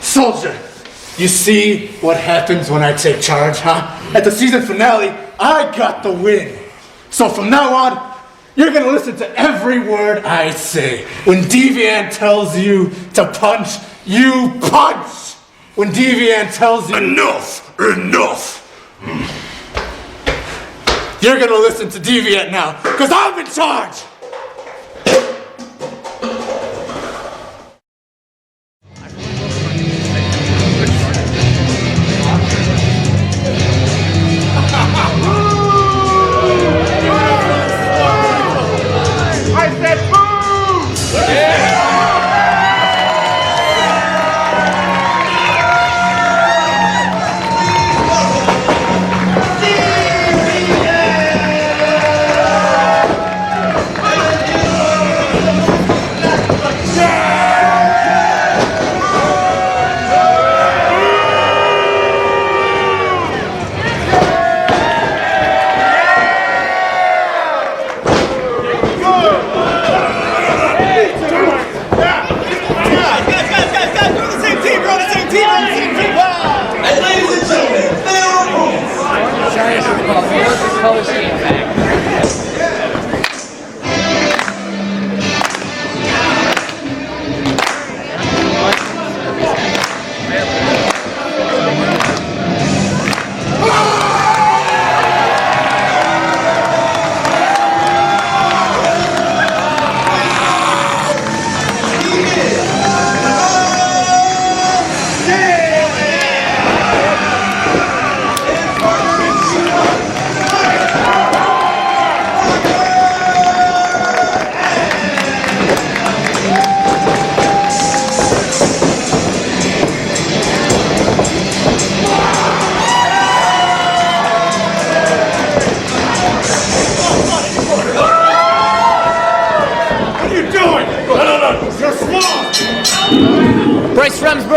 Soldier, you see what happens when I take charge, huh? At the season finale, I got the win. So from now on, you're gonna listen to every word I say. When Deviant tells you to punch, you punch! When Deviant tells you... Enough! You're gonna listen to Deviant now, because I'm in charge!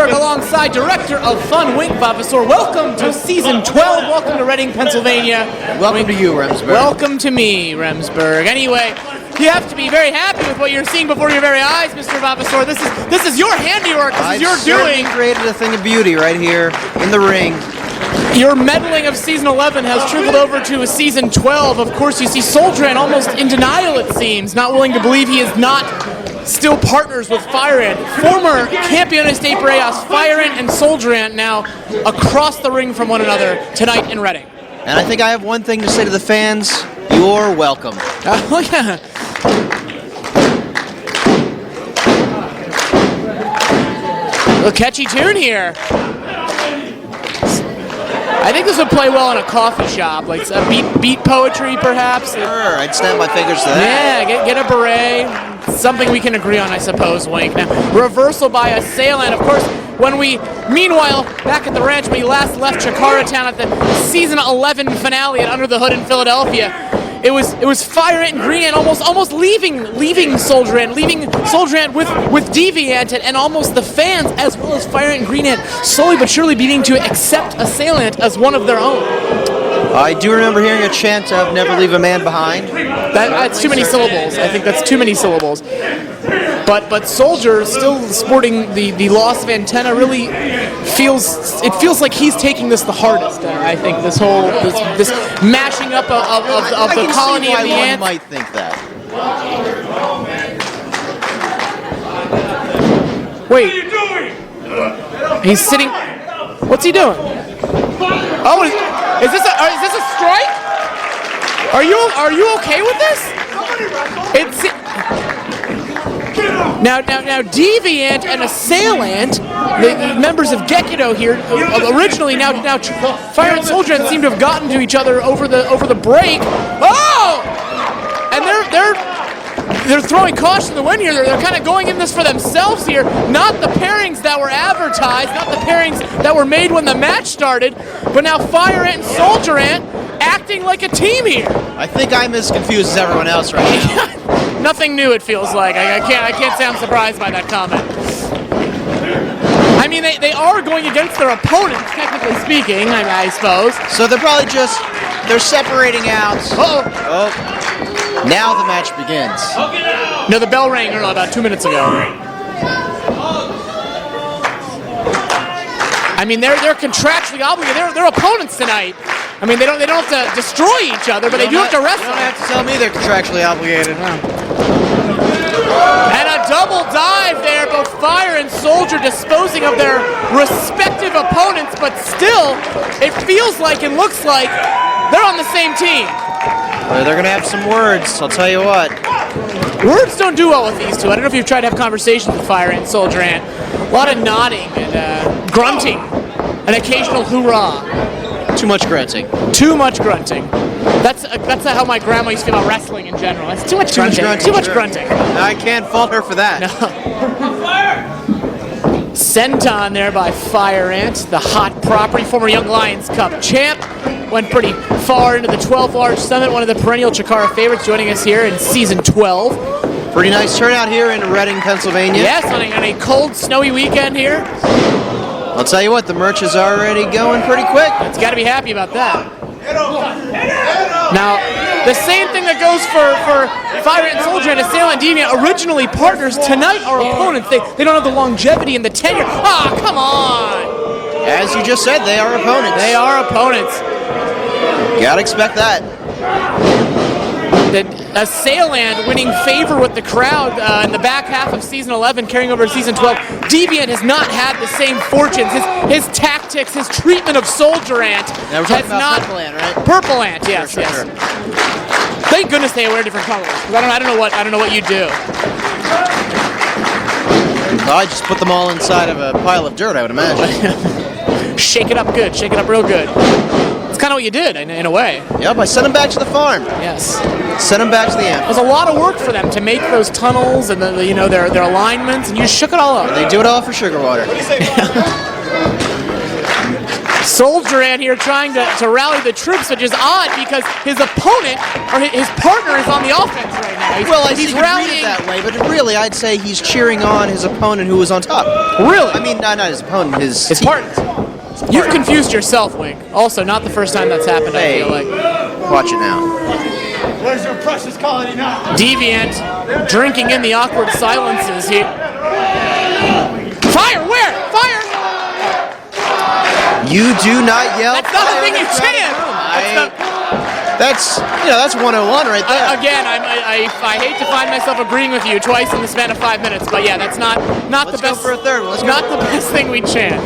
Alongside Director of Fun, Wink Vavasor. Welcome to Season 12. Welcome to Reading, Pennsylvania. Welcome to you, Remsburg. Welcome to me, Remsburg. Anyway, you have to be very happy with what you're seeing before your very eyes, Mr. Vavasor. This is your handiwork. This is your doing. I've created a thing of beauty right here in the ring. Your meddling of Season 11 has trickled over to Season 12. Of course, you see Soldier almost in denial, it seems, not willing to believe he is not still partners with Fire Ant. Former Campeones de Breas, Fire Ant and Soldier Ant now across the ring from one another tonight in Reading. And I think I have one thing to say to the fans. You're welcome. Oh, yeah. A catchy tune here. I think this would play well in a coffee shop, like beat poetry, perhaps. Sure, I'd snap my fingers to that. Yeah, get a beret. Something we can agree on, I suppose, Wink. Now, reversal by Assailant. Of course, meanwhile, back at the ranch, when we last left Chikara Town at the Season 11 finale at Under the Hood in Philadelphia, it was Fire Ant and Green Ant almost leaving Soldier Ant, with Deviant and almost the fans, as well as Fire Ant and Green Ant, slowly but surely beginning to accept Assailant as one of their own. I do remember hearing a chant of "Never leave a man behind." That's too many syllables. I think that's too many syllables. But Soldier, still sporting the loss of antenna, really feels like he's taking this the hardest. I think this mashing up of the colony of the ants. One might think that. Wait. What are you doing? He's sitting. What's he doing? Oh, is this a strike? Are you okay with this? Now, Deviant and Assailant, the members of Gekido here, originally now Fire and Soldier Ant seem to have gotten to each other over the break. Oh! And they're throwing caution to the wind here. They're kind of going in this for themselves here. Not the pairings that were advertised, not the pairings that were made when the match started, but now Fire Ant and Soldier Ant acting like a team here. I think I'm as confused as everyone else right now. Nothing new, it feels like. I can't say I'm surprised by that comment. I mean, they are going against their opponents, technically speaking, I suppose. So they're separating out. Uh-oh. Now the match begins. No, the bell rang about 2 minutes ago. I mean, they're contractually obligated. They're opponents tonight. I mean, they don't have to destroy each other, but they do have to wrestle. You don't have to tell me they're contractually obligated. And a double dive there, both Fire and Soldier disposing of their respective opponents, but still, it feels like and looks like they're on the same team. Well, they're going to have some words, I'll tell you what. Words don't do well with these two. I don't know if you've tried to have conversations with Fire and Soldier Ant. A lot of nodding and grunting, an occasional hoorah. Too much grunting. Too much grunting. That's how my grandma used to feel about wrestling in general. It's too much grunting. Too much grunting. I can't fault her for that. No. Senton there by Fire Ant, the hot property, former Young Lions Cup champ. Went pretty far into the 12th Large Summit, one of the perennial Chikara favorites, joining us here in season 12. Pretty nice turnout here in Reading, Pennsylvania. Yes, on a cold, snowy weekend here. I'll tell you what, the merch is already going pretty quick. It's got to be happy about that. Now, the same thing that goes for Fire Ant Soldier and Assailant Deviant, originally partners, tonight are opponents. They don't have the longevity and the tenure. Ah, come on! As you just said, they are opponents. They are opponents. You gotta expect that. The Assailant winning favor with the crowd in the back half of season 11, carrying over to season 12. Deviant has not had the same fortunes. His tactics, his treatment of Soldier Ant Now we're has talking about not. Purple Ant, right? Purple Ant, yes, Sure. yes. Thank goodness they wear different colors. 'Cause I don't know what you do. Well, I just put them all inside of a pile of dirt, I would imagine. Shake it up good. Shake it up real good. It's kind of what you did in a way. Yep, I sent them back to the farm. Yes. Sent them back to the amp. It was a lot of work for them to make those tunnels and their alignments, and you just shook it all up. They do it all for sugar water. Soldier Ant here trying to rally the troops, which is odd because his opponent or his partner is on the offense right now. He's rallying. Read it that way, but really, I'd say he's cheering on his opponent who was on top. Really? I mean, not his opponent, his team. partner. You've confused yourself, Wink. Also, not the first time that's happened, I feel like. Watch it now. Where's your precious colony now? Deviant drinking in the awkward silences here. Fire! Where? Fire! You do not yell. That's not the fire thing you in the chant. room. That's 101 right there. Again, I hate to find myself agreeing with you twice in the span of 5 minutes, but yeah, that's not Let's the go best. for a third one. Let's go. Not the best thing we chant.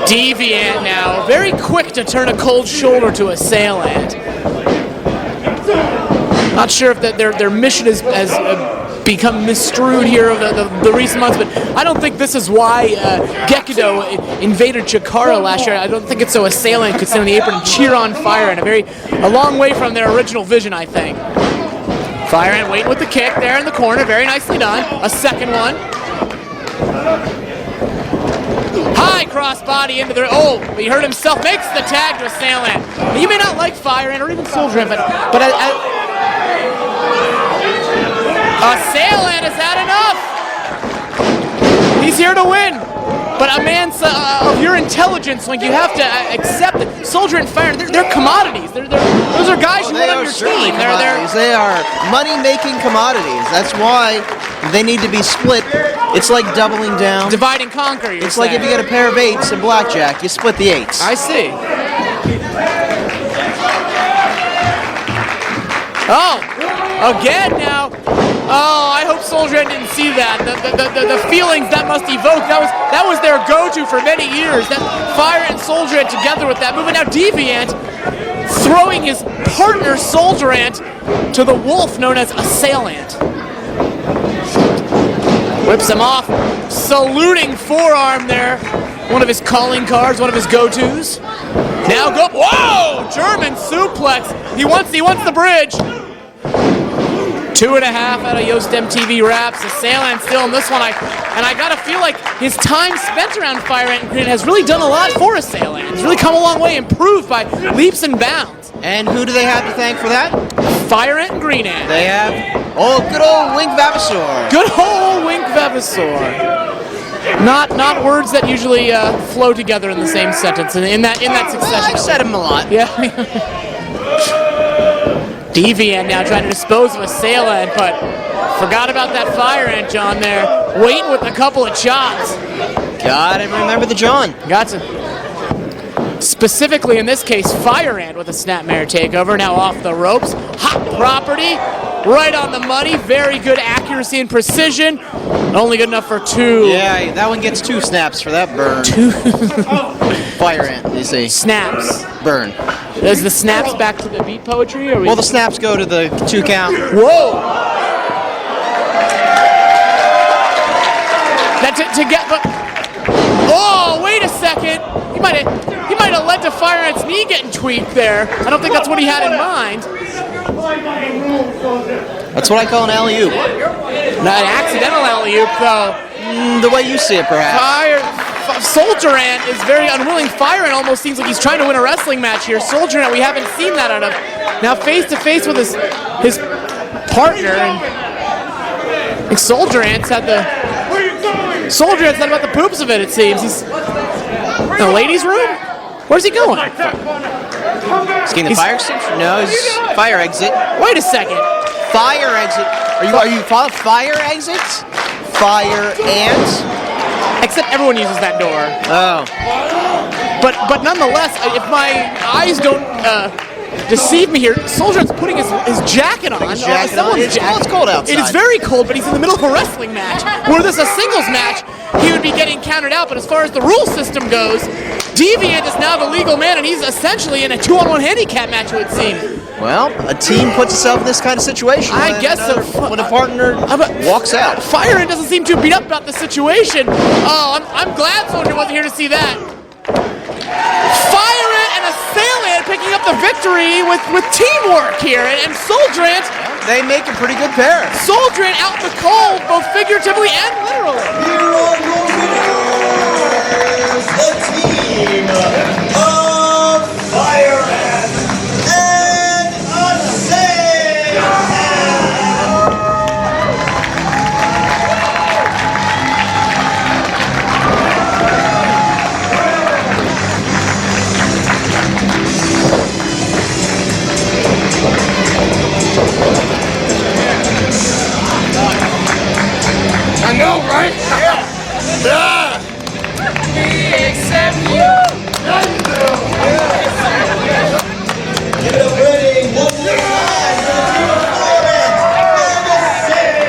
Deviant now, very quick to turn a cold shoulder to Assailant. Not sure if their mission has become misstrued here over the recent months, but I don't think this is why Gekido invaded Chikara last year. I don't think it's so Assailant could sit on the apron and cheer on Fire Ant. A long way from their original vision, I think. Fire Ant waiting with the kick there in the corner, very nicely done. A second one. High crossbody into the. Oh, he hurt himself. Makes the tag to Assailant. You may not like Fire Ant or even Soldier Ant, but Assailant has had enough. He's here to win. But a man of your intelligence, like you have to accept that Soldier and Fire, they're commodities. Those are guys you want on your team. They are money-making commodities. That's why they need to be split. It's like doubling down. Divide and conquer. It's like if you get a pair of eights in blackjack, you split the eights. I see. Oh, again now. Oh, I hope Soldier Ant didn't see that. The feelings that must evoke. That was their go-to for many years. That Fire and Soldier Ant together with that move. And now Deviant throwing his partner Soldier Ant to the wolf known as Assailant. Whips him off. Saluting forearm there. One of his calling cards, one of his go-tos. Now go. Whoa! German suplex. He wants the bridge. 2.5 out of Yoast MTV Raps. Assailant still in this one. I gotta feel like his time spent around Fire Ant and Green has really done a lot for Assailant. He's really come a long way, improved by leaps and bounds. And who do they have to thank for that? Fire Ant and Green Ant. They have good old Wink Vavasaur. Good old Wink Vavasaur. Not words that usually flow together in the same sentence in that succession. I've said him a lot. Yeah. Deviant now trying to dispose of Assailant, but forgot about that Fire Ant, John, there. Waiting with a couple of chops. Gotta remember the John. Got to. Specifically in this case, Fire Ant with a snapmare takeover. Now off the ropes. Hot property. Right on the money. Very good accuracy and precision. Only good enough for 2. Yeah, that one gets 2 snaps for that burn. 2 Fire Ant, you see. snaps. Burn. Is the snaps back to the beat poetry? Or Well, the snaps go to the 2 count. Whoa! That to get, but oh, wait a second! He might have led to Fire Ant's knee getting tweaked there. I don't think that's what he had in mind. That's what I call an alley-oop. Not an accidental alley-oop though. The way you see it, perhaps. Soldier Ant is very unwilling. Fire Ant almost seems like he's trying to win a wrestling match here. Soldier Ant, we haven't seen that out of. Now face to face with his partner, and I think Soldier Ant's had about the poops of it. It seems he's in the ladies' room. Where's he going? Is he getting the fire extinguisher? No, he's fire exit. Wait a second. Fire exit. Are you fire exits? Fire ants? Except everyone uses that door. Oh. But nonetheless, if my eyes don't deceive me here, Soldier Ant's putting his jacket on. It's cold outside. It is very cold, but he's in the middle of a wrestling match. Were this a singles match, he would be getting counted out. But as far as the rule system goes, Deviant is now the legal man, and he's essentially in a 2-on-1 handicap match, it would seem. Well, a team puts itself in this kind of situation. I guess so. When a partner walks out. Fire Ant doesn't seem too beat up about the situation. Oh, I'm glad Soldier wasn't here to see that. Fire Ant and Assailant picking up the victory with teamwork here, and Soldier Ant. They make a pretty good pair. Soldier Ant out in the cold, both figuratively and literally. Here are your winners, the team of Fire Ant and Assailant. I know, right? Yeah. Except you. Celebrating one more time for the team of Fire Ant and Assailant.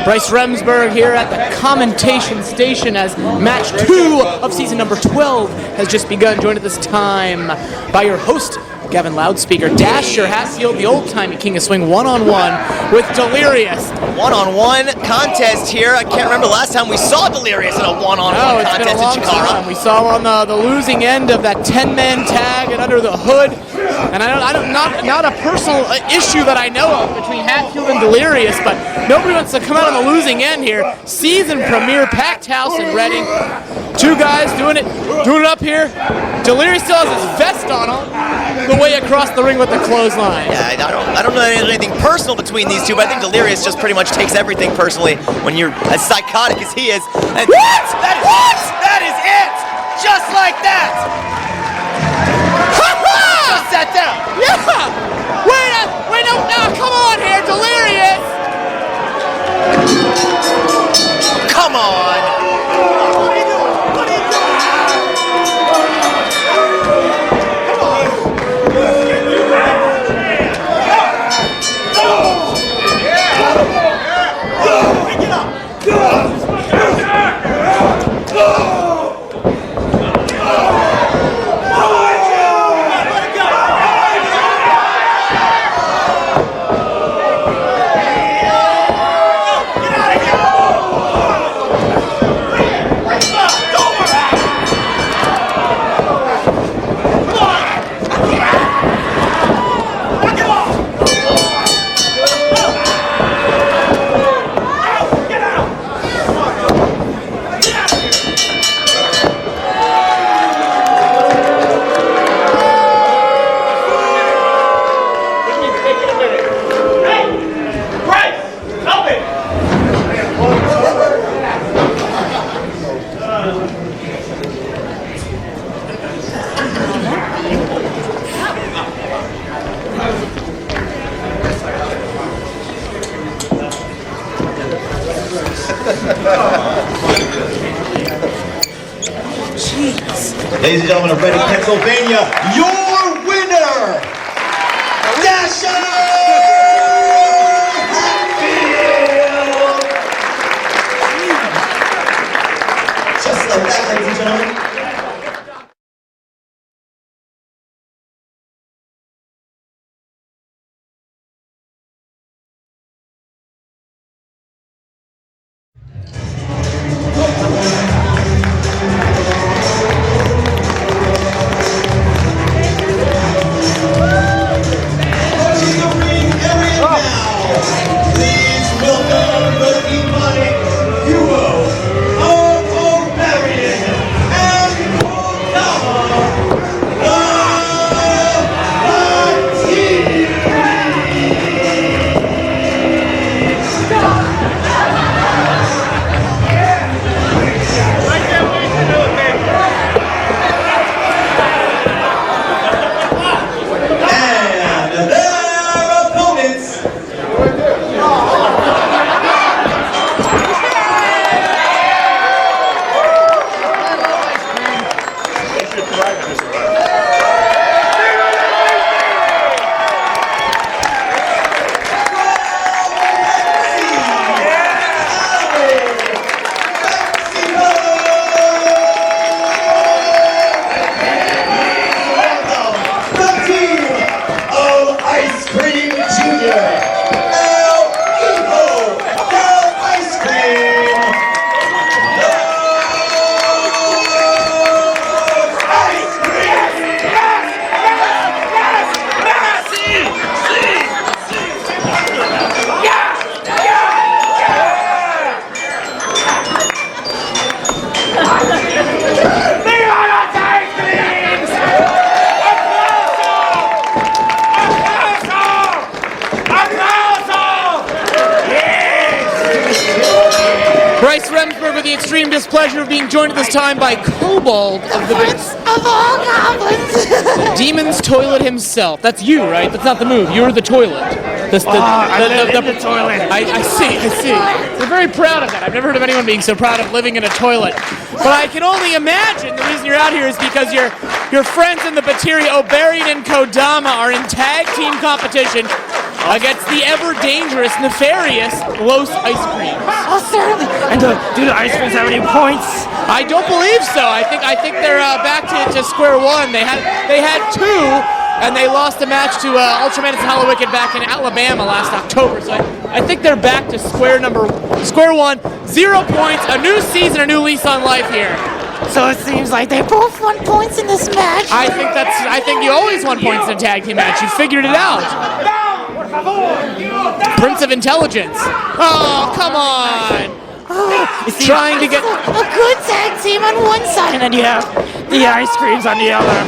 Bryce Remsburg here at the commentation station as match 2 of season number 12 has just begun, joined at this time by your host, Gavin Loudspeaker. Dasher Hatfield, the old-timey King of Swing, one-on-one with Delirious. One-on-one contest here. I can't remember the last time we saw Delirious in a one-on-one It's contest been a long in Chikara. time. We saw on the losing end of that 10-man tag and under the hood. And not a personal issue that I know of between Hatfield and Delirious, but nobody wants to come out on the losing end here. Season premiere, packed house in Reading. Two guys doing it up here. Delirious still has his vest on him, the way across the ring with the clothesline. Yeah, I don't know there's anything personal between these two, but I think Delirious just pretty much takes everything personally when you're as psychotic as he is. And What? That is it! Just like that! Just sat down. Yeah! Wait, no, come on here, Delirious! Come on! Ladies and gentlemen of Reading, Pennsylvania, your winner, Dasha Hatfield! Just like that, ladies and gentlemen. Bryce Remsburg with the extreme displeasure of being joined at this time by Kobold of the Of all goblins! Demon's Toilet himself. That's you, right? That's not the move. You're the toilet. The toilet. I see. We're very proud of that. I've never heard of anyone being so proud of living in a toilet. But I can only imagine the reason you're out here is because your friends in the Batiri, Oberian and Kodama, are in tag team competition against the ever-dangerous, nefarious Los Ice Cream. Oh, certainly. And do the ice creams have any points? I don't believe so. I think they're back to square one. They had two, and they lost a match to Ultraman and Hollow Wicked back in Alabama last October. So I think they're back to square one. 0 points, a new season, a new lease on life here. So it seems like they both won points in this match. I think you always won points in a tag team match. You figured it out. Prince of Intelligence. Oh, come on. Trying to get a good tag team on one side, and then you have the ice creams on the other.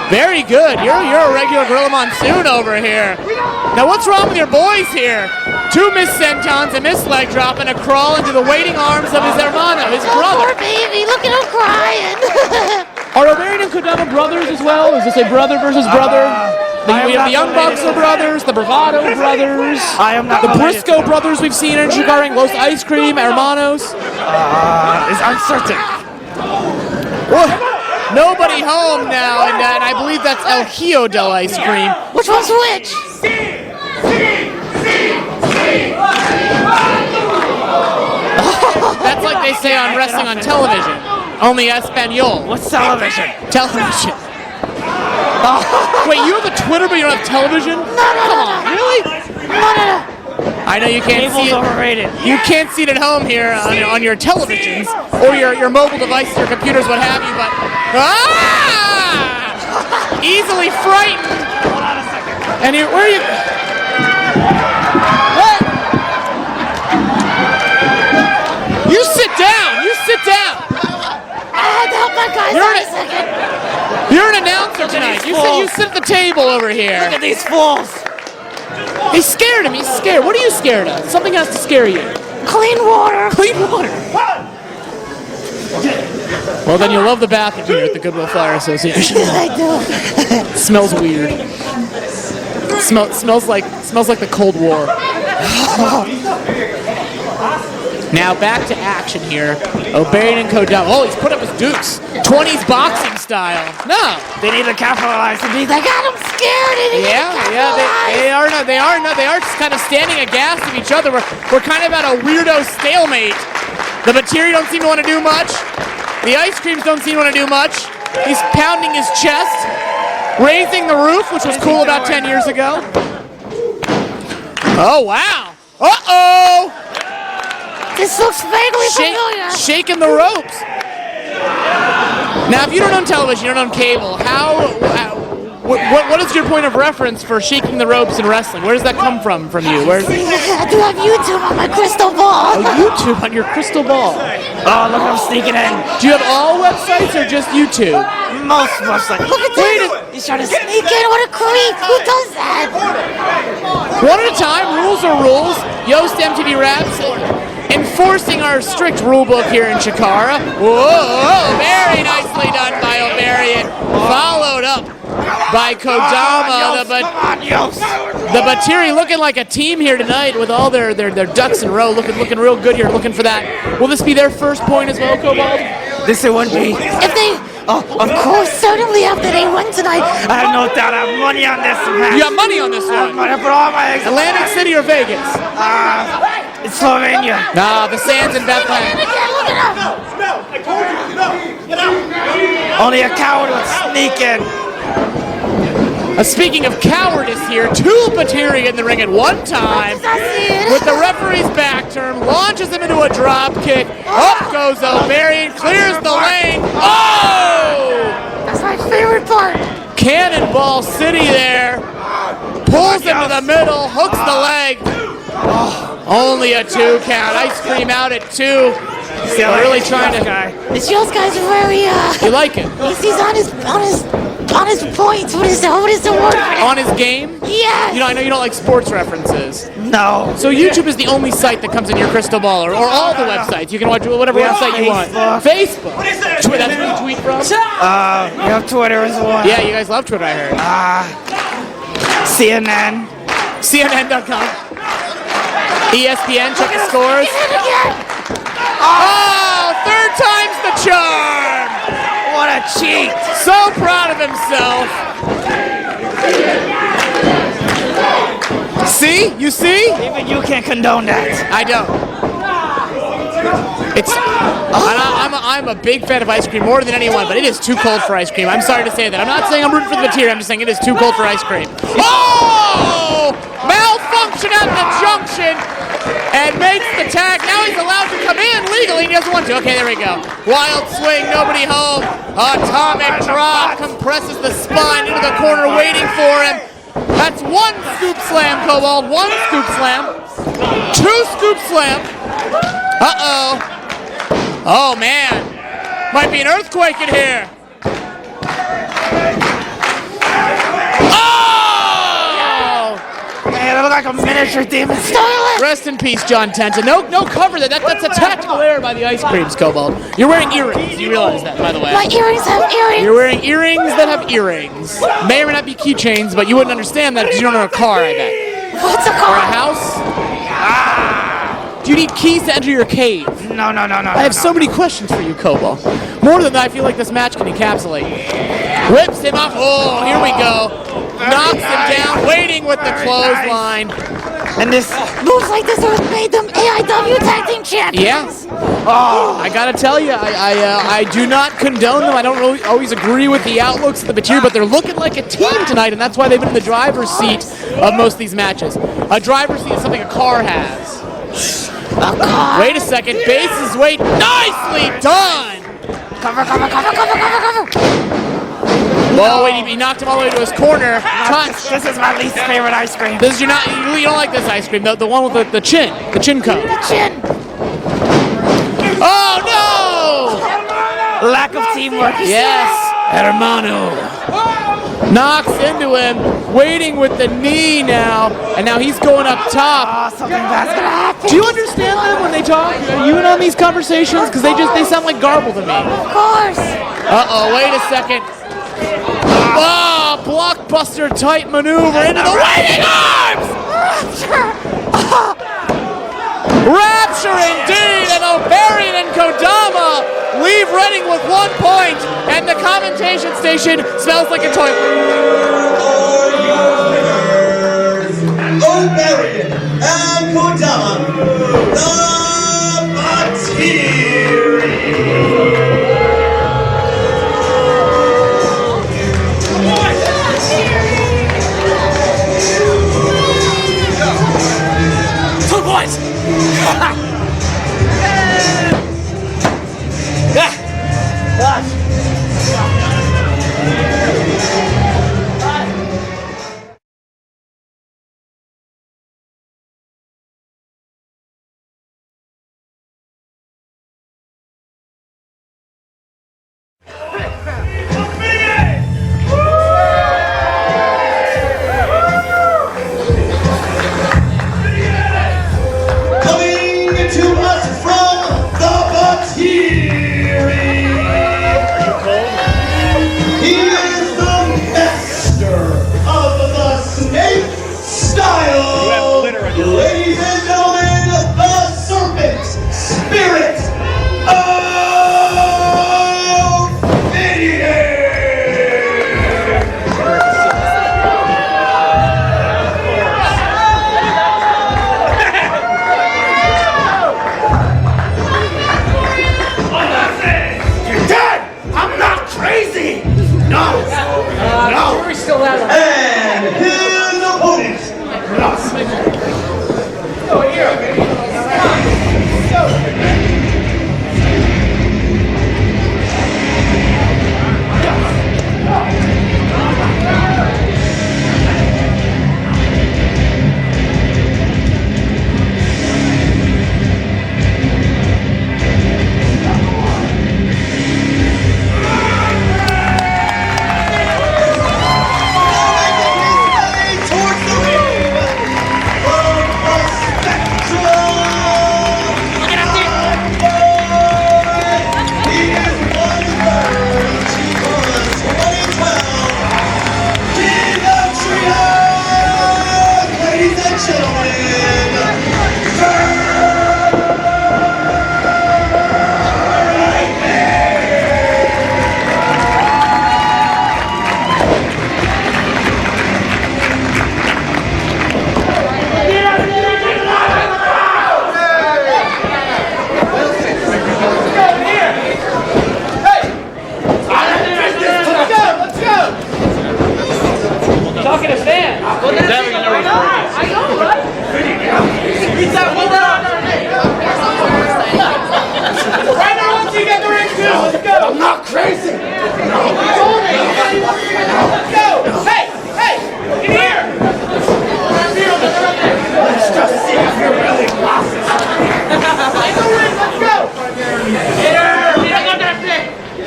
very good. You're a regular Gorilla Monsoon over here. Now what's wrong with your boys here? 2 missed sentons, a missed leg drop, and a crawl into the waiting arms of his hermano, his brother. Poor baby, look at him crying. Are Obarian and Kodama brothers as well? Is this a brother versus brother? We have the Young Bucks are brothers, the Bravado brothers, I am not the related. Briscoe brothers we've seen in Chikara, Los Ice Cream, hermanos. Is uncertain. Nobody home now, and I believe that's El Hijo del Ice Cream. Which one's which? That's like they say on wrestling on television, only Espanol. What's television? Television. Wait, you have a Twitter but you don't have television? Come on, really? No. I know you can't see Cable's it. overrated. You can't see it at home here on your televisions or your mobile devices, your computers, what have you, but easily frightened. Hold on a second. And where are you? What? You sit down. You sit down. I had to help my guys You're out an- a second. You're an announcer tonight. You sit at the table over here. Look at these fools. He's scared him. He's scared. What are you scared of? Something has to scare you. Clean water. Clean water. Well, then you'll love the bathroom here at the Goodwill Fire Association. I do. It smells weird. Smells like the Cold War. Now back to action here. Obarian and Kodama. Oh, he's put up his dukes. 20s boxing style. No. They need to capitalize and be like, I got him scared. And They are just kind of standing aghast at each other. We're kind of at a weirdo stalemate. The Batiri don't seem to want to do much. The ice creams don't seem to want to do much. He's pounding his chest, raising the roof, which was cool about 10 years ago. Oh, wow. Uh-oh. This looks vaguely familiar. Shaking the ropes. Now, if you don't own television, you don't own cable, what is your point of reference for shaking the ropes in wrestling? Where does that come from you? I do have YouTube on my crystal ball. Oh, YouTube on your crystal ball. Oh, look, I'm sneaking in. Do you have all websites or just YouTube? Most websites. Look at this. He's trying to sneak in. What a creep. Who does that? One at a time. Rules are rules. Yoast MTV Raps enforcing our strict rule book here in Chikara. Whoa, very nicely done by Obarian. Followed up by Kodama. The Batiri looking like a team here tonight with all their ducks in a row. Looking real good here. Looking for that. Will this be their first point as well, Cobalt? This it would be. If they... Oh, of course, certainly after they win tonight. I have no doubt. I have money on this match. You got money on this one. I put all my eggs. Atlantic City or Vegas? It's Slovenia. Nah, the Sands in Bethlehem. Look at him. No, I told you, no, get out. Only a coward would sneak in. Speaking of cowardice here, 2 Batiri in the ring at one time. With the referee's back turn, launches him into a drop kick. Up goes Obarian, clears the lane. Oh! That's my favorite part. Cannonball City there. Pulls him to the middle, hooks the leg. Oh, only a 2 count. Ice cream out at 2. Still really trying to. This Yos guy's very You like it? He's on his points. What is the word for that? On his game? Yes. You know, I know you don't like sports references. No. So YouTube is the only site that comes in your crystal ball, or all the websites. You can watch whatever website you want. Facebook. That's where you tweet from? You have Twitter as well. Yeah, you guys love Twitter, I heard. CNN. CNN.com. ESPN, check the scores. Oh, 3rd time's the charm. What a cheat. So proud of himself. See? You see? Even you can't condone that. I don't. I'm a big fan of ice cream, more than anyone, but it is too cold for ice cream. I'm sorry to say that. I'm not saying I'm rooting for the Batiri. I'm just saying it is too cold for ice cream. Oh! Malfunction at the junction and makes the tag. Now he's allowed to come in legally. He doesn't want to. Okay, there we go. Wild swing, nobody home. Atomic drop compresses the spine into the corner, waiting for him. That's one scoop slam, Cobalt. One scoop slam. Two scoop slam. Uh-oh. Oh, man. Might be an earthquake in here. Oh! Man, I look like a miniature demon. Rest in peace, John Tenta. No cover there. That's a tactical error by the ice creams, Cobalt. You're wearing earrings. You realize that, by the way. My earrings have earrings. You're wearing earrings that have earrings. May or may not be keychains, but you wouldn't understand that because you don't own a car, I bet. What's a Or a car? house? Do you need keys to enter your cave? No. I have so many questions for you, Cobalt. More than that, I feel like this match can encapsulate. Whips him off. Oh, here we go. Knocks him down, waiting with the clothesline. And this. Moves like this would have made them AIW Tag Team Champions. Yeah. Oh, I gotta tell you, I do not condone them. I don't really always agree with the outlooks of the material, but they're looking like a team tonight, and that's why they've been in the driver's seat of most of these matches. A driver's seat is something a car has. Wait a second, bases wait. Nicely done! Cover. Oh, wait, he knocked him all the way to his corner. This is my least favorite ice cream. This is you don't like this ice cream, the one with the chin cone. The chin. Oh no! Lack of teamwork. Yes, hermano. Knocks into him, waiting with the knee now, and now he's going up top. Oh, something bad's gonna happen. Do you understand them when they talk? Are you in on these conversations? Because they sound like garble to me. Of course. Uh-oh, wait a second. Oh, blockbuster type maneuver into the waiting arms! Rapture indeed, and O'Barian and Kodama leave Reading with 1 point, and the commentation station smells like a toilet. O'Barian and Kodama, the Materia.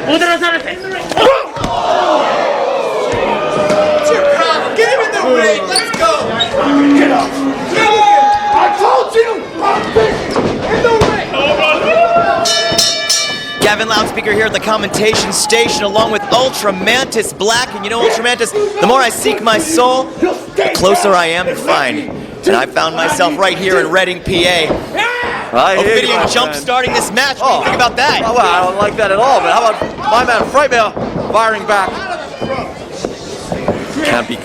Get him in the ring. Let's go. Get up! I told you! I'm in the ring! Gavin Loudspeaker here at the commentation station along with Ultra Mantis Black. And you know, Ultra Mantis, the more I seek my soul, the closer I am to find. And I found myself right here in Reading, PA. Ophidian jump-starting this match. What do you think about that? Oh, well, I don't like that at all, but how about my man Frightmare firing back? Can't be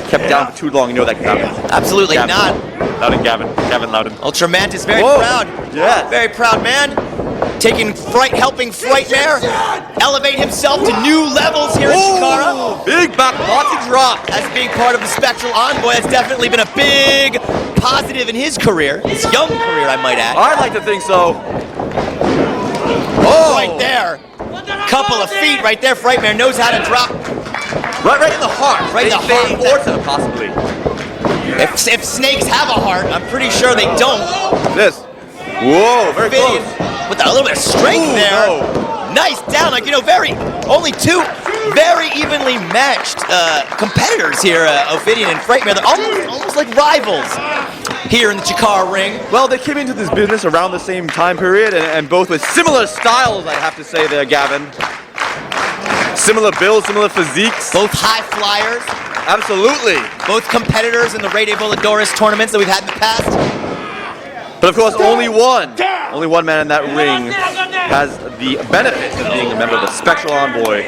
kept down for too long, you know that can happen. Absolutely Gavin. not. Loudon, Gavin Loudon. Ultra Mantis, very Whoa. proud. Yeah. Very proud man. Helping Frightmare elevate himself to new levels here in Chikara. Big back body drop. As being part of the Spectral Envoy, that's definitely been a big positive in his career. His young career, I might add. I'd like to think so. Right there. Couple of feet right there. Frightmare knows how to drop. Right in the heart. Right in the heart. Orta, possibly. If snakes have a heart, I'm pretty sure they don't. This. Whoa, very Ophidian close. with a little bit of strength there. No. Nice down, like, you know, only two very evenly matched competitors here, Ophidian and Frightmare. They're almost like rivals here in the Chikara ring. Well, they came into this business around the same time period, and both with similar styles, I have to say there, Gavin. Similar builds, similar physiques. Both high flyers. Absolutely. Both competitors in the Rey de Voladores tournaments that we've had in the past. But of course, only one man in that ring has the benefit of being a member of the Spectral Envoy.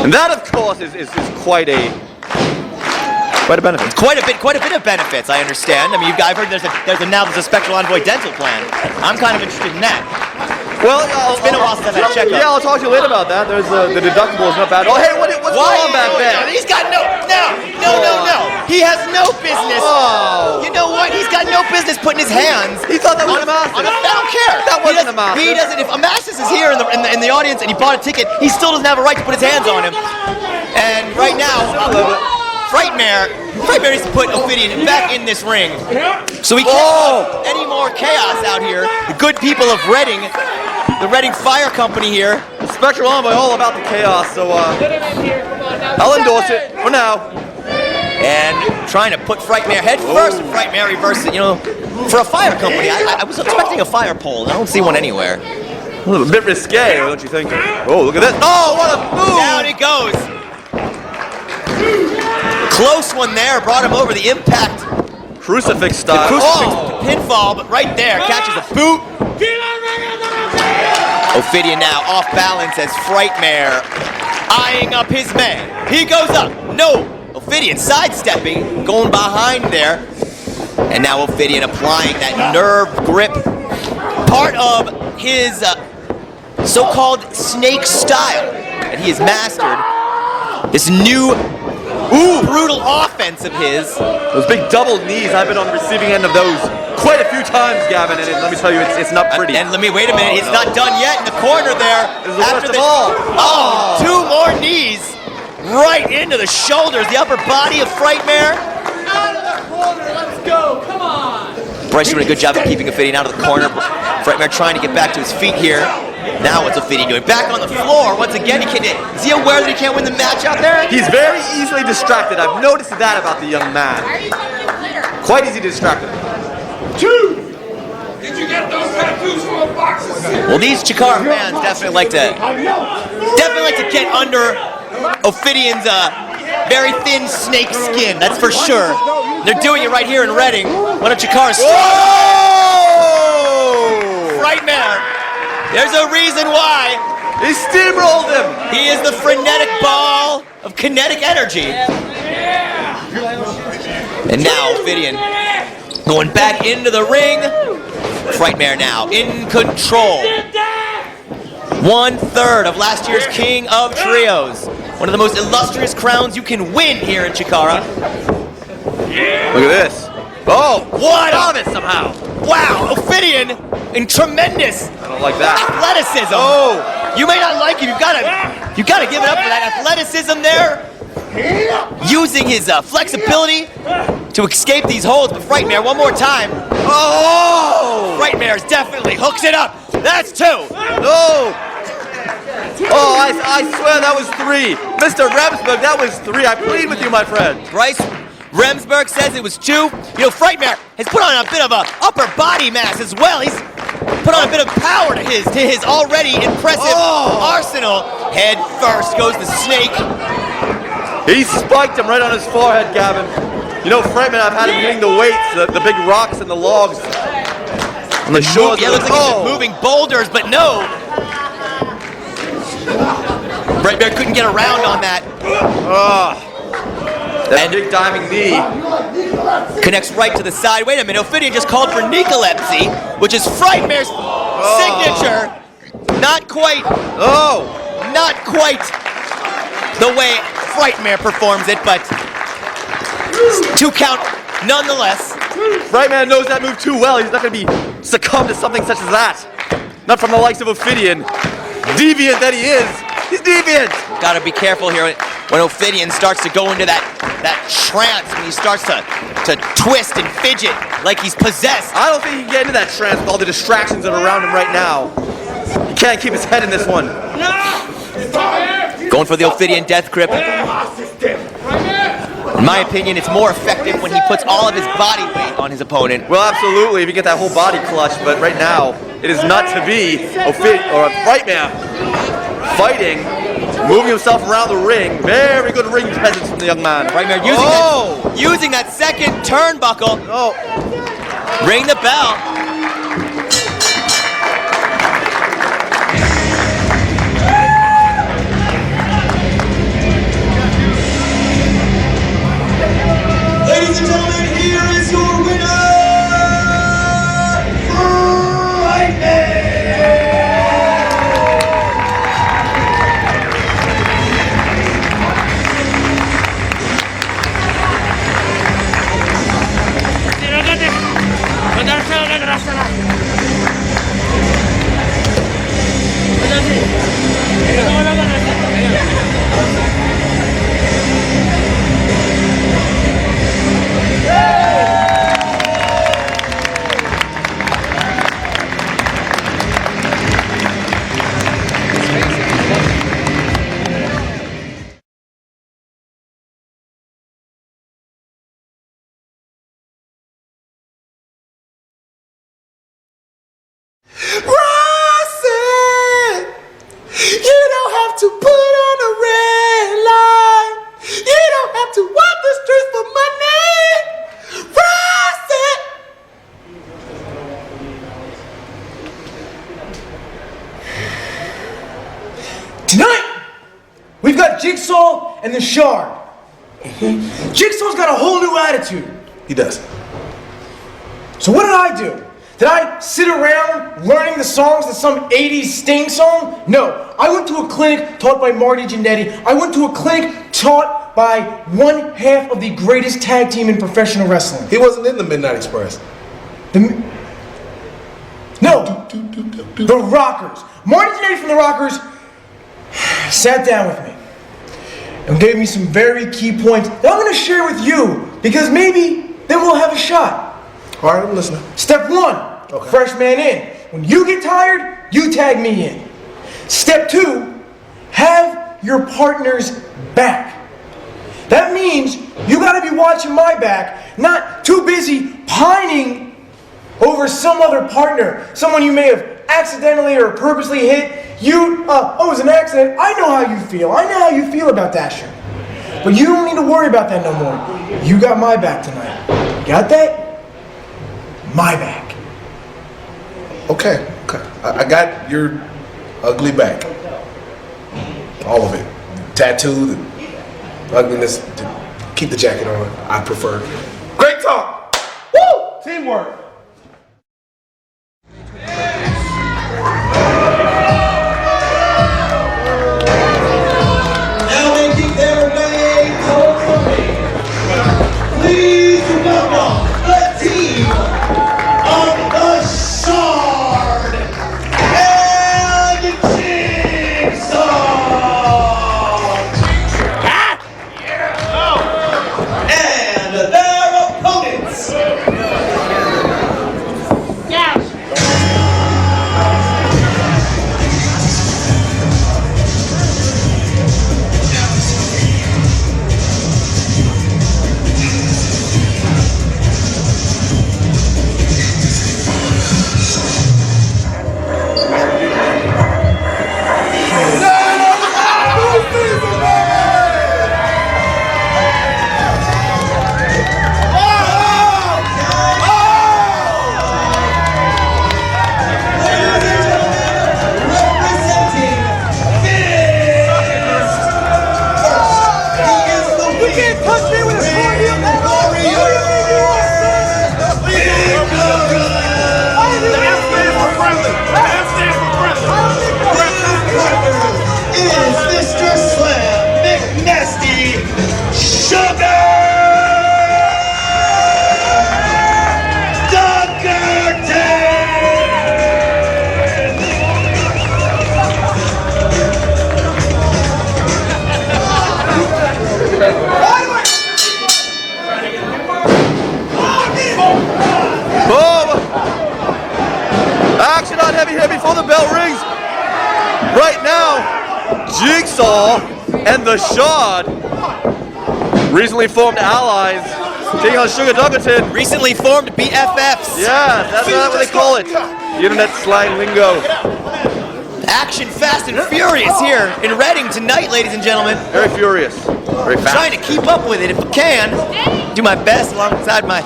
And that, of course, is quite a benefit. Quite a bit of benefits, I understand. I mean, I've heard there's a Spectral Envoy dental plan. I'm kind of interested in that. Well, It's been a while since I've had a checkup. Yeah, I'll talk to you later about that. There's the deductible is not bad. Oh, hey, what's going on back there? He's got no. He has no business. Oh. You know what? He's got no business putting his hands. He thought that was a master. I don't care. That wasn't a master. He doesn't. If Amastis is here in the audience and he bought a ticket, he still doesn't have a right to put his hands on him. And right now, Frightmare needs to put Ophidian back in this ring, so we can't have any more chaos out here. The good people of Reading, the Reading Fire Company here. The Spectral Envoy all about the chaos, so I'll endorse it for now. And trying to put Frightmare head first, and Frightmare reverse it. You know, for a fire company, I was expecting a fire pole. I don't see one anywhere. A little bit risque, don't you think? Oh, look at this. Oh, what a move! Down it goes. Close one there, brought him over the impact. Crucifix style. Crucifix pinfall, but right there, catches a boot. Ophidian now off balance as Frightmare eyeing up his man. He goes up. No. Ophidian sidestepping, going behind there. And now Ophidian applying that nerve grip. Part of his so-called snake style that he has mastered. This new brutal offense of his. Those big double knees, I've been on the receiving end of those quite a few times, Gavin, and let me tell you, it's not pretty. And wait a minute, he's not done yet in the corner there. This is the worst of all. Two more knees right into the shoulders, the upper body of Frightmare. Out of the corner, let's go, come on! Bryce doing a good job of keeping Ophidian out of the corner. Frightmare trying to get back to his feet here. Now what's Ophidian doing? Back on the floor once again. Is he aware that he can't win the match out there? He's very easily distracted. I've noticed that about the young man. Quite easy to distract him. Did you get those tattoos from a box of cereal? Well, these Chikara fans definitely like to get under Ophidian's very thin snake skin. That's for sure. They're doing it right here in Reading. One of Chikara's. Frightmare. There's a reason why. He steamrolled him. He is the frenetic ball of kinetic energy. And now Ophidian going back into the ring. Frightmare now in control. 1/3 of last year's King of Trios. One of the most illustrious crowns you can win here in Chikara. Look at this. Oh, What of it somehow. Wow, Ophidian in tremendous I don't like that. athleticism. Oh, You may not like him. You gotta give it up for that athleticism there. Using his flexibility to escape these holds. But Frightmare, one more time. Oh! Frightmare definitely hooks it up. That's two. no. Oh, I swear that was 3. Mr. Remsburg, that was 3. I plead with you, my friend. Bryce Remsburg says it was 2. You know, Frightmare has put on a bit of a upper body mass as well. He's put on a bit of power to his already impressive arsenal. Head first goes the Snake. He spiked him right on his forehead, Gavin. You know, Frightman, I've had him hitting the weights, the big rocks and the logs on the shores. Yeah, looks like he's just moving boulders, but no. Frightmare couldn't get around on that. That big diving knee. Connects right to the side. Wait a minute, Ophidian just called for Nicolepsy, which is Frightmare's signature. Not quite the way Frightmare performs it, but 2 count nonetheless. Frightman knows that move too well. He's not going to be succumb to something such as that. Not from the likes of Ophidian. Deviant that he is. He's deviant. Gotta be careful here when Ophidian starts to go into that trance, when he starts to twist and fidget like he's possessed. I don't think he can get into that trance with all the distractions that are around him right now. He can't keep his head in this one. Going for the Ophidian Death Grip. In my opinion, it's more effective when he puts all of his body weight on his opponent. Well, absolutely, if you get that whole body clutch, but right now, it is not to be Frightman fighting, moving himself around the ring. Very good ring presence from the young man. Frightmare using that second turnbuckle. Ring the bell. Ladies and gentlemen, here is your winner, Frightmare! Tonight, we've got Jigsaw and the Shard. Jigsaw's got a whole new attitude. He does. So what did I do? Did I sit around learning the songs to some 80s Sting song? No. I went to a clinic taught by Marty Jannetty. I went to a clinic taught by one half of the greatest tag team in professional wrestling. He wasn't in the Midnight Express. No. The Rockers. Marty Jannetty from the Rockers sat down with me and gave me some very key points that I'm going to share with you, because maybe then we'll have a shot. All right, I'm listening. Step 1, fresh man in. When you get tired, you tag me in. Step 2, have your partner's back. That means you got to be watching my back, not too busy pining over some other partner, someone you may have accidentally or purposely hit. It was an accident. I know how you feel. I know how you feel about that shit. But you don't need to worry about that no more. You got my back tonight. Got that? My back. Okay. I got your ugly back. All of it. Tattoo, the ugliness. Keep the jacket on. I prefer. Great talk. Woo! Teamwork. Now making their way towards the ring. Please welcome the team of the Shard and Jigsaw. And their opponents before the bell rings. Right now, Jigsaw and the Shard, recently formed allies, taking on Sugar Dunkerton. Recently formed BFFs. Yeah, that's what they call it. The internet slang lingo. Action fast and furious here in Reading tonight, ladies and gentlemen. Very furious. Very fast. Trying to keep up with it if I can. Do my best alongside my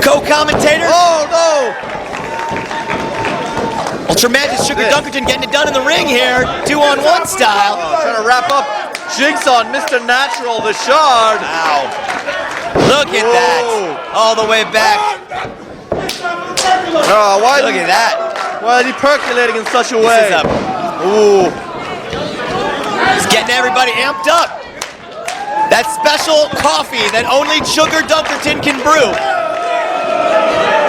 co-commentator. Oh no! Ultramantis Sugar Dunkerton getting it done in the ring here, 2-on-1 style. Trying to wrap up Jigsaw and Mr. Natural, the Shard. Wow. Look at that. All the way back. Oh, why Look at that. Why is he percolating in such a This way? is a, Ooh. he's getting everybody amped up. That special coffee that only Sugar Dunkerton can brew.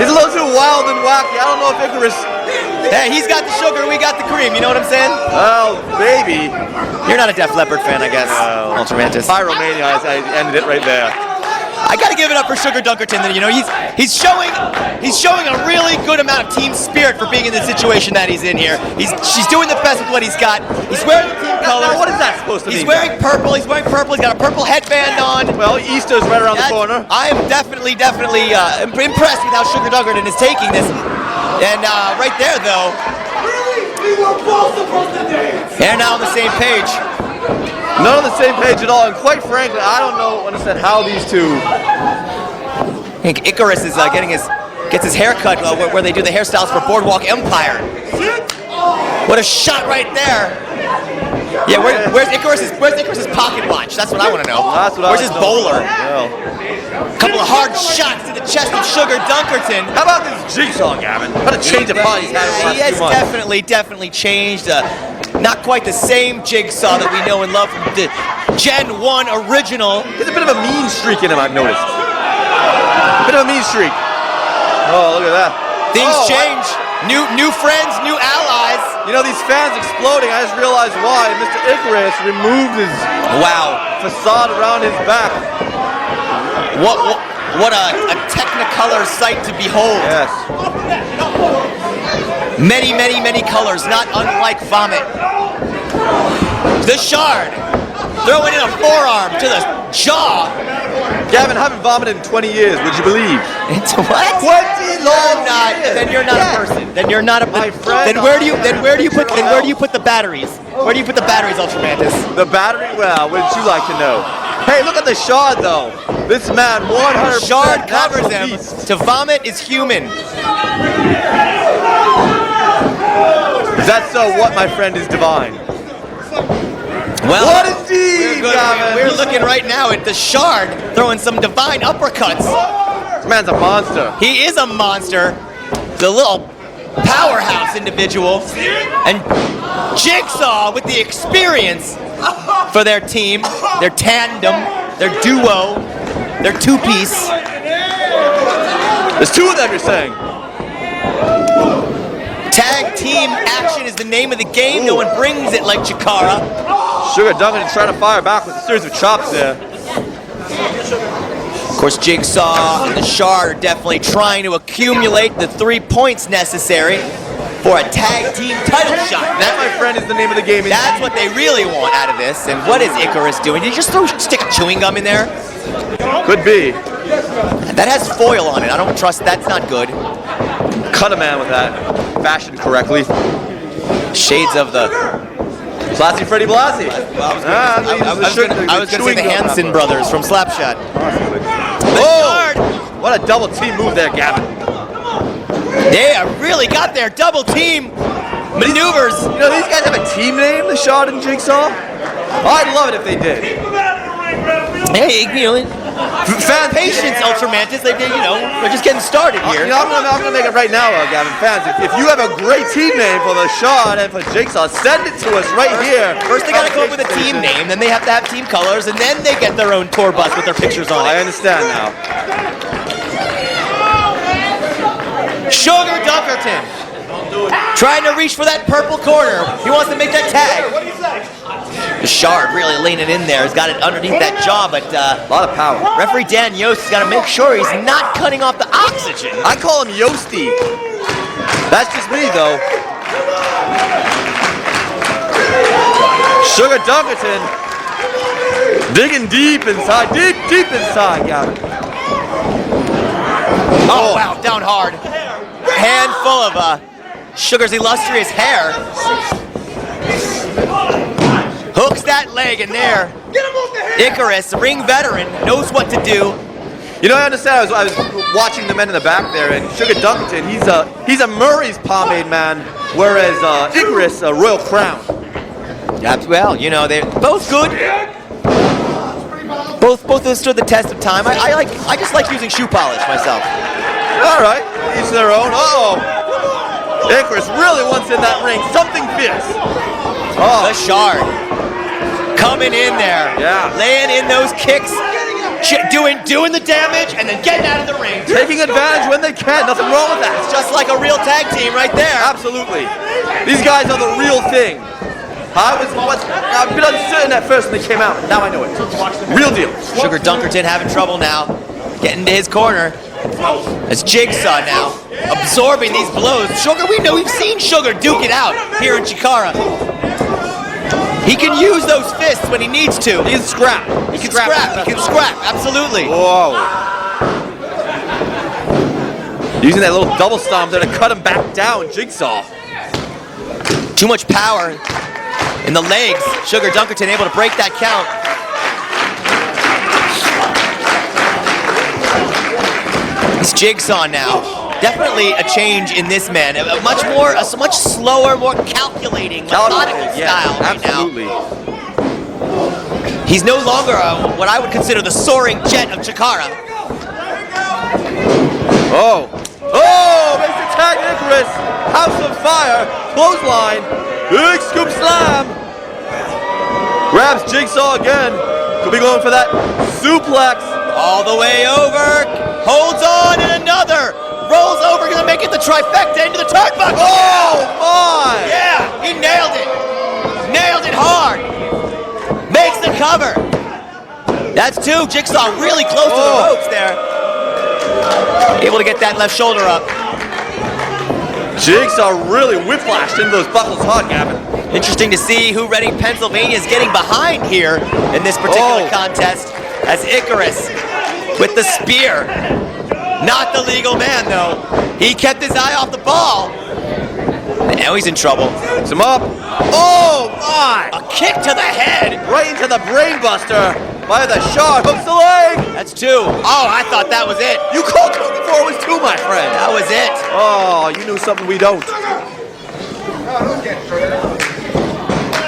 He's a little too wild and wacky. I don't know if Icarus... Hey, he's got the sugar, we got the cream, you know what I'm saying? Well, maybe. You're not a Def Leppard fan, I guess, No. Ultramantis. Pyromania, I ended it right there. I gotta give it up for Sugar Dunkerton. You know, he's showing a really good amount of team spirit for being in the situation that he's in here. She's doing the best with what he's got. He's wearing the team colors. Now, what is that supposed to mean? He's wearing purple. He's wearing purple. He's got a purple headband on. Well, Easter's right around the corner. I am definitely impressed with how Sugar Dunkerton is taking this. And right there, though, We were both supposed to dance. they're now on the same page. Not on the same page at all, and quite frankly, I don't understand how these two... I think Icarus is gets his hair cut where they do the hairstyles for Boardwalk Empire. What a shot right there! Yeah, where's Icarus's pocket watch? That's what I want to know. That's what Where's his bowler? Well, A couple of hard shots to the chest of Sugar Dunkerton. how about this Jigsaw, Gavin? What a change of body he's had in the last He has 2 months. definitely changed. Not quite the same Jigsaw that we know and love from the Gen 1 original. There's a bit of a mean streak in him, I've noticed. A bit of a mean streak. Oh, look at that. Things Oh, change. New friends, new allies. You know, these fans exploding, I just realized why. Mr. Icarus removed his facade around his back. What a Technicolor sight to behold. Yes. Many colors, not unlike vomit. The Shard throwing in a forearm to the jaw. Gavin, haven't vomited in 20 years, would you believe? It's what? 20 long years. Then you're not a person. Then you're not a My friend. Then where do you put the batteries? Where do you put the batteries, Ultramantis? The battery? Well, would you like to know? Hey, look at the Shard, though. This man, 100% Shard covers natural him. beast. To vomit is human. Is that so? What, my friend, is divine? Well, What indeed, Gavin? we're looking right now at the Shard throwing some divine uppercuts. This man's a monster. He is a monster. The little powerhouse individual. And Jigsaw with the experience for their team, their tandem, their duo, their two-piece. There's 2 of them, you're saying? Tag team action is the name of the game. No one brings it like Chikara. Sugar Dunkerton trying to fire back with a series of chops there. Of course, Jigsaw and the Shard are definitely trying to accumulate the 3 points necessary for a tag team title shot. That, my friend, is the name of the game. That's what they really want out of this. And what is Icarus doing? Did he just throw a stick of chewing gum in there? Could be. That has foil on it. I don't trust. That's not good. Cut a man with that. Fashioned correctly. Shades of the. Blassie Freddy Blassie. I was going to say the Hanson brothers from Slapshot. Oh! What a double team move there, Gavin. They have really got their double team maneuvers. You know, these guys have a team name, the Shard and Jigsaw. I'd love it if they did. Hey, you know, fans, patience, Ultramantis. They're just getting started here. You know, I'm gonna make it right now, Gavin. Fans, if you have a great team name for the Shard and for Jigsaw, send it to us right here. First, they gotta come up with a team name, then they have to have team colors, and then they get their own tour bus with their pictures on it. I understand now. Sugar Dunkerton trying to reach for that purple corner. He wants to make that tag. The Shard really leaning in there. He's got it underneath that jaw, but A lot of power. referee Dan Yost has got to make sure he's not cutting off the oxygen. I call him Yosty. That's just me, though. Sugar Dunkerton digging deep inside, deep inside, Gavin. Oh, wow, down hard. Handful of Sugar's illustrious hair. Hooks that leg in there. Icarus, ring veteran, knows what to do. You know, I understand. I was watching the men in the back there, and Sugar Dunkerton, he's a Murray's pomade man, whereas Icarus, a Royal Crown. Yeah, well, you know, they're both good. Both have stood the test of time. I just like using shoe polish myself. All right, each their own. Uh-oh. Icarus really wants in that ring. Something fierce. Oh, the Shard. Coming in there. Yeah. Laying in those kicks. Doing the damage and then getting out of the ring. Taking advantage when they can. Nothing wrong with that. It's just like a real tag team right there. Absolutely. These guys are the real thing. I've been uncertain at first when they came out. Now I know it. Real deal. Sugar Dunkerton having trouble now. Getting to his corner. It's Jigsaw now. Absorbing these blows. Sugar, we've seen Sugar duke it out here in Chikara. He can use those fists when he needs to. He can scrap. He can scrap, absolutely. Whoa. Using that little double stomp there to cut him back down, Jigsaw. Too much power in the legs. Sugar Dunkerton able to break that count. It's Jigsaw now. Definitely a change in this man. A much slower, more calculating, methodical style right absolutely. now. He's no longer what I would consider the soaring jet of Chikara. Oh, makes the tag Icarus. House of Fire, clothesline, big scoop slam. Grabs Jigsaw again. Could be going for that suplex. All the way over, holds on, and another. Rolls over, gonna make it the trifecta into the turnbuckle. Oh my! Yeah, he nailed it. Nailed it hard. Makes the cover. That's two. Jigsaw really close to the ropes there. Able to get that left shoulder up. Jigsaw really whiplashed into those buckles hard, Gavin. Interesting to see who Reading, Pennsylvania is getting behind here in this particular contest as Icarus with the spear. Not the legal man, though. He kept his eye off the ball. And now he's in trouble. Picks him up. Oh, my! A kick to the head. Right into the brainbuster by the Shard. Hooks the leg. That's two. Oh, I thought that was it. You called two before it was two, my friend. That was it. Oh, you knew something we don't.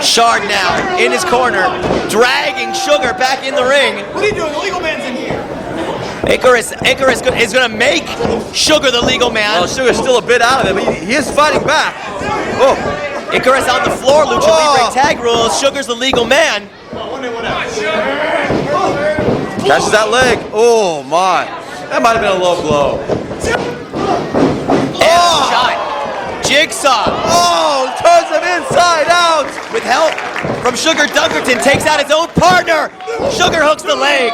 Shard now in his corner, dragging Sugar back in the ring. What are you doing? The legal man's in here. Icarus is going to make Sugar the legal man. Well, Sugar's still a bit out of it, but he is fighting back. Oh. Icarus on the floor, Lucha Libre tag rules. Sugar's the legal man. Catches that leg. Oh, my. That might have been a low blow. And shot. Jigsaw. Oh, turns him inside out. With help from Sugar Dunkerton, takes out his own partner. Sugar hooks the leg.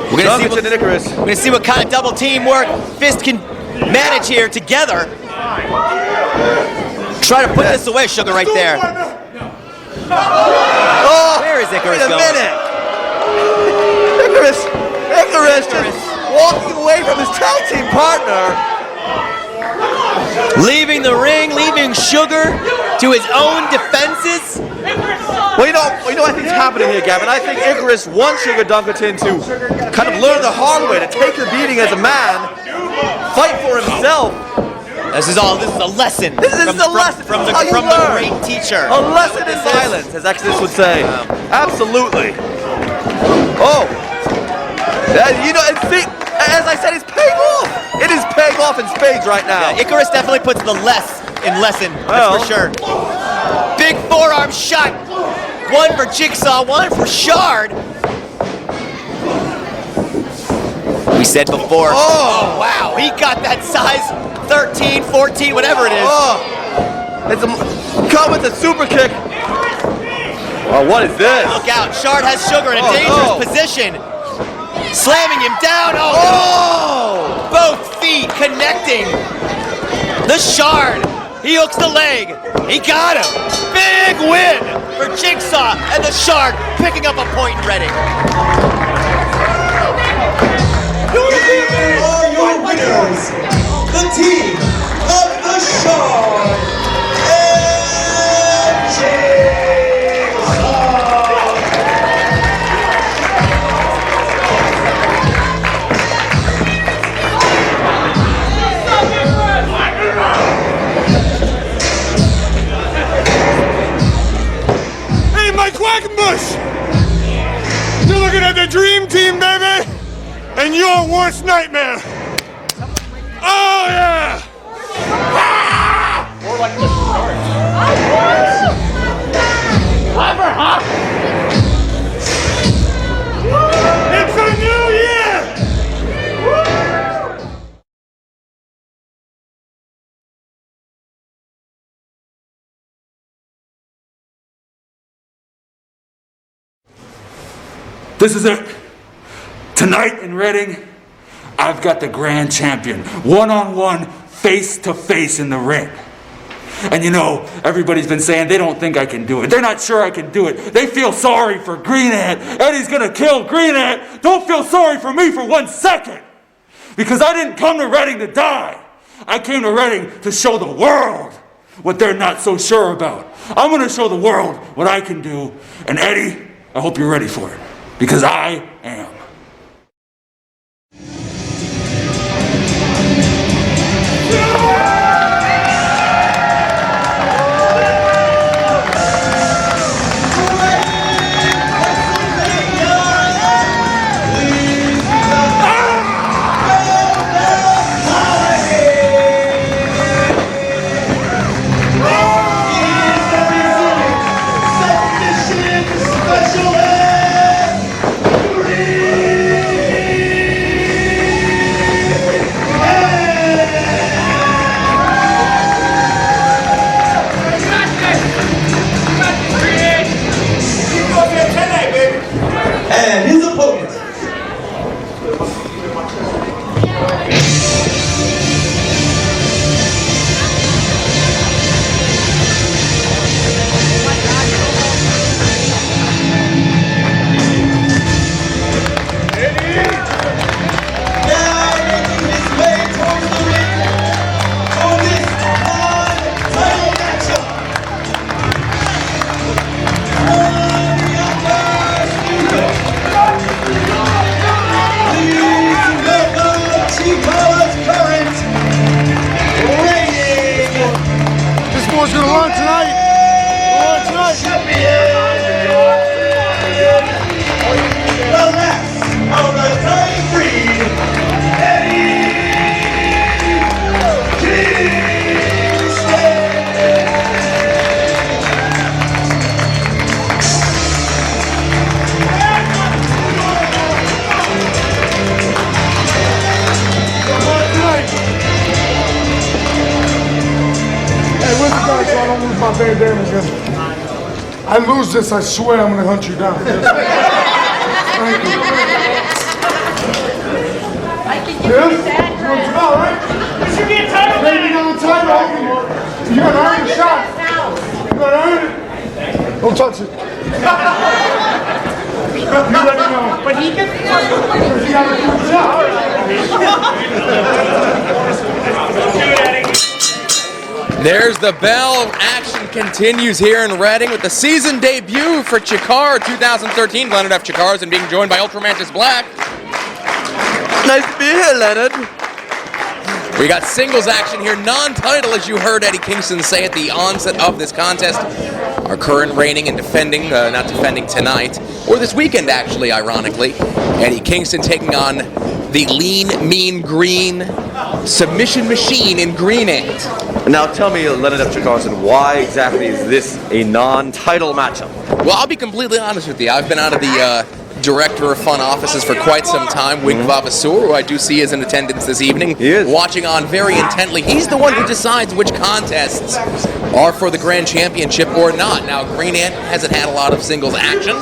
We're gonna see what kind of double team work Fist can manage here together. Try to put this away, Sugar, right there. Oh, where is Icarus going? Wait a minute. Icarus just walking away from his tag team partner. Leaving the ring, leaving Sugar to his own defenses. Well, you know what I think is happening here, Gavin? I think Icarus wants Sugar Dunkerton to kind of learn the hard way, to take the beating as a man, fight for himself. This is a lesson. This is a lesson from the great teacher. A lesson in silence, as Exodus would say. Absolutely. Oh. You know, as I said, it's paying off. It is paying off in spades right now. Yeah, Icarus definitely puts the less in lesson, that's for sure. Big forearm shot. One for Jigsaw, one for Shard. We said before. Oh, wow. He got that size 13, 14, whatever it is. Oh. It's come with a super kick. Oh, what is this? Look out. Shard has Sugar in a dangerous position. Slamming him down. Oh! Both feet connecting. The Shard. He hooks the leg. He got him. Big win for Jigsaw and the Shard picking up a point in Reading. Here are your winners, the team of the Shard and Jigsaw. Hey, Mike Quackenbush! You're looking at the dream team, baby! And your worst nightmare! Oh, yeah! More like the start. Clever, huh? It's a new year! This is it. Tonight in Reading, I've got the grand champion, one-on-one, face-to-face in the ring. And you know, everybody's been saying they don't think I can do it. They're not sure I can do it. They feel sorry for Green Ant. Eddie's gonna kill Green Ant. Don't feel sorry for me for 1 second. Because I didn't come to Reading to die. I came to Reading to show the world what they're not so sure about. I'm gonna show the world what I can do. And Eddie, I hope you're ready for it. Because I am. And his opponent. Now making his way towards the ring for this non-title matchup. Please welcome Chikara's current reigning This boy's gonna run tonight. champion. The last of the Dying Breed, Eddie Kingston. Hey, where's the guy so I don't lose my bandana again? I lose this, I swear I'm gonna hunt you down. Thank you. Yes? You want to know, right? This should be a title match. You got a title. You're gonna earn the shot. You're gonna earn it. Don't touch it. You let me know. But he can. You gotta do the job. There's the bell. Action continues here in Reading with the season debut for Chikara 2013. Leonard F. Chikara's and being joined by Ultramantis Black. Nice to be here, Leonard. We got singles action here, non-title, as you heard Eddie Kingston say at the onset of this contest. Our current reigning and defending, not defending tonight, or this weekend actually, ironically. Eddie Kingston taking on the lean, mean, green submission machine in Green Ant. Now tell me, Leonard F. Chikara, why exactly is this a non-title matchup? Well, I'll be completely honest with you. I've been out of the Director of Fun Offices for quite some time, Wink Vavasour, who I do see is in attendance this evening. He is. Watching on very intently. He's the one who decides which contests are for the Grand Championship or not. Now, Green Ant hasn't had a lot of singles action.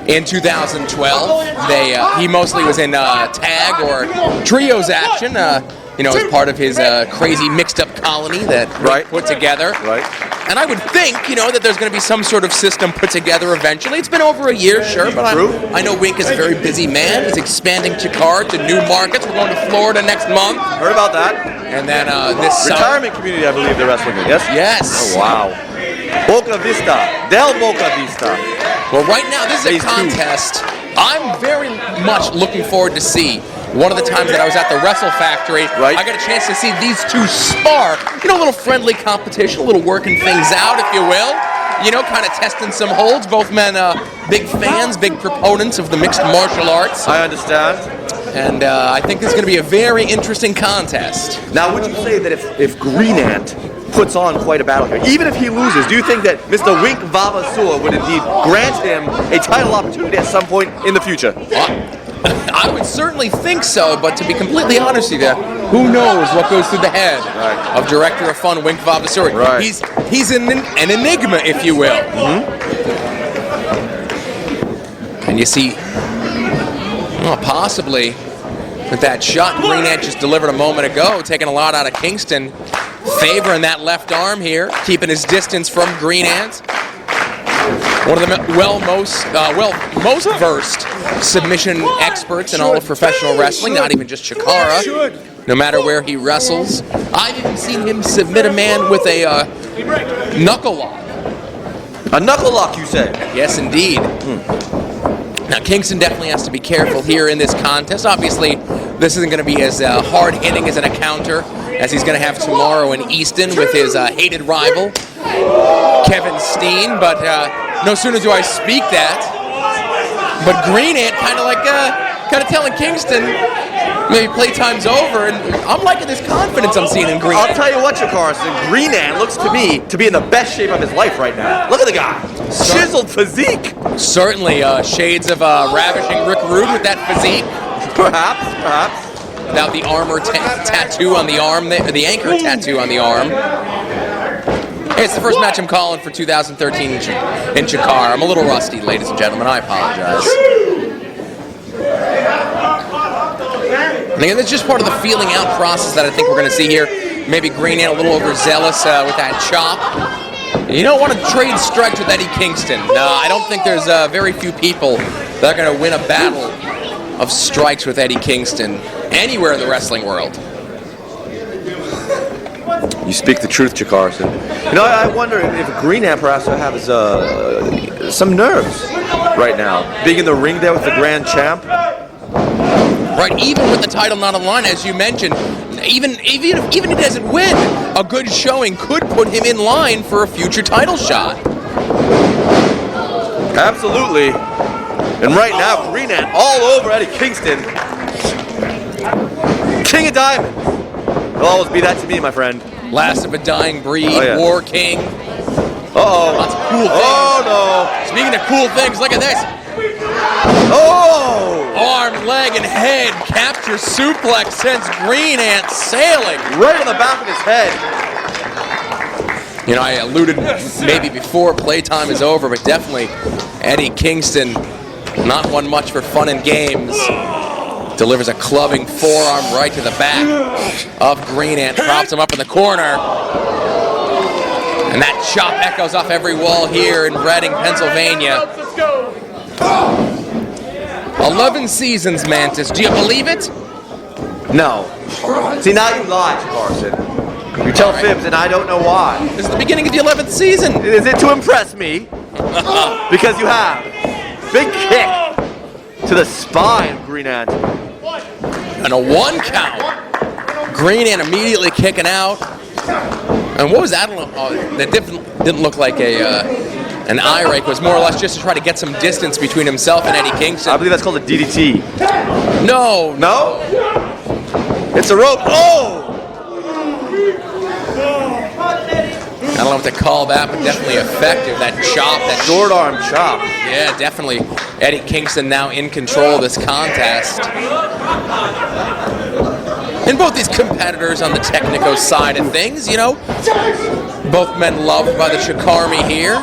In 2012, he mostly was in tag or trios action, as part of his crazy mixed-up colony that Wink put together. Right. And I would think, that there's going to be some sort of system put together eventually. It's been over a year, sure, but I know Wink is a very busy man. He's expanding Chikara to new markets. We're going to Florida next month. Heard about that. And then this retirement community, I believe they're wrestling in, yes? Yes. Oh, wow. Boca Vista. Del Boca Vista. Well, right now, this is a contest I'm very much looking forward to see. One of the times that I was at the Wrestle Factory, I got a chance to see these two spar. A little friendly competition, a little working things out, if you will. Kind of testing some holds. Both men big fans, big proponents of the mixed martial arts. I understand. And I think this is going to be a very interesting contest. Now, would you say that if Green Ant puts on quite a battle here, even if he loses, do you think that Mr. Wink Vavasour would indeed grant him a title opportunity at some point in the future? I would certainly think so, but to be completely honest with you, who knows what goes through the head of Director of Fun Wink Vavasour. Right. He's an enigma, if you will. And you see, possibly with that shot Green Ant just delivered a moment ago, taking a lot out of Kingston, favoring that left arm here, keeping his distance from Green Ant. One of the most versed submission experts in all of professional wrestling, not even just Chikara, no matter where he wrestles. I've even seen him submit a man with a knuckle lock. A knuckle lock, you say? Yes, indeed. Now, Kingston definitely has to be careful here in this contest. Obviously, this isn't going to be as hard-hitting as an encounter as he's going to have tomorrow in Easton with his hated rival, Kevin Steen. But no sooner do I speak that, but Green Ant kind of telling Kingston maybe playtime's over, and I'm liking this confidence I'm seeing in Green Ant. I'll tell you what, Chikara, Green Ant looks to me to be in the best shape of his life right now. Look at the guy. Chiseled physique. Certainly shades of ravishing Rick Rude with that physique. Perhaps. Without the armor tattoo on the arm, the anchor tattoo on the arm. Hey, it's the first match I'm calling for 2013 in Chikara. I'm a little rusty, ladies and gentlemen. I apologize. And again, that's just part of the feeling out process that I think we're going to see here. Maybe Green Ant a little overzealous with that chop. You don't want to trade strikes with Eddie Kingston. I don't think there's very few people that are going to win a battle of strikes with Eddie Kingston anywhere in the wrestling world. You speak the truth, Chikara. I wonder if Green Ant perhaps has some nerves right now, being in the ring there with the Grand Champ. Right, even with the title not on the line, as you mentioned, even if he doesn't win, a good showing could put him in line for a future title shot. Absolutely. And right now, Green Ant all over Eddie Kingston. King of Diamonds. He'll always be that to me, my friend. Last of a dying breed, War King. Uh-oh. Lots of cool things. Oh, no. Speaking of cool things, look at this. Oh! Arm, leg, and head capture suplex sends Green Ant sailing. Right on the back of his head. I alluded maybe before playtime is over, but definitely Eddie Kingston, not one much for fun and games, delivers a clubbing forearm right to the back of Green Ant, props him up in the corner. And that chop echoes off every wall here in Reading, Pennsylvania. 11 seasons, Mantis. Do you believe it? No. See, now you lie, Carson. You tell fibs, and I don't know why. This is the beginning of the 11th season. Is it to impress me? Because you have. Big kick to the spine of Green Ant. And a 1 count. Green Ant immediately kicking out. And what was that? That didn't look like an eye rake. It was more or less just to try to get some distance between himself and Eddie Kingston. I believe that's called a DDT. No. No? It's a rope. Oh! don't know what to call that, but definitely effective. That chop, that Short arm chop. Yeah, definitely. Eddie Kingston now in control of this contest. And both these competitors on the technico side of things, you know, both men loved by the Chikara here.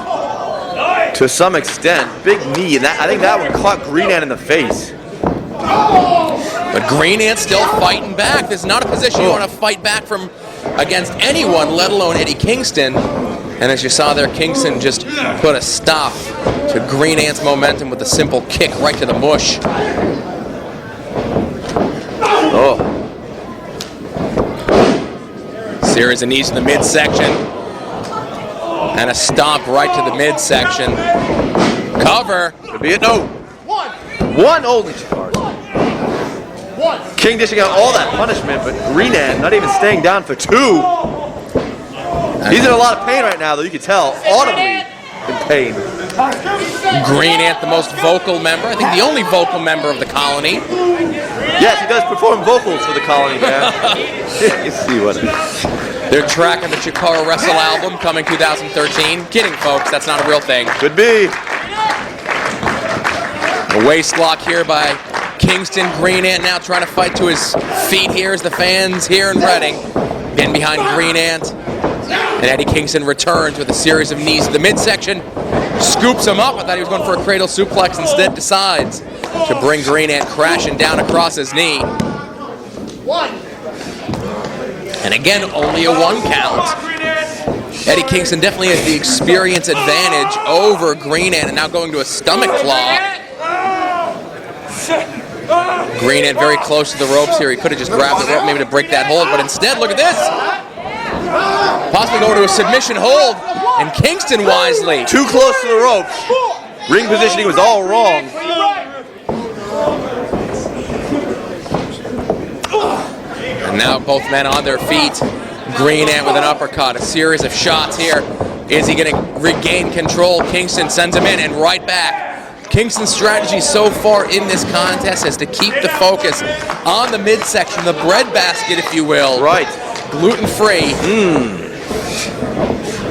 To some extent, big knee, and I think that one caught Green Ant in the face. But Green Ant still fighting back. This is not a position you want to fight back from against anyone, let alone Eddie Kingston. And as you saw there, Kingston just put a stop to Green Ant's momentum with a simple kick right to the mush. Oh. Series of knees in the midsection. And a stomp right to the midsection. Cover. Could be it. No. One only, Chikara. King dishing out all that punishment, but Green Ant not even staying down for 2. He's in a lot of pain right now, though. You can tell, audibly in pain. Green Ant, the most vocal member. I think the only vocal member of the colony. Yes, he does perform vocals for the colony, man. You see what? They're tracking the Chikara Wrestle album coming 2013. Kidding, folks. That's not a real thing. Could be. A waist lock here by Kingston. Green Ant now trying to fight to his feet here as the fans here in Reading. In behind Green Ant. And Eddie Kingston returns with a series of knees to the midsection. Scoops him up. I thought he was going for a cradle suplex. Instead decides to bring Green Ant crashing down across his knee. And again, only a 1 count. Eddie Kingston definitely has the experience advantage over Green Ant, and now going to a stomach claw. Green Ant very close to the ropes here. He could have just grabbed the rope maybe to break that hold, but instead, look at this. Possibly going to a submission hold, and Kingston wisely. Too close to the ropes. Ring positioning was all wrong. And now both men on their feet. Green Ant with an uppercut. A series of shots here. Is he going to regain control? Kingston sends him in and right back. Kingston's strategy so far in this contest is to keep the focus on the midsection, the breadbasket, if you will. Right. Gluten-free.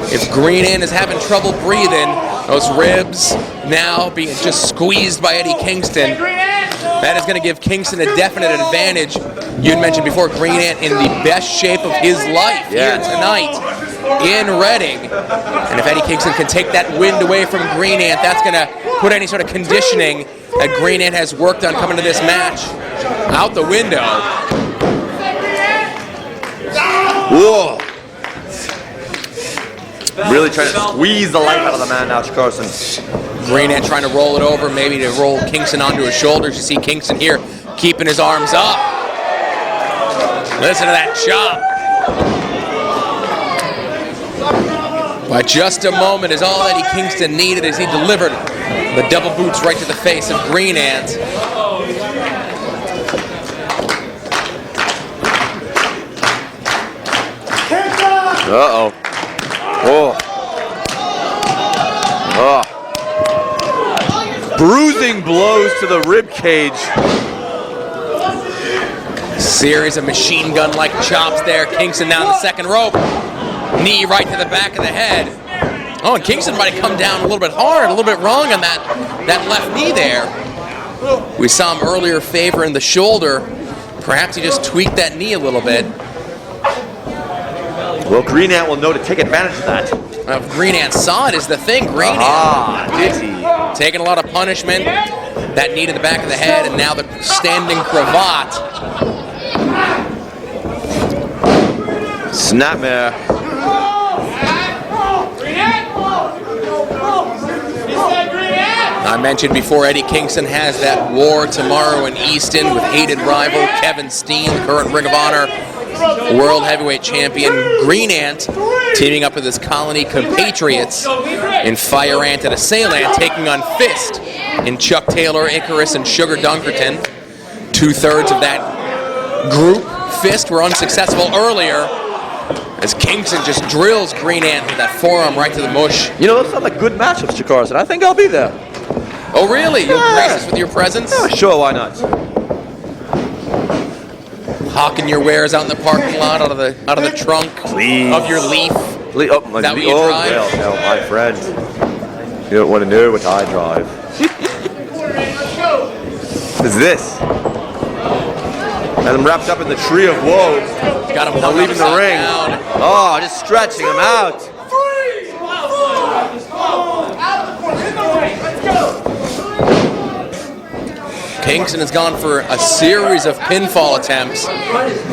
If Green Ant is having trouble breathing, those ribs now being just squeezed by Eddie Kingston. That is going to give Kingston a definite advantage. You had mentioned before, Green Ant in the best shape of his life here tonight in Reading. And if Eddie Kingston can take that wind away from Green Ant, that's going to put any sort of conditioning that Green Ant has worked on coming to this match out the window. Whoa. Really trying to squeeze the life out of the man now, Chikara. Green Ant trying to roll it over, maybe to roll Kingston onto his shoulders. You see Kingston here keeping his arms up. Listen to that chop. But just a moment is all Eddie Kingston needed as he delivered the double boots right to the face of Green Ant. Uh-oh. Oh. Oh. Bruising blows to the rib cage. Series of machine gun-like chops there. Kingston down the second rope. Knee right to the back of the head. Oh, and Kingston might have come down a little bit hard, a little bit wrong on that left knee there. We saw him earlier favoring the shoulder. Perhaps he just tweaked that knee a little bit. Well, Green Ant will know to take advantage of that. Green Ant saw it is the thing. Green Ant did he? taking a lot of punishment. That knee to the back of the head, and now the standing cravat. Snapmare. I mentioned before, Eddie Kingston has that war tomorrow in Easton with hated rival Kevin Steen, current Ring of Honor World Heavyweight Champion. Green Ant teaming up with his colony compatriots in Fire Ant and Assailant, taking on Fist in Chuck Taylor, Icarus, and Sugar Dunkerton. 2/3 of that group, Fist, were unsuccessful earlier as Kingston just drills Green Ant with that forearm right to the mush. You know, those sound like good matchups, Chikara, and I think I'll be there. Oh, really? You'll grace us with your presence? Yeah, sure, why not? Hawking your wares out in the parking lot, out of the trunk of your Leaf. Oh, Is that what you drive? Well, no, my friend. You don't want to know what I drive. What is this? And I'm wrapped up in the tree of woe. Got him now leaving the ring. Down. Oh, just stretching him out. Kingston has gone for a series of pinfall attempts.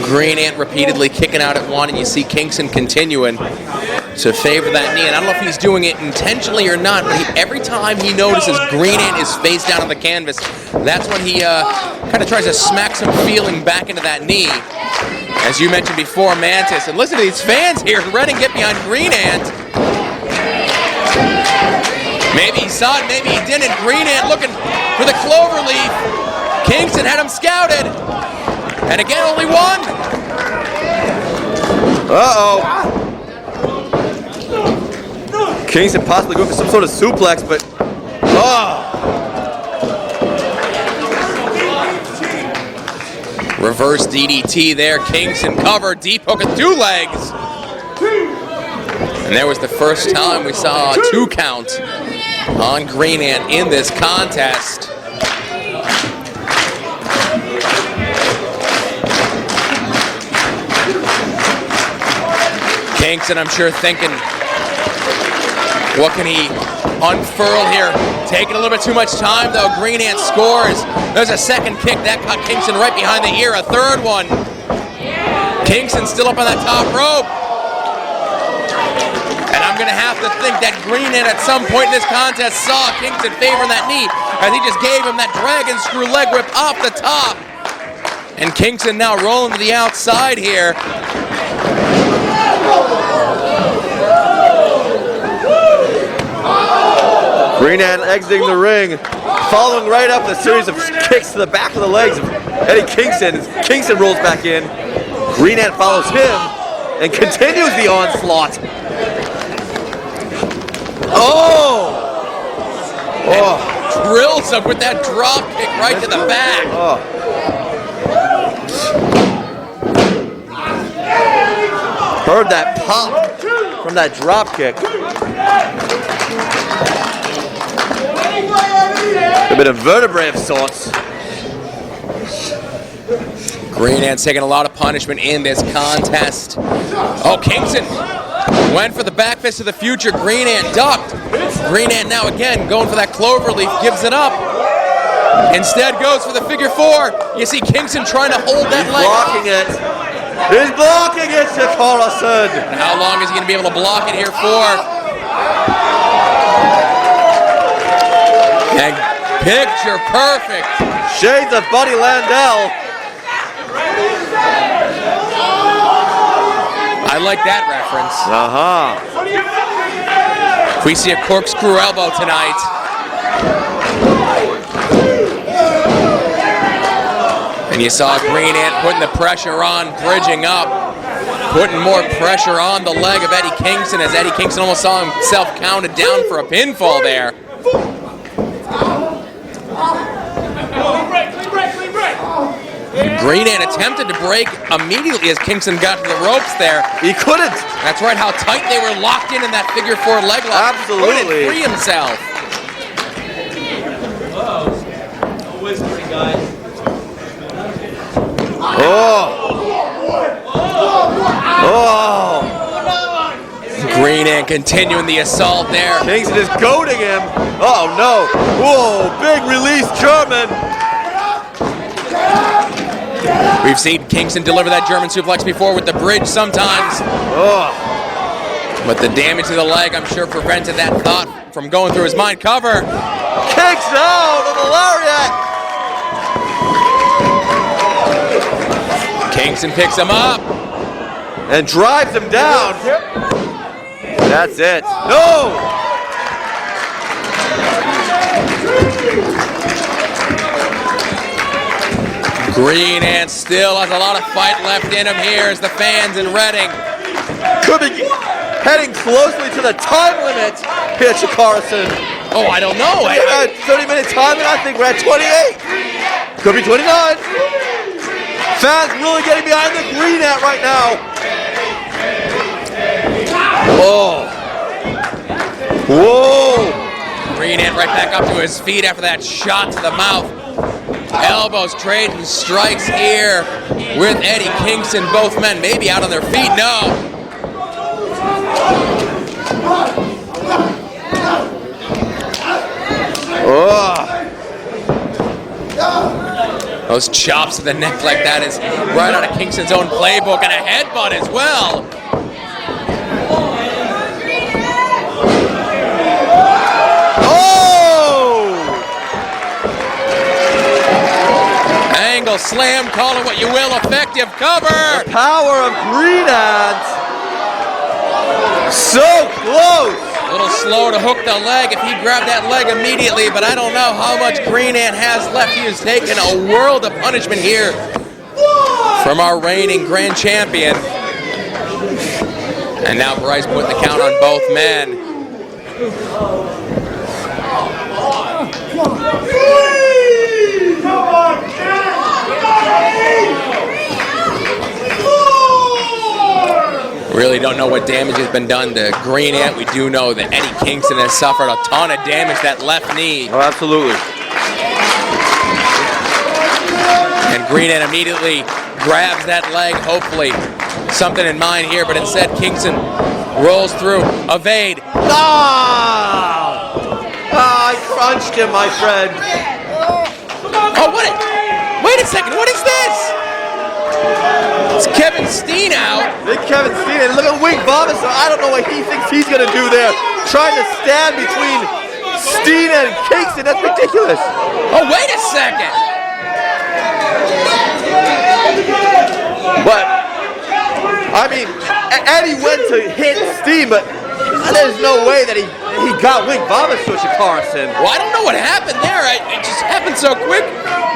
Green Ant repeatedly kicking out at one, and you see Kingston continuing to favor that knee. And I don't know if he's doing it intentionally or not, but every time he notices Green Ant is face down on the canvas, that's when he kind of tries to smack some feeling back into that knee. As you mentioned before, Mantis. And listen to these fans here. Redding get behind Green Ant. Maybe he saw it, maybe he didn't. Green Ant looking for the clover leaf. Kingston had him scouted. And again, only one. Uh-oh. Kingston possibly going for some sort of suplex, but... Oh! Reverse DDT there. Kingston covered, deep hook at 2 legs. And there was the first time we saw a 2 count on Green Ant in this contest. Kingston, I'm sure, thinking, what can he unfurl here? Taking a little bit too much time, though. Green Ant scores. There's a second kick. That caught Kingston right behind the ear. A third one. Kingston still up on that top rope. And I'm going to have to think that Green Ant at some point in this contest saw Kingston favoring that knee as he just gave him that dragon screw leg whip off the top. And Kingston now rolling to the outside here. Green Ant exiting the ring, following right up the series of kicks to the back of the legs of Eddie Kingston. As Kingston rolls back in, Green Ant follows him and continues the onslaught. Oh! Oh! Drills him with that drop kick right to the back. Oh. Heard that pop from that drop kick. A bit of vertebrae of sorts. Green Ant's taking a lot of punishment in this contest. Oh, Kingston went for the back fist of the future. Green Ant ducked. Green Ant now again going for that clover leaf, gives it up. Instead goes for the figure 4. You see Kingston trying to hold that leg. Blocking it. He's blocking it, Chikara said. How long is he going to be able to block it here for? And picture perfect. Shades of Buddy Landell. I like that reference. Uh-huh. If we see a corkscrew elbow tonight. And you saw Green Ant putting the pressure on, bridging up, putting more pressure on the leg of Eddie Kingston as Eddie Kingston almost saw himself counted down for a pinfall there. Green Ant attempted to break immediately as Kingston got to the ropes there. He couldn't. That's right, how tight they were locked in that figure 4 leg lock. Absolutely. Couldn't free himself. Oh. Oh. Green Ant continuing the assault there. Kingston is goading him. Oh no. Whoa, big release German. We've seen Kingston deliver that German suplex before with the bridge sometimes. Oh. But the damage to the leg, I'm sure, prevented that thought from going through his mind. Cover. Kicks out of the lariat. Kingston picks him up. And drives him down. That's it. No! Green Ant still has a lot of fight left in him here as the fans in Reading. Could be heading closely to the time limit here at Chikara. Oh, I don't know. We had 30-minute time, and I think we're at 28. Could be 29. Fans really getting behind the Green Ant right now. Oh. Whoa. Green Ant right back up to his feet after that shot to the mouth. Elbows trading strikes here with Eddie Kingston. Both men maybe out on their feet. No. Oh. Those chops to the neck like that is right out of Kingston's own playbook, and a headbutt as well. Angle slam, call it what you will, effective cover. The power of Green Ant. So close. A little slow to hook the leg if he grabbed that leg immediately, but I don't know how much Green Ant has left. He has taken a world of punishment here from our reigning grand champion. And now Bryce put the count on both men. Really don't know what damage has been done to Green Ant. We do know that Eddie Kingston has suffered a ton of damage that left knee. Oh, absolutely. And Green Ant immediately grabs that leg, hopefully something in mind here, but instead Kingston rolls through, evade. Ah! I crunched him, my friend. Oh, wait a second, what is this? It's Kevin Steen out. Big Kevin Steen, and look at Wink Vomit, so I don't know what he thinks he's gonna do there. Trying to stand between Steen and Kingston, that's ridiculous. Oh, wait a second. But, I mean, Eddie went to hit Steen, but there's no way that he got Wink Vomit to Chikara. Well, I don't know what happened there. It just happened so quick.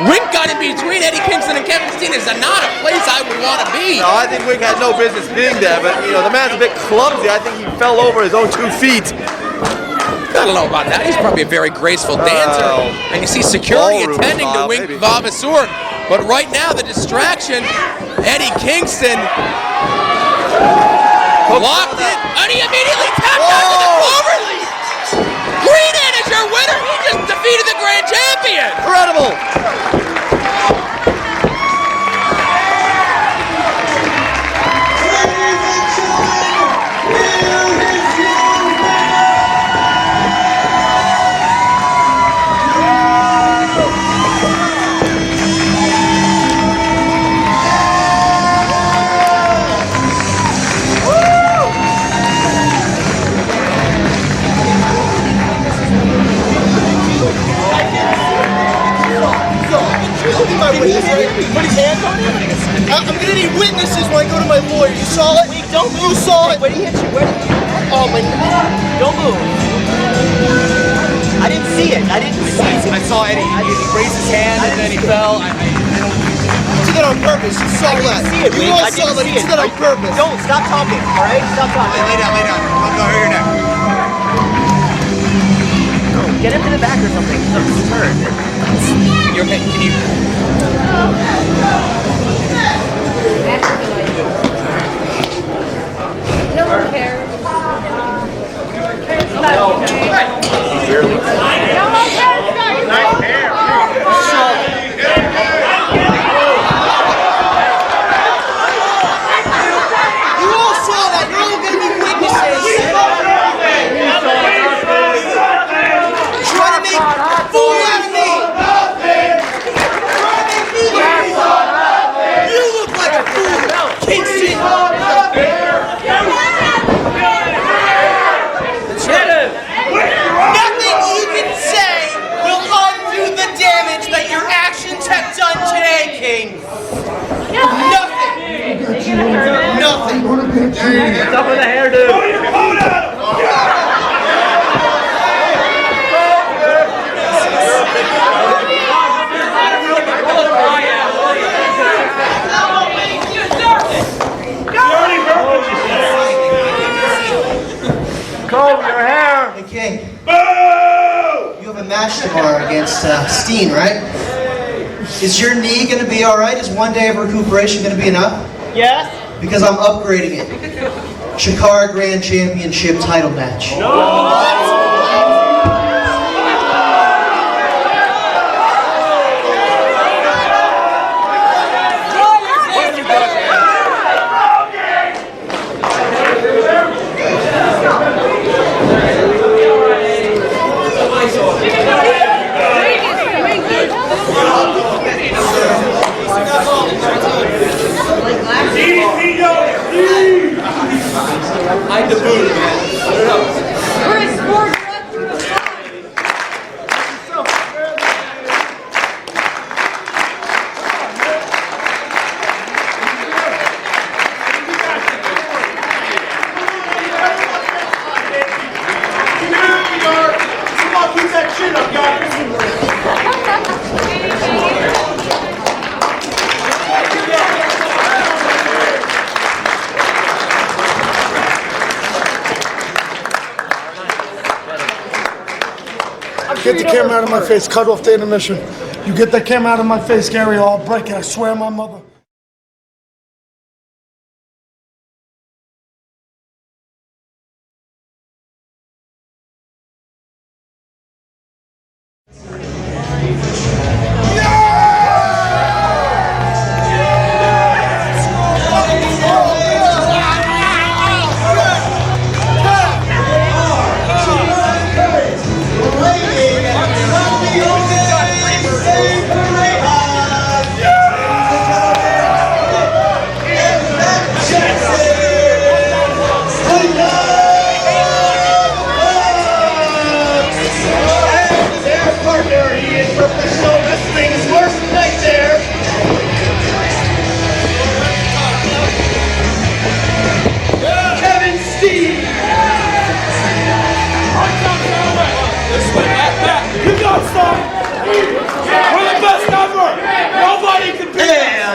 Wink got in between Eddie Kingston and Kevin Steen. Is not a place I would want to be. No, I think Wink had no business being there, but, you know, the man's a bit clumsy. I think he fell over his own 2 feet. I don't know about that. He's probably a very graceful dancer. And you see security attending to Wink Vavasour. But right now, the distraction, Eddie Kingston locked it, and he immediately tapped out to the overlead. Green Ant is your winner. He just defeated the grand champion. Incredible. Put his hands on him? I'm gonna need witnesses when I go to my lawyer. You saw it? Wait, don't move. You saw it. Where did he hit you? Where did he hit you? Oh, my... Don't move. I didn't see it. I saw Eddie. He raised his hand and then he fell. You did that on purpose. You saw that. I didn't see it. You all saw that. You did that on purpose. Don't. Stop talking. All right? Stop talking. Lay down. I'll go here now. Get him to the back or something. Something's hurt. You okay? Can you... No one cares. You all saw that. You're all going to be witnesses. Trying to make a fool out of me. You look like a fool, Kingston. Nothing you can say will undo the damage that your actions have done today, King. Nothing. Nothing. What's up with the hairdo? Comb your hair. Hey, King. You have a match tomorrow against Steen, right? Is your knee going to be all right? Is one day of recuperation going to be enough? Yes. Because I'm upgrading it. Chikara Grand Championship title match. Hide the boot, man. Put it up. Come on, keep that chin up, guys. Get the camera out of my face. Cut off the intermission. You get that camera out of my face, Gary, or I'll break it. I swear on my mother.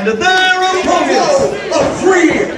And their opponents, a 3.0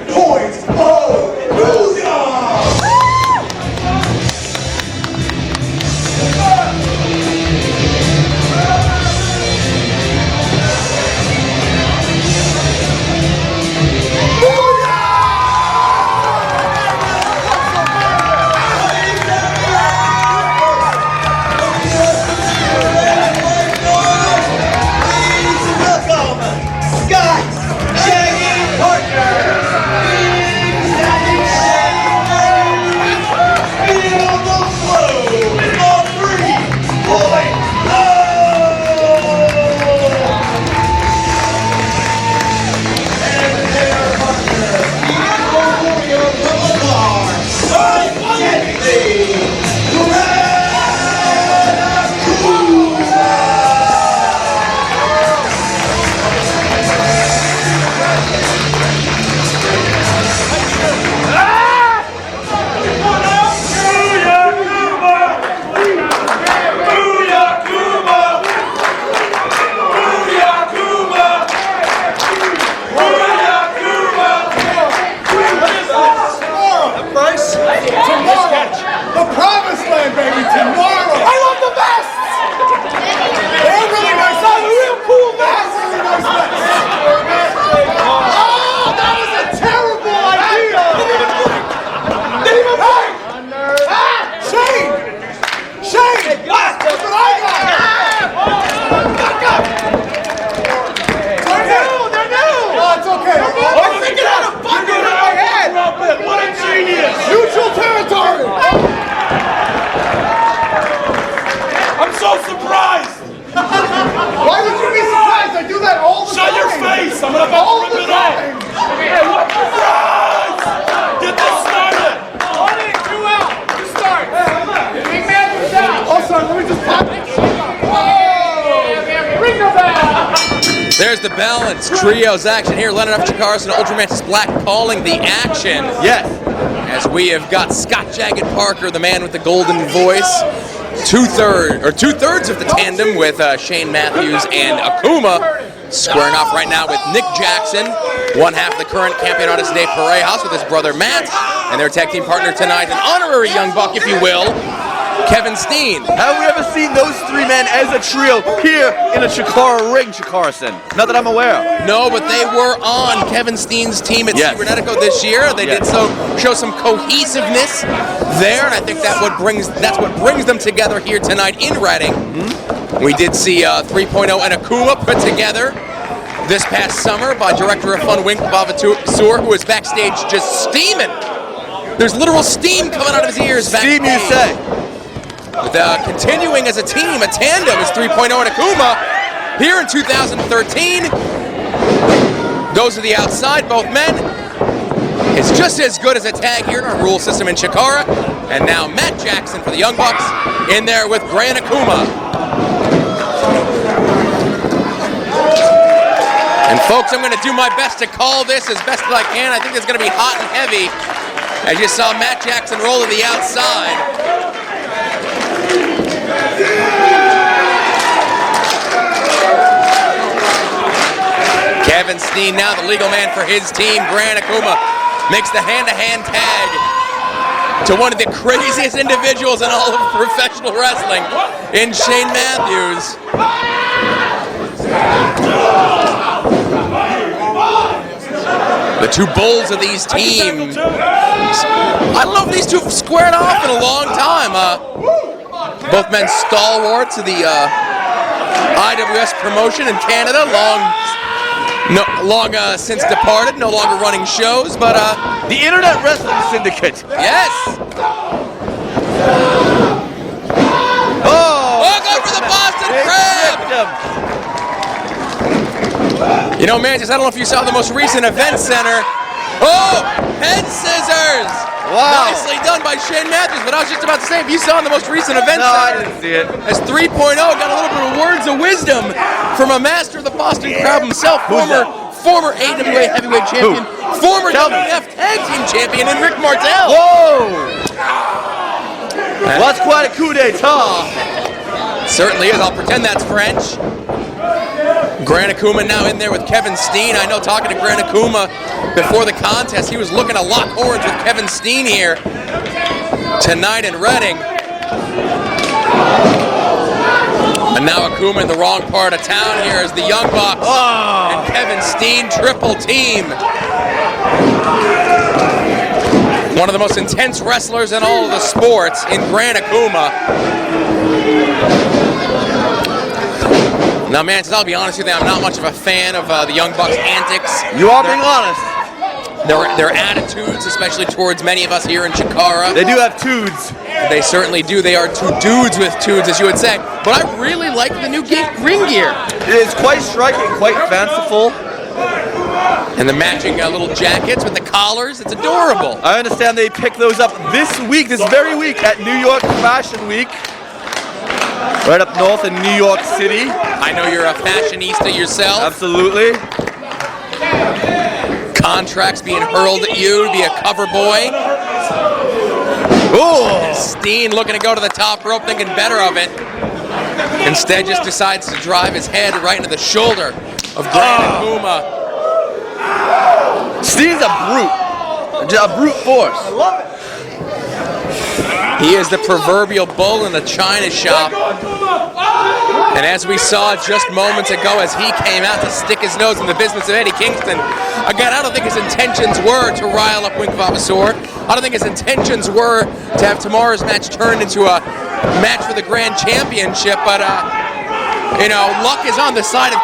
There's the balance trios action here. Leonard F. Chikara and Ultramantis Black calling the action. Yes. As we have got Scott Jagged Parker, the man with the golden voice. Two-thirds of the tandem with Shane Matthews and Akuma squaring off right now with Nick Jackson, one half of the current Campeonatos de Parejas with his brother Matt, and their tag team partner tonight, an honorary young buck, if you will, Kevin Steen. Have we ever seen those three men as a trio here in a Chikara ring, Chikara-sen? Not that I'm aware of. No, but they were on Kevin Steen's team at Cybernetico this year. They did so show some cohesiveness there, and I think that's what brings them together here tonight in Reading. We did see 3.0 and Akuma put together this past summer by Director of Fun Wink Vavatur, who was backstage just steaming. There's literal steam coming out of his ears backstage. Steam, you say? With continuing as a team, a tandem is 3.0 and Akuma here in 2013. Goes to the outside, both men. It's just as good as a tag here in our rule system in Chikara. And now Matt Jackson for the Young Bucks in there with Gran Akuma. And folks, I'm going to do my best to call this as best as I can. I think it's going to be hot and heavy. As you saw Matt Jackson roll to the outside. Kevin Steen now the legal man for his team. Gran Akuma makes the hand-to-hand tag to one of the craziest individuals in all of professional wrestling, in Shane Matthews. The two bulls of these teams. I don't know if these two have squared off in a long time. Both men stalwarts of the IWS promotion in Canada, long since departed, no longer running shows, but the Internet Wrestling Syndicate. Yes. Oh, go for the Boston Crab. You know, Mantis, I don't know if you saw the most recent event center. Oh, head scissors. Wow. Nicely done by Shane Matthews, but I was just about to say, if you saw in the most recent event No, center. I didn't see it. As 3.0 got a little bit of words of wisdom from a master of the Boston Crab himself, former AWA heavyweight champion, former WF tag team champion, and Rick Martel. Whoa! That's quite a coup d'etat. Certainly is. I'll pretend that's French. Gran Akuma now in there with Kevin Steen. I know, talking to Gran Akuma before the contest, he was looking to lock horns with Kevin Steen here tonight in Reading. And now Akuma in the wrong part of town here as the Young Bucks and Kevin Steen triple team. One of the most intense wrestlers in all of the sports in Gran Akuma. Now, man, I'll be honest with you, I'm not much of a fan of the Young Bucks' antics. You are being honest. Their attitudes, especially towards many of us here in Chikara. They do have tudes. They certainly do. They are two dudes with tudes, as you would say. But I really like the new ring gear. It is quite striking, quite fanciful. And the matching little jackets with the collars, it's adorable. I understand they picked those up this very week at New York Fashion Week. Right up north in New York City. I know you're a fashionista yourself. Absolutely. Contracts being hurled at you to be a cover boy. Ooh. Steen looking to go to the top rope, thinking better of it. Instead, just decides to drive his head right into the shoulder of Gran Akuma. Steen's a brute force. I love it. He is the proverbial bull in the china shop. And as we saw just moments ago, as he came out to stick his nose in the business of Eddie Kingston, again, I don't think his intentions were to rile up Wink Vavasaur. I don't think his intentions were to have tomorrow's match turned into a match for the Grand Championship, but, luck is on the side of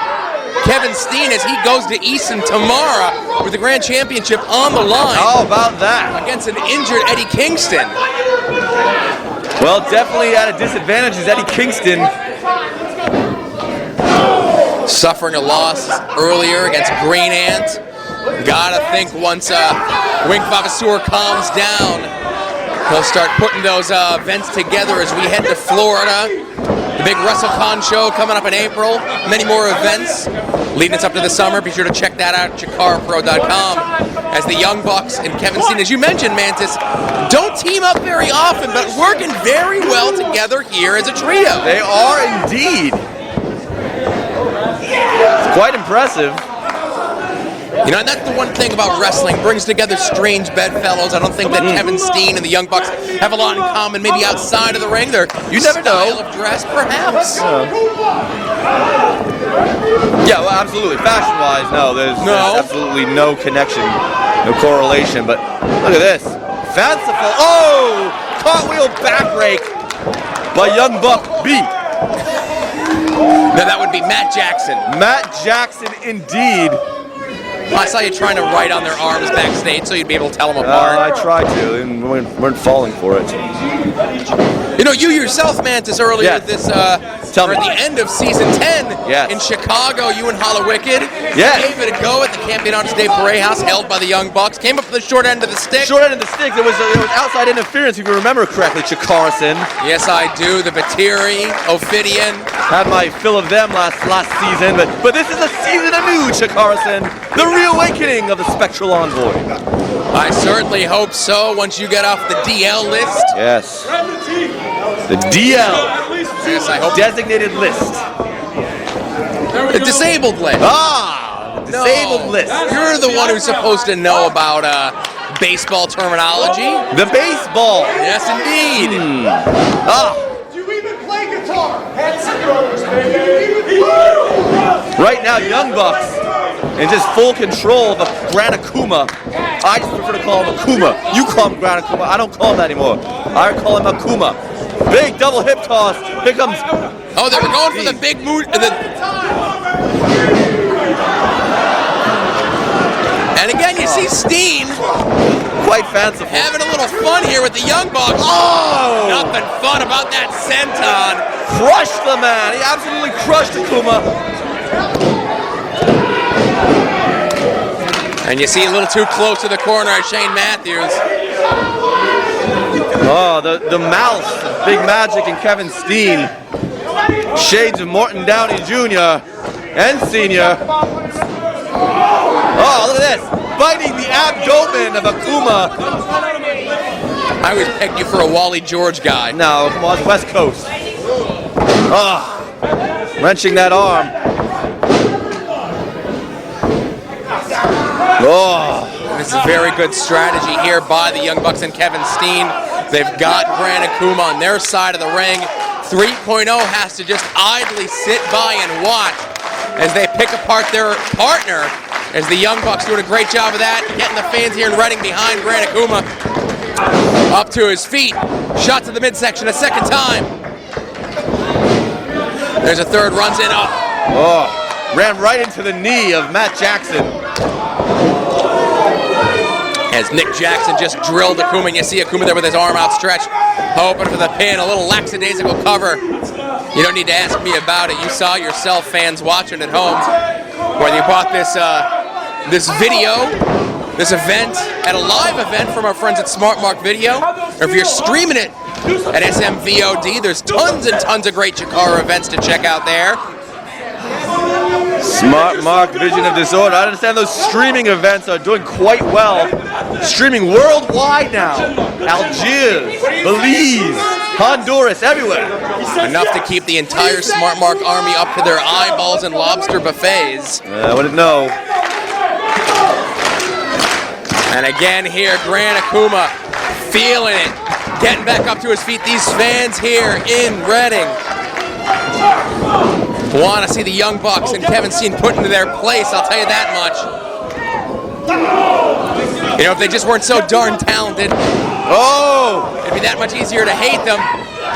Kevin Steen as he goes to Easton tomorrow with the Grand Championship on the line. How about that? Against an injured Eddie Kingston. Well, definitely at a disadvantage is Eddie Kingston. Suffering a loss earlier against Green Ant. Gotta think once Wink Vavasaur calms down, he'll start putting those events together as we head to Florida. The big WrestleCon show coming up in April. Many more events leading us up to the summer. Be sure to check that out at ChikaraPro.com. As the Young Bucks and Kevin Steen, as you mentioned, Mantis, don't team up very often, but working very well together here as a trio. They are indeed. It's quite impressive. You know, and that's the one thing about wrestling, brings together strange bedfellows. I don't think that Kevin Steen and the Young Bucks have a lot in common, maybe outside of the ring. You never know. Of dress, perhaps. Yeah, well, absolutely. Fashion-wise, no, there's absolutely no connection, no correlation. But look at this. Fanciful. Oh! Cartwheel backbreak by Young Buck B. No, that would be Matt Jackson. Matt Jackson, indeed. I saw you trying to write on their arms backstage so you'd be able to tell them apart. I tried to, and weren't falling for it. You know, you yourself, Mantis, earlier this, at the end of season 10 in Chicago, you and Hollowicked gave it a go at the Campeonatos de Parejas House held by the Young Bucks. Came up with the short end of the stick. Short end of the stick. It was outside interference, if you remember correctly, Chikara. Yes, I do. The Batiri, Ophidian. Had my fill of them last season, but this is a season anew, Chikara. The reawakening of the Spectral Envoy. I certainly hope so once you get off the DL list. Yes. The DL. Yes, I hope. Designated list. The disabled list. Ah! The disabled list. You're the one who's supposed to know about baseball terminology. The baseball. Yes, indeed. Do you even play guitar? Hanson Brothers, baby. Right now, Young Bucks in just full control of a Gran Akuma. I just prefer to call him Akuma. You call him Gran Akuma. I don't call him that anymore. I call him Akuma. Big double hip toss. Here comes. Oh, they were going for the big mood. And again, you see Steen. Quite fanciful. Having a little fun here with the Young Bucks. Oh! Nothing fun about that senton. Crushed the man. He absolutely crushed Akuma. And you see a little too close to the corner of Shane Matthews. Oh, the mouth of Big Magic and Kevin Steen. Shades of Morton Downey Jr. and Sr. Oh, look at this. Biting the abdomen of Akuma. I always pegged you for a Wally George guy. No, come on, West Coast. Oh, wrenching that arm. Oh. This is a very good strategy here by the Young Bucks and Kevin Steen. They've got Gran Akuma on their side of the ring. 3.0 has to just idly sit by and watch as they pick apart their partner, as the Young Bucks doing a great job of that, getting the fans here in Reading behind Gran Akuma. Up to his feet. Shot to the midsection a second time. There's a third, runs in. Oh, ran right into the knee of Matt Jackson. As Nick Jackson just drilled Akuma, and you see Akuma there with his arm outstretched, hoping for the pin, a little lackadaisical cover. You don't need to ask me about it. You saw yourself, fans watching at home. Whether you bought this video, this event, at a live event from our friends at Smart Mark Video, or if you're streaming it at SMVOD, there's tons and tons of great Chikara events to check out there. Smart Mark Vision of Disorder. I understand those streaming events are doing quite well. Streaming worldwide now. Algiers, Belize, Honduras, everywhere. Enough to keep the entire Smart Mark army up to their eyeballs in lobster buffets. I wouldn't know. And again here, Gran Akuma feeling it. Getting back up to his feet. These fans here in Reading want to see the Young Bucks and Kevin Steen put into their place, I'll tell you that much. You know, if they just weren't so darn talented, it'd be that much easier to hate them.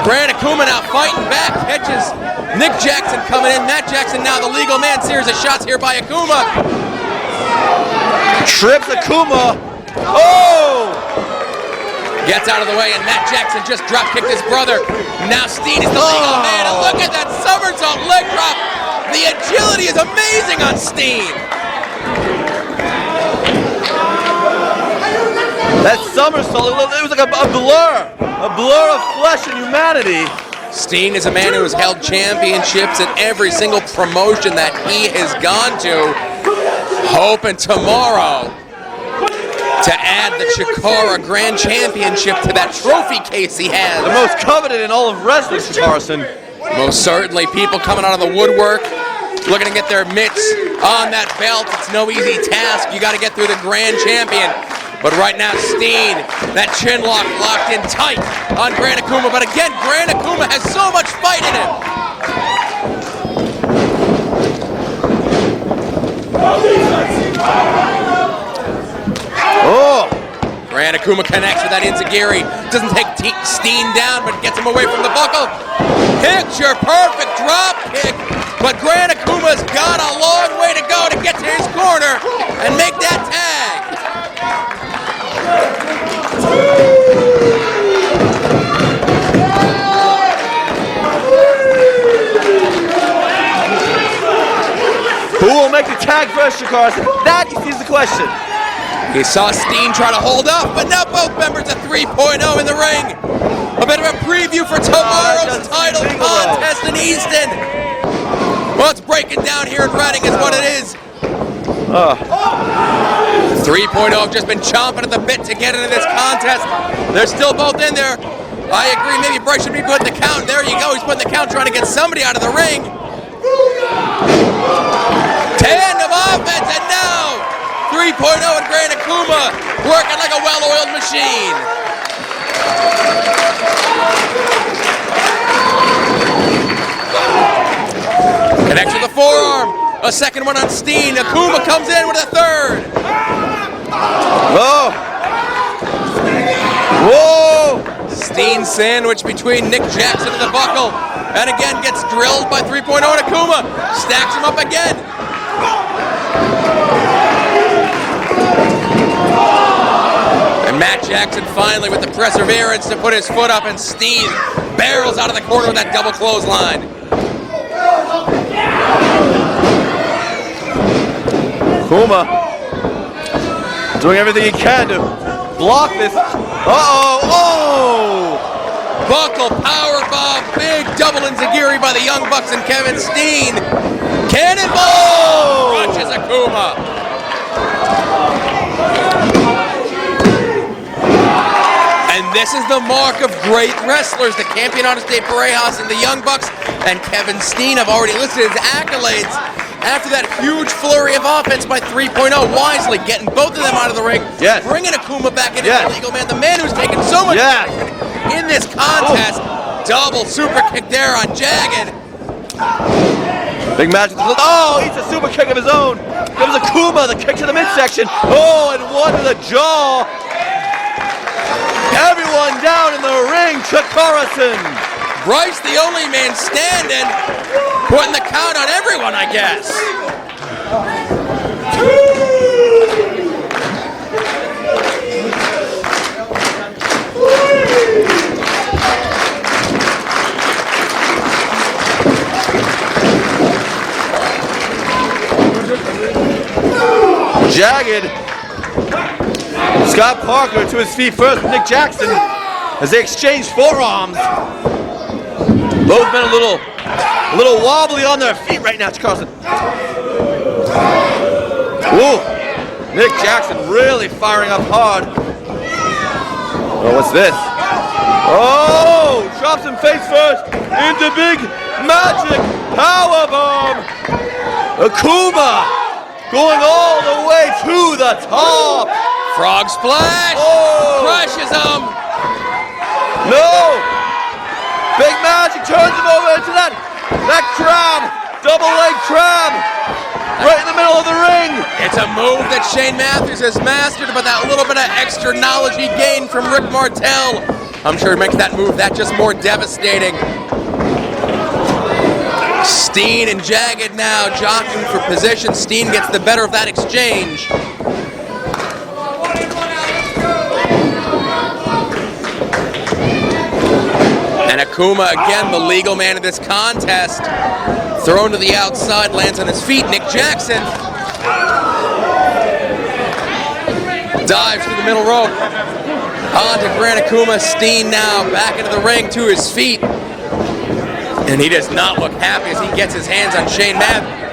Gran Akuma now fighting back, catches Nick Jackson coming in. Matt Jackson now the legal man, series of shots here by Akuma. Trips Akuma. Oh! Gets out of the way, and Matt Jackson just drop-kicked his brother. Now Steen is the legal man, and look at that somersault leg drop. The agility is amazing on Steen. That somersault, it was like a blur of flesh and humanity. Steen is a man who has held championships in every single promotion that he has gone to. Hoping tomorrow to add the Chikara Grand Championship to that trophy case he has. The most coveted in all of wrestling, Chikara. Most certainly, people coming out of the woodwork looking to get their mitts on that belt. It's no easy task. You got to get through the Grand Champion. But right now, Steen, that chin lock locked in tight on Gran Akuma. But again, Gran Akuma has so much fight in him. Oh! Gran Akuma connects with that Enziguri. Doesn't take Steen down, but gets him away from the buckle. Picture perfect drop kick. But Gran Akuma's got a long way to go to get to his corner and make that tag. Who will make the tag first, Chikara? That is the question. He saw Steen try to hold up, but now both members of 3.0 in the ring. A bit of a preview for tomorrow's title contest in Easton. Well, it's breaking down here in Reading is what it is. 3.0 have just been chomping at the bit to get into this contest. They're still both in there. I agree, maybe Bryce should be putting the count. There you go, he's putting the count, trying to get somebody out of the ring. Tandem offense, and now 3.0 and Gran Akuma working like a well-oiled machine. Connects with the forearm. A second one on Steen. Akuma comes in with a third. Whoa! Whoa! Steen sandwich between Nick Jackson and the buckle. And again gets drilled by 3.0 and Akuma. Stacks him up again. And Matt Jackson finally with the perseverance to put his foot up, and Steen barrels out of the corner with that double clothesline. Akuma doing everything he can to block this. Uh-oh! Oh! Buckle powerbomb, big double enziguri by the Young Bucks and Kevin Steen. Cannonball! Crushes Akuma. And this is the mark of great wrestlers. The Campeonato de Parejas and the Young Bucks and Kevin Steen have already listed his accolades after that huge flurry of offense by 3.0, wisely getting both of them out of the ring, bringing Akuma back into the legal man, the man who's taken so much in this contest. Double super kick there on Jagged. Big Magic. Oh, eats a super kick of his own. Gives Akuma the kick to the midsection. Oh, and one to the jaw. Everyone down in the ring. Chikara. Bryce, the only man standing, putting the count on everyone, I guess. Jagged. Scott Parker to his feet first with Nick Jackson as they exchange forearms. Both men a little wobbly on their feet right now, Carson. Ooh, Nick Jackson really firing up hard. Oh, what's this? Oh, drops him face first into Big Magic Powerbomb. Akuma going all the way to the top. Frog splash. Oh. Crushes him. No. Big Magic turns him over into that crab. Double leg crab. Right in the middle of the ring. It's a move that Shane Matthews has mastered, but that little bit of extra knowledge he gained from Rick Martel, I'm sure makes that move that just more devastating. Steen and Jagged now jockeying for position. Steen gets the better of that exchange. And Akuma, again, the legal man of this contest, thrown to the outside, lands on his feet. Nick Jackson dives through the middle rope. On to Gran Akuma. Steen now back into the ring to his feet. And he does not look happy as he gets his hands on Shane Matthews.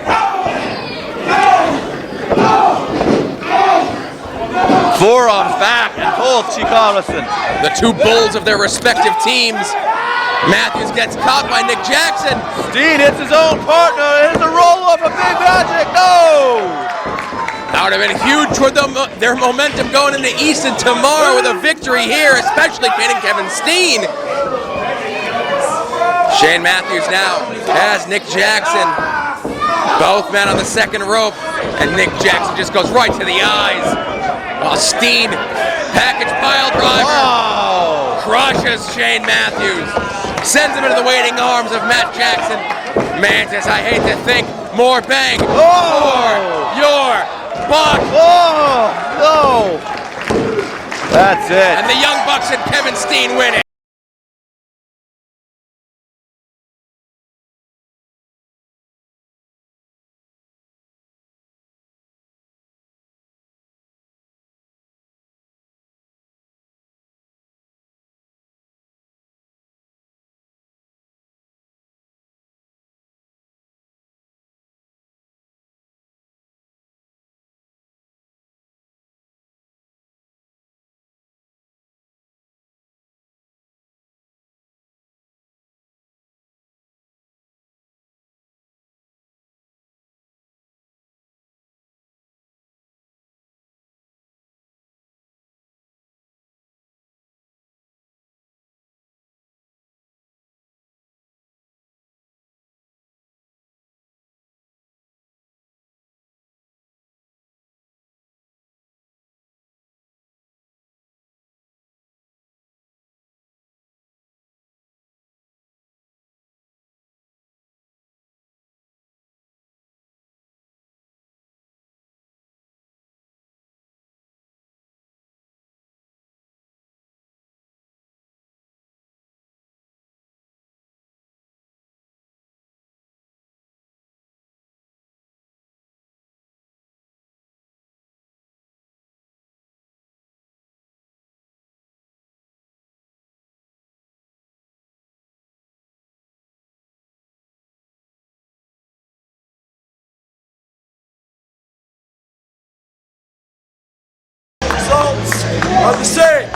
Forearms back and both Chikara. The two bulls of their respective teams Matthews gets caught by Nick Jackson. Steen hits his own partner. Here's a roll-up of Big Magic. No! That would have been huge for their momentum going into Easton tomorrow with a victory here, especially pinning Kevin Steen. Shane Matthews now has Nick Jackson. Both men on the second rope, and Nick Jackson just goes right to the eyes. While Steen, package pile driver, crushes Shane Matthews. Sends him into the waiting arms of Matt Jackson. Mantis, I hate to think, more bang for your buck. Oh, no. That's it. And the Young Bucks and Kevin Steen win it. Results are the same.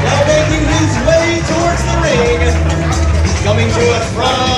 Now making his way towards the ring, coming to us from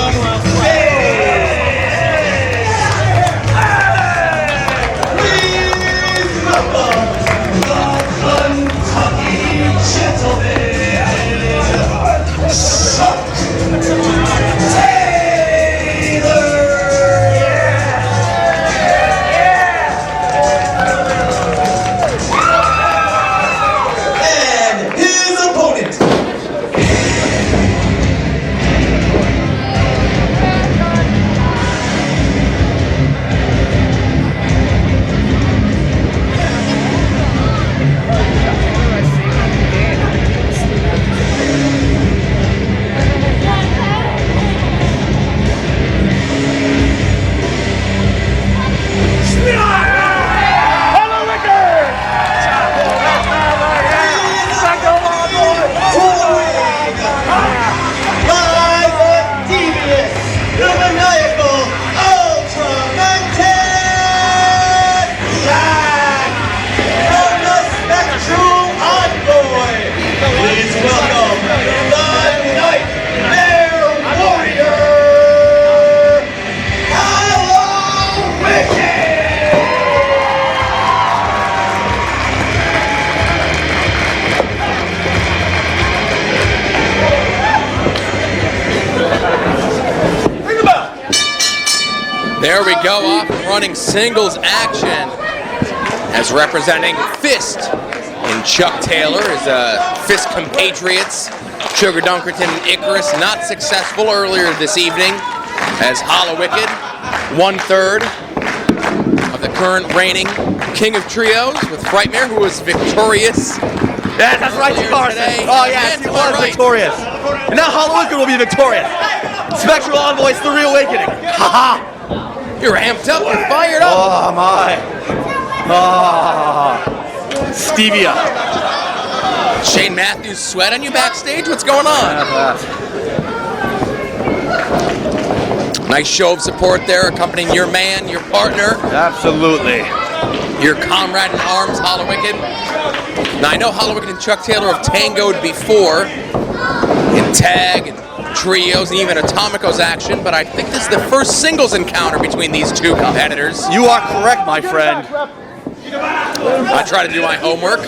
There we go, off and running singles action as representing Fist in Chuck Taylor, his Fist compatriots, Sugar Dunkerton and Icarus, not successful earlier this evening as Hollowicked, 1/3 of the current reigning King of Trios with Frightmare, who was victorious. Yeah, that's right, Chikara. Oh, yes, he was victorious. And now Hollowicked will be victorious. Spectral Envoys, the reawakening. Haha. You're amped up, you're fired up. Oh, my. Stevia. Shane Matthews sweat on you backstage? What's going on? Nice show of support there, accompanying your man, your partner. Absolutely. Your comrade in arms, Hollowicked. Now, I know Hollowicked and Chuck Taylor have tangoed before in tag and trios and even Atomicos action, but I think this is the first singles encounter between these two competitors. You are correct, my friend. I try to do my homework.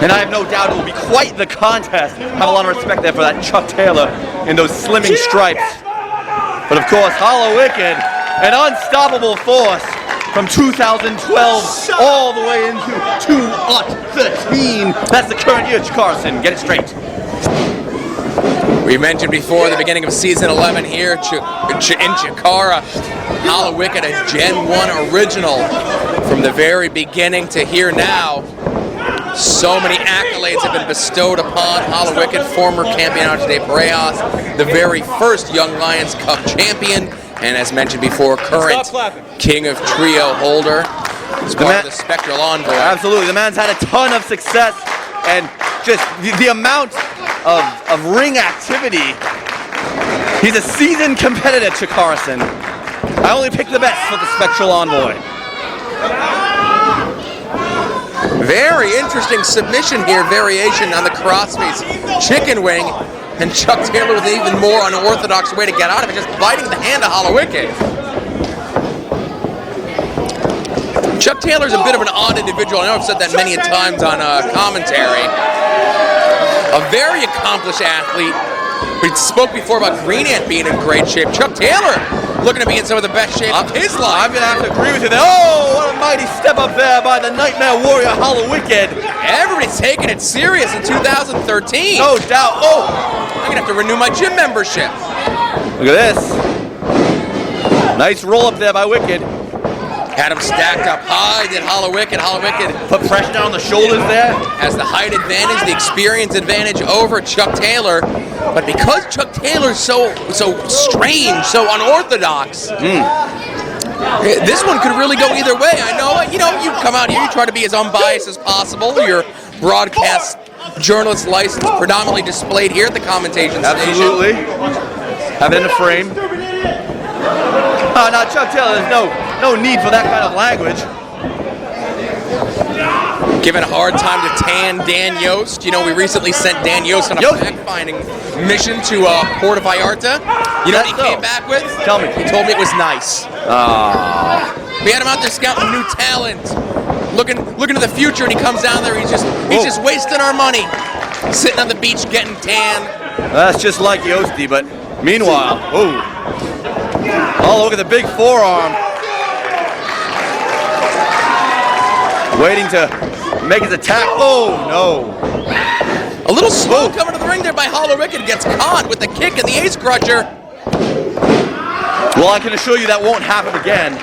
And I have no doubt it will be quite the contest. I have a lot of respect there for that Chuck Taylor in those slimming stripes. But of course, Hollowicked, an unstoppable force from 2012 all the way into 2013. That's the current year, Chikara. Get it straight. We mentioned before the beginning of season 11 here in Chikara, Hollowicked, a Gen 1 original from the very beginning to here now. So many accolades have been bestowed upon Hollowicked, former Campeonato de Parejas, the very first Young Lions Cup champion, and as mentioned before, current King of Trio holder, as part of the Spectral Envoy. Absolutely, the man's had a ton of success, and just the amount of ring activity. He's a seasoned competitor, Chikara. I only pick the best for the Spectral Envoy. Very interesting submission here, variation on the crossface chicken wing, and Chuck Taylor with an even more unorthodox way to get out of it, just biting the hand of Hollowicked. Chuck Taylor's a bit of an odd individual. I know I've said that many times on commentary. A very accomplished athlete. We spoke before about Green Ant being in great shape. Chuck Taylor looking to be in some of the best shape of his life. I'm going to have to agree with you there. Oh, what a mighty step up there by the Nightmare Warrior Hollowicked. Everybody's taking it serious in 2013. No doubt. Oh, I'm going to have to renew my gym membership. Look at this. Nice roll up there by Wicked. Had him stacked up high, did Hollowicked. Hollowicked put pressure down on the shoulders there. Has the height advantage, the experience advantage over Chuck Taylor. But because Chuck Taylor's so strange, so unorthodox, this one could really go either way. I know, you come out here, you try to be as unbiased as possible. Your broadcast journalist license predominantly displayed here at the commentation station. Absolutely. Have it in the frame. Now Chuck Taylor, there's no need for that kind of language. Giving a hard time to tan Dan Yost. You know, we recently sent Dan Yost on a fact-finding mission to Puerto Vallarta. You know what he came back with? Tell me. He told me it was nice. We had him out there scouting new talent, looking to the future, and he comes down there. He's just wasting our money, sitting on the beach getting tan. That's just like Yosty, but meanwhile, look at the big forearm. Waiting to make his attack. Oh, no. A little slow coming to the ring there by Hollowicked. Gets caught with the kick and the ace crusher. Well, I can assure you that won't happen again.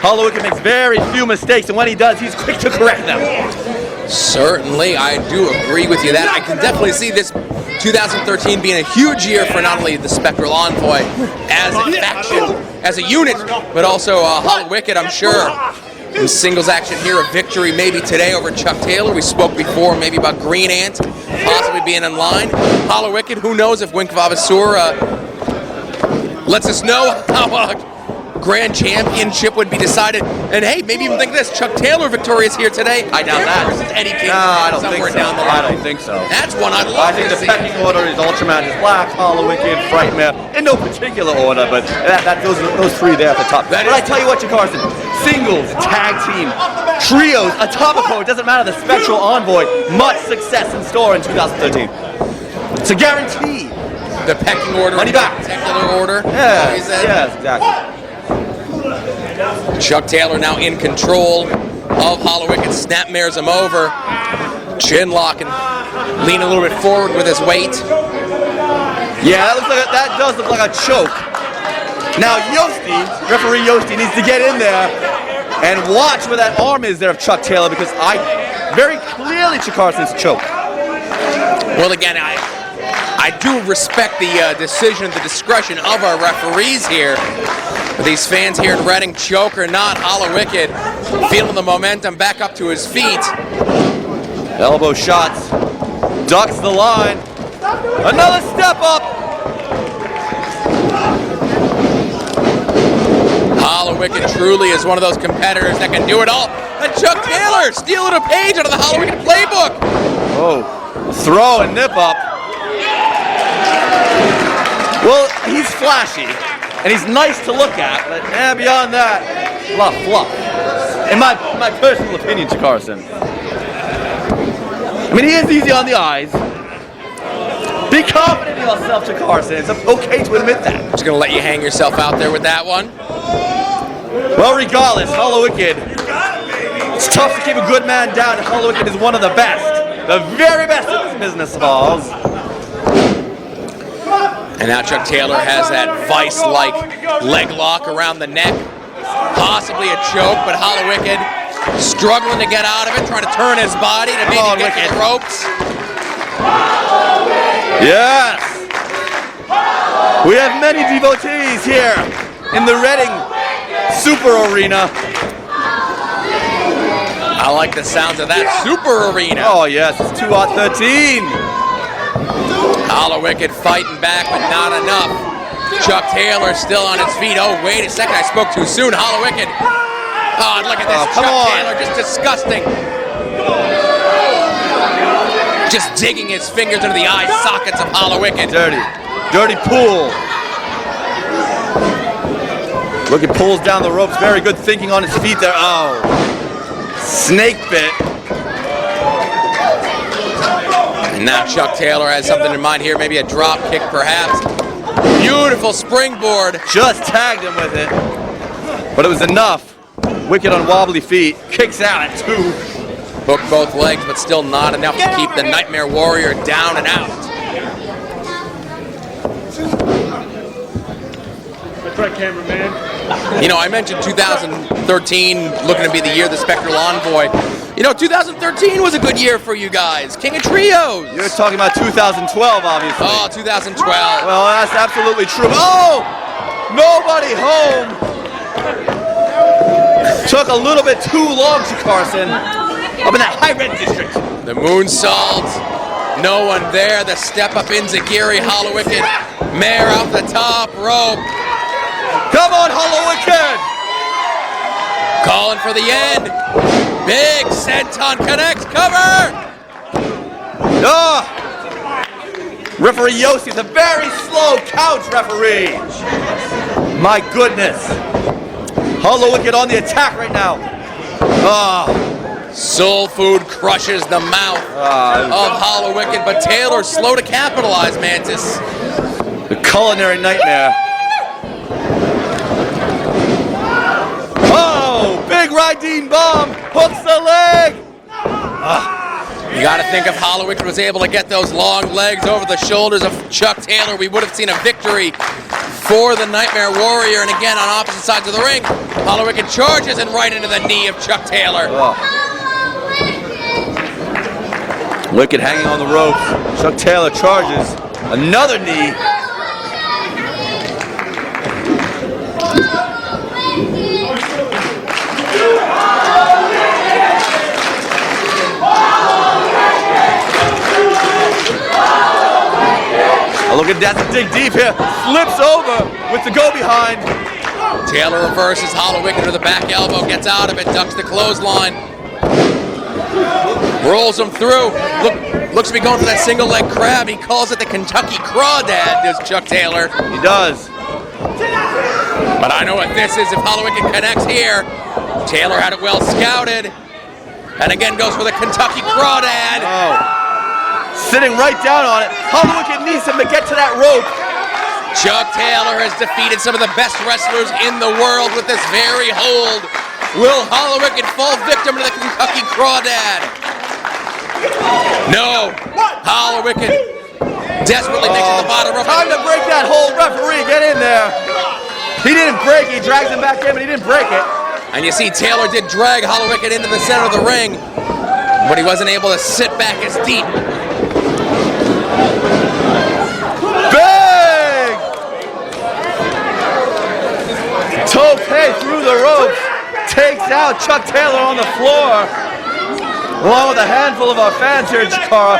Hollowicked makes very few mistakes, and when he does, he's quick to correct them. Certainly, I do agree with you that. I can definitely see this 2013 being a huge year for not only the Spectral Envoy as a faction, as a unit, but also Hollowicked, I'm sure. In singles action here, a victory maybe today over Chuck Taylor. We spoke before maybe about Green Ant possibly being in line. Hollowicked, who knows if Wink Vavasour lets us know how Grand Championship would be decided. And hey, maybe even think this, Chuck Taylor victorious here today. I doubt that. Versus Eddie King I don't think so. down the line. I don't think so. That's one I'd love to see. I think the pecking order is Ultraman is Black, Hollowicked, Frightmare, in no particular order, but those three there at the top. But I tell you what, Chikara, singles, tag team, trios, Atomico, it doesn't matter, the Spectral Envoy, much success in store in 2013. It's a guarantee. The pecking order, money back. Particular order. Yes, exactly. Chuck Taylor now in control of Hollowicked, snapmares him over. Chin lock and lean a little bit forward with his weight. Yeah, that does look like a choke. Now referee Yosty needs to get in there and watch where that arm is there of Chuck Taylor, because very clearly Chikarson's choke. Well, again, I do respect the decision, the discretion of our referees here. These fans here in Reading, choke or not, Hollow Wicked feeling the momentum back up to his feet. Elbow shots, ducks the line. Another step up. Hollow Wicked truly is one of those competitors that can do it all. And Chuck Taylor stealing a page out of the Hollow Wicked playbook. Oh, throw and nip up. Well, he's flashy, and he's nice to look at, but beyond that, fluff. In my personal opinion, Chikara. I mean, he is easy on the eyes. Be confident in yourself, Chikara. It's okay to admit that. Just gonna let you hang yourself out there with that one. Well, regardless, Hollow Wicked, it's tough to keep a good man down. Hollow Wicked is one of the best, the very best in this business of ours. And now Chuck Taylor has that vice-like leg lock around the neck. Possibly a choke, but Hollow Wicked struggling to get out of it, trying to turn his body to maybe get to the ropes. Yes! We have many devotees here in the Reading Super Arena. I like the sounds of that Super Arena. Oh yes, it's 2 out 13. Hollow Wicked fighting back, but not enough. Chuck Taylor still on his feet. Oh, wait a second, I spoke too soon. Hollow Wicked. Oh, look at this. Chuck Taylor, just disgusting. Just digging his fingers into the eye sockets of Hollow Wicked. Dirty pool. Look, it pulls down the ropes. Very good thinking on his feet there. Oh, snake bit. And now Chuck Taylor has something in mind here, maybe a drop kick perhaps. Beautiful springboard. Just tagged him with it, but it was enough. Wicked on wobbly feet, kicks out at 2. Hooked both legs, but still not enough to keep the Nightmare Warrior down and out. That's right, cameraman. You know, I mentioned 2013 looking to be the year of the Spectral Envoy. You know, 2013 was a good year for you guys. King of Trios. You're talking about 2012, obviously. Oh, 2012. Well, that's absolutely true. Oh! Nobody home! Took a little bit too long, Chikara, up in that high red district. The moonsault. No one there. The step up Enziguri. Hollow Wicked. Mare off the top rope. Come on, Hollow Wicked! Calling for the end. Big senton connects. Cover! Referee Yossi's a very slow couch referee. My goodness. Hollow Wicked on the attack right now. Soul Food crushes the mouth of Hollow Wicked, but Taylor slow to capitalize, Mantis. The culinary nightmare. Oh, big Rydeen bomb, hooks the leg. You got to think if Hollow Wicked was able to get those long legs over the shoulders of Chuck Taylor, we would have seen a victory for the Nightmare Warrior. And again, on opposite sides of the ring, Hollow Wicked charges and right into the knee of Chuck Taylor. Wicked hanging on the ropes. Chuck Taylor charges. Another knee. Oh, look at that, to dig deep here. Flips over with the go behind. Taylor reverses Hollow Wicked to the back elbow, gets out of it, ducks the clothesline. Rolls him through. Looks to be going for that single leg crab. He calls it the Kentucky Crawdad, does Chuck Taylor. He does. But I know what this is. If Hollow Wicked connects here, Taylor had it well scouted. And again goes for the Kentucky Crawdad. Sitting right down on it. Hollow Wicked needs him to get to that rope. Chuck Taylor has defeated some of the best wrestlers in the world with this very hold. Will Hollow Wicked fall victim to the Kentucky Crawdad? No. Hollow Wicked desperately makes it to the bottom rope. Time to break that hold, referee. Get in there. He didn't break it. He drags him back in, but he didn't break it. And you see Taylor did drag Hollow Wicked into the center of the ring, but he wasn't able to sit back as deep. Okay, through the ropes. Takes out Chuck Taylor on the floor. Along with a handful of our fans here in Chikara.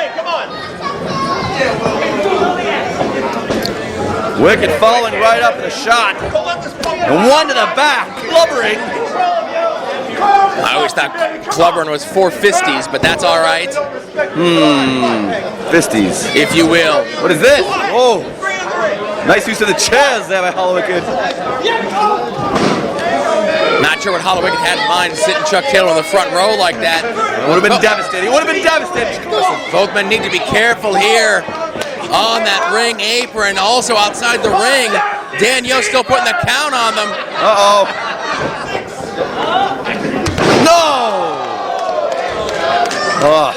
Wicked following right up the shot. And one to the back, blubbering. I always thought clubbering was for fisties, but that's all right. Fisties. If you will. What is this? Oh, nice use of the chairs there by Hollow Wicked. Not sure what Hollow Wicked had in mind, sitting Chuck Taylor on the front row like that. It would have been devastating. It would have been devastating. Both men need to be careful here on that ring apron. Also outside the ring, Dan Yost still putting the count on them. Uh-oh. No! Oh.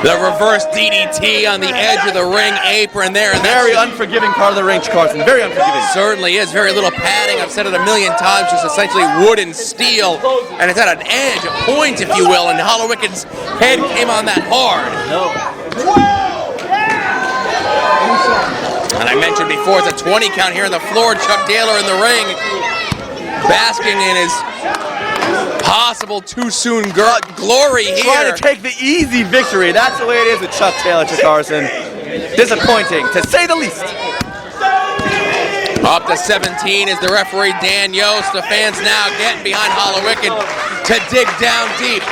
The reverse DDT on the edge of the ring apron there. And very unforgiving part of the ring, Carson. Very unforgiving. Certainly is. Very little padding. I've said it a million times. Just essentially wood and steel. And it's at an edge, a point, if you will. And Hollow Wicked's head came on that hard. No. And I mentioned before, it's a 20 count here on the floor. Chuck Taylor in the ring, basking in his possible too soon glory here. Trying to take the easy victory. That's the way it is with Chuck Taylor, Carson. Disappointing, to say the least. Up to 17 is the referee, Dan Yost. The fans now getting behind Hollow Wicked to dig down deep.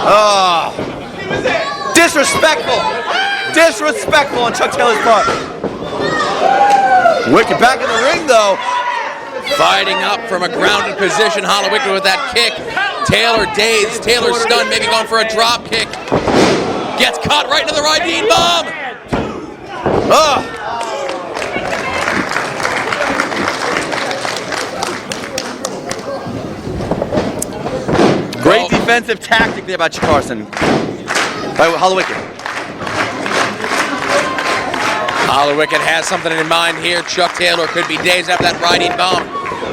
Oh. Disrespectful. Disrespectful on Chuck Taylor's part. Wicked back in the ring, though. Fighting up from a grounded position. Hollow Wicked with that kick. Taylor dazed. Taylor stunned, maybe going for a drop kick. Gets caught right into the riding bomb. Oh. Great defensive tactic there by Carson. By Hollow Wicked. Hollow Wicked has something in mind here. Chuck Taylor could be dazed after that riding bomb.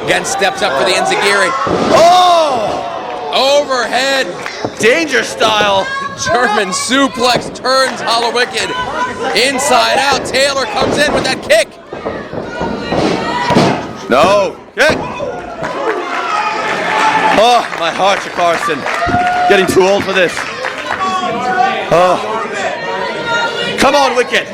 Again, steps up for the enziguri. Oh! Overhead. Danger style. German suplex turns Hollow Wicked inside out. Taylor comes in with that kick. No. Kick. Oh, my heart, Carson. Getting too old for this. Oh. Come on, Wicked.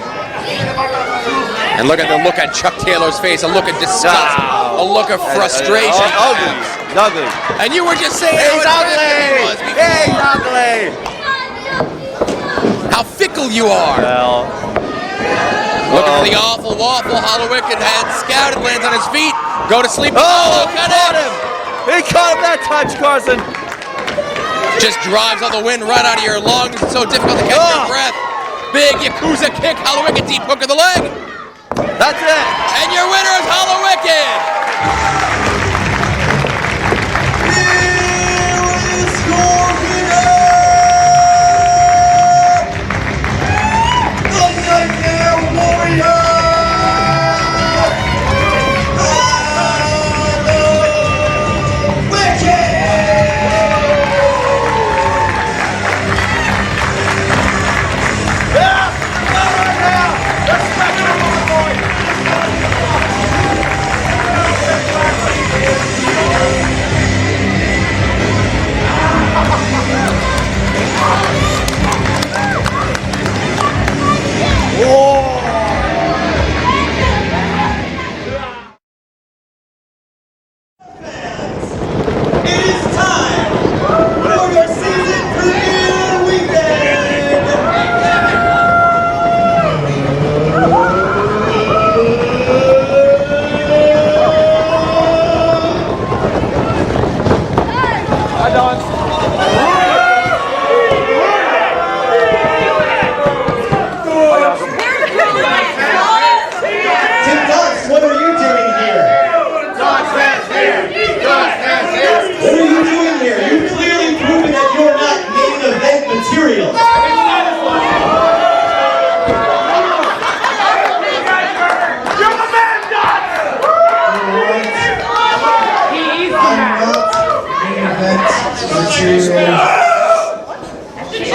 And look at the look at Chuck Taylor's face, a look of disgust, a look of frustration. Ugly, ugly. And you were just saying he's ugly. He's ugly. How fickle you are. Well. Looking for the awful waffle. Hollow Wicked had scouted, lands on his feet. Go to sleep. Oh, caught him. He caught him that touch, Carson. Just drives all the wind right out of your lungs. It's so difficult to catch your breath. Big Yakuza kick. Hollow Wicked deep hook of the leg. That's it. And your winner is Hollow Wicked.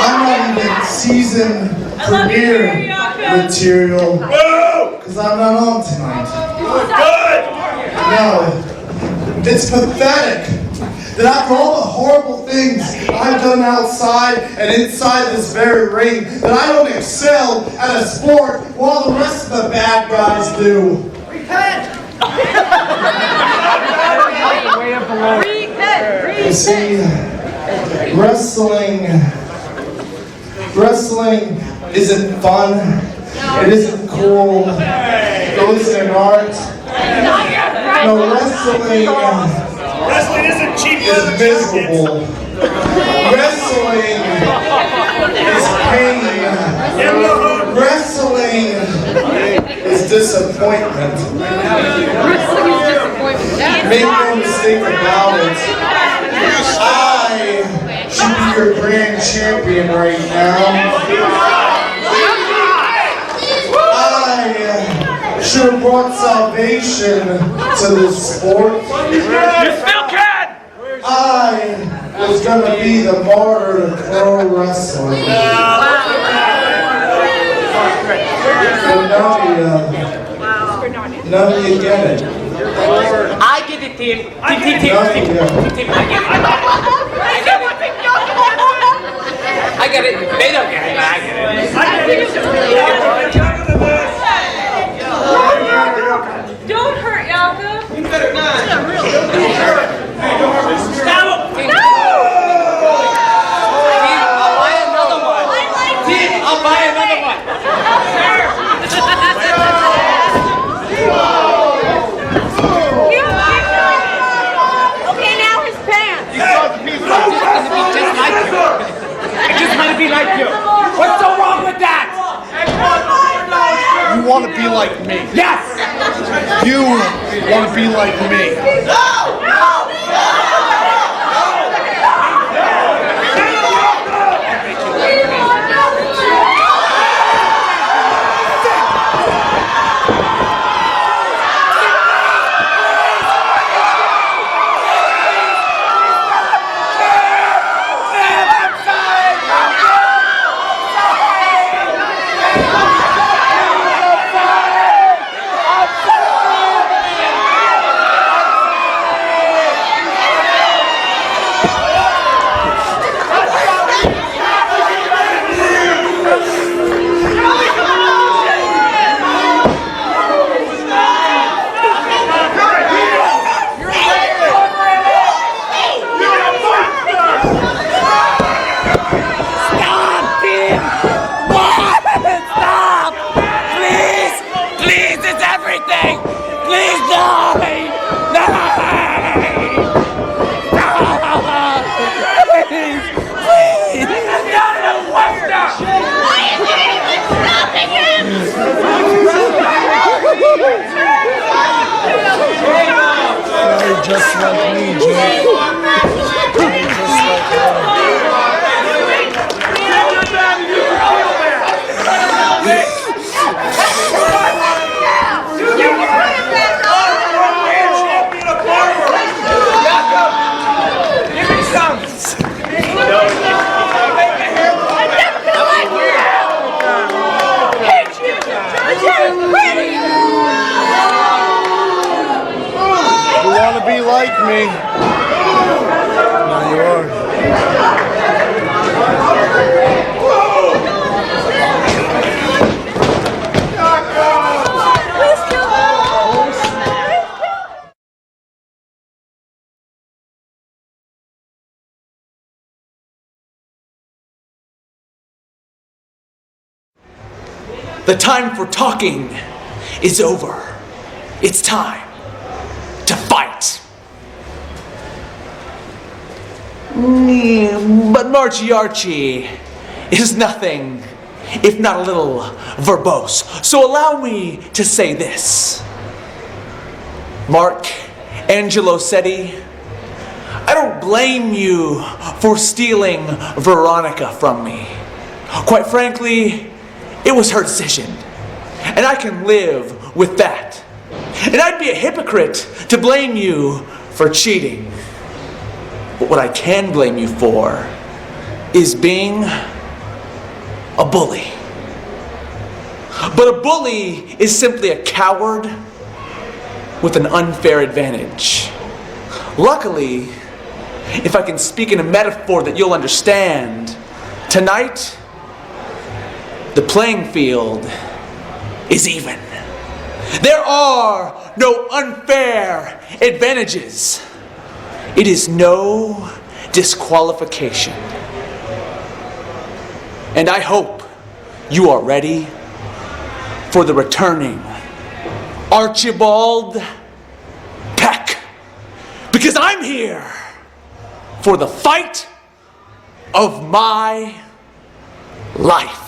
I'm not even season premiere material. Because I'm not on tonight. No, it's pathetic that after all the horrible things I've done outside and inside this very ring, that I don't excel at a sport while the rest of the bad guys do. Repent! You see, wrestling isn't fun, it isn't cool, it isn't an art. No, wrestling isn't cheap, is miserable. Wrestling is pain. Wrestling is disappointment. Make no mistake about it. I should be your grand champion right now. I should have brought salvation to this sport. You still can! I was gonna be the martyr to pro wrestling. But now you get it. I get it, team. Now you get it. I get it. They don't get it, but I get it. Don't hurt Yaka. You better not. Stop him. No! I'll buy another one. I'll buy another one. Okay, now his pants. It just might be like you. What's so wrong with that? You want to be like me. Yes! You want to be like me. Just like me, Jay. Just You want to be like me? Now you are. The time for talking is over. It's time to fight. But Marchiarchi is nothing if not a little verbose. So allow me to say this. Mark Angelo Setti, I don't blame you for stealing Veronica from me. Quite frankly, it was her decision, and I can live with that. And I'd be a hypocrite to blame you for cheating. But what I can blame you for is being a bully. But a bully is simply a coward with an unfair advantage. Luckily, if I can speak in a metaphor that you'll understand, tonight, the playing field is even. There are no unfair advantages. It is no disqualification. And I hope you are ready for the returning Archibald Peck. Because I'm here for the fight of my life.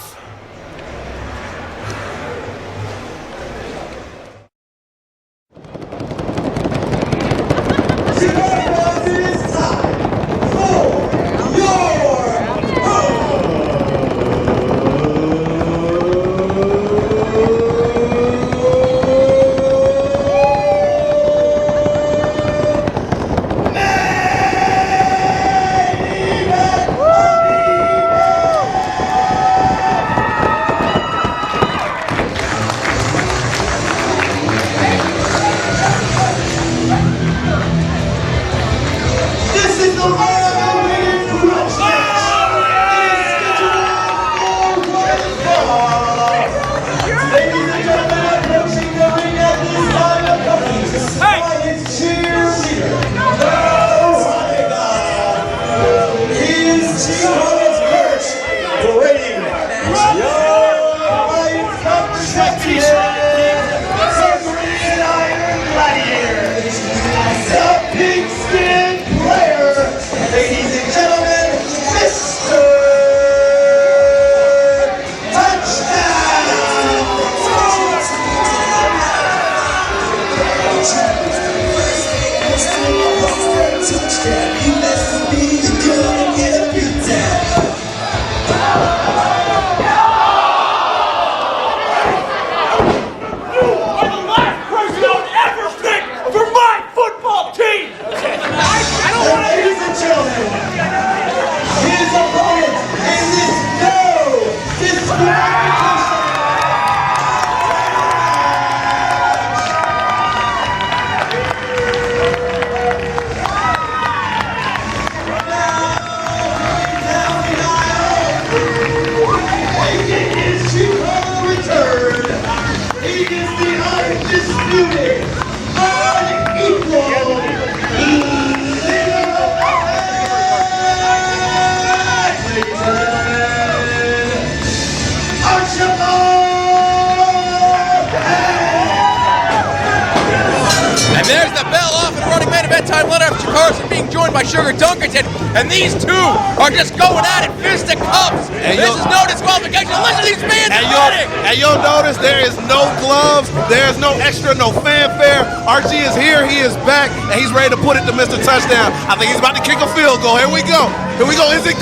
And there's the bell off and running main event time. Leonard Chikara being joined by Sugar Dunkerton, and these two are just going at it, fisticuffs. This is no disqualification. Listen to these fans fighting. And you'll notice there is no gloves, there's no extra, no fanfare. Archie is here, he is back, and he's ready to put it to Mr. Touchdown. I think he's about to kick a field goal. Here we go. Here we go. Is it?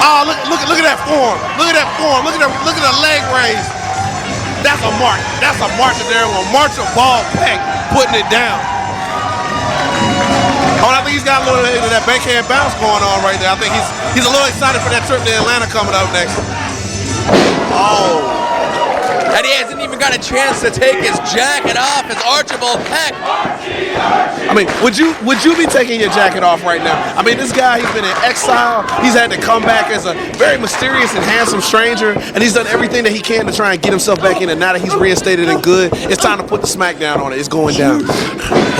Oh, look at that form. Look at that form. Look at the leg raise. That's a mark. That's a mark that they're going to march a ball back, putting it down. Oh, I think he's got a little bit of that backhand bounce going on right there. I think he's a little excited for that trip to Atlanta coming up next. Oh. And he hasn't even got a chance to take his jacket off as Archibald Peck. I mean, would you be taking your jacket off right now? I mean, this guy, he's been in exile. He's had to come back as a very mysterious and handsome stranger, and he's done everything that he can to try and get himself back in. And now that he's reinstated and good, it's time to put the smackdown on it. It's going down.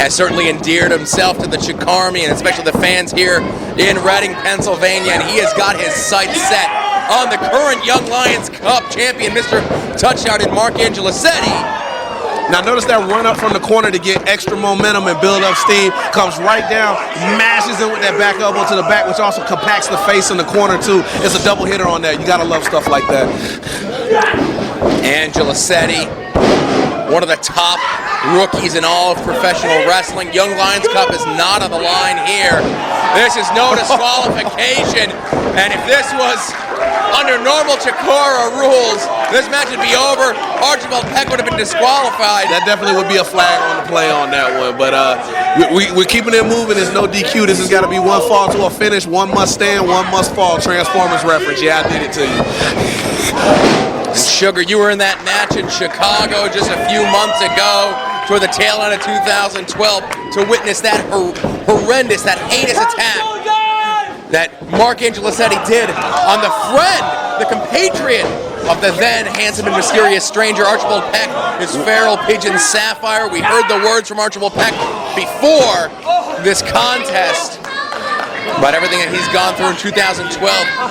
Has certainly endeared himself to the Chikara and especially the fans here in Reading, Pennsylvania, and he has got his sights set on the current Young Lions Cup champion, Mr. Touchdown in Mark Angelicetti. Now notice that run up from the corner to get extra momentum and build up steam. Comes right down, mashes in with that back elbow to the back, which also compacts the face in the corner too. It's a double hitter on that. You gotta love stuff like that. Angelicetti, one of the top rookies in all of professional wrestling. Young Lions Cup is not on the line here. This is no disqualification. And if this was Under normal Chikara rules, this match would be over. Archibald Peck would have been disqualified. That definitely would be a flag on the play on that one. But we're keeping it moving. There's no DQ. This has got to be one fall to a finish. One must stand, one must fall. Transformers reference. Yeah, I did it to you. And Sugar, you were in that match in Chicago just a few months ago, toward the tail end of 2012, to witness that horrendous, that heinous attack that Mark Angelicetti did on the friend, the compatriot of the then handsome and mysterious stranger Archibald Peck, his feral pigeon Sapphire. We heard the words from Archibald Peck before this contest about everything that he's gone through in 2012,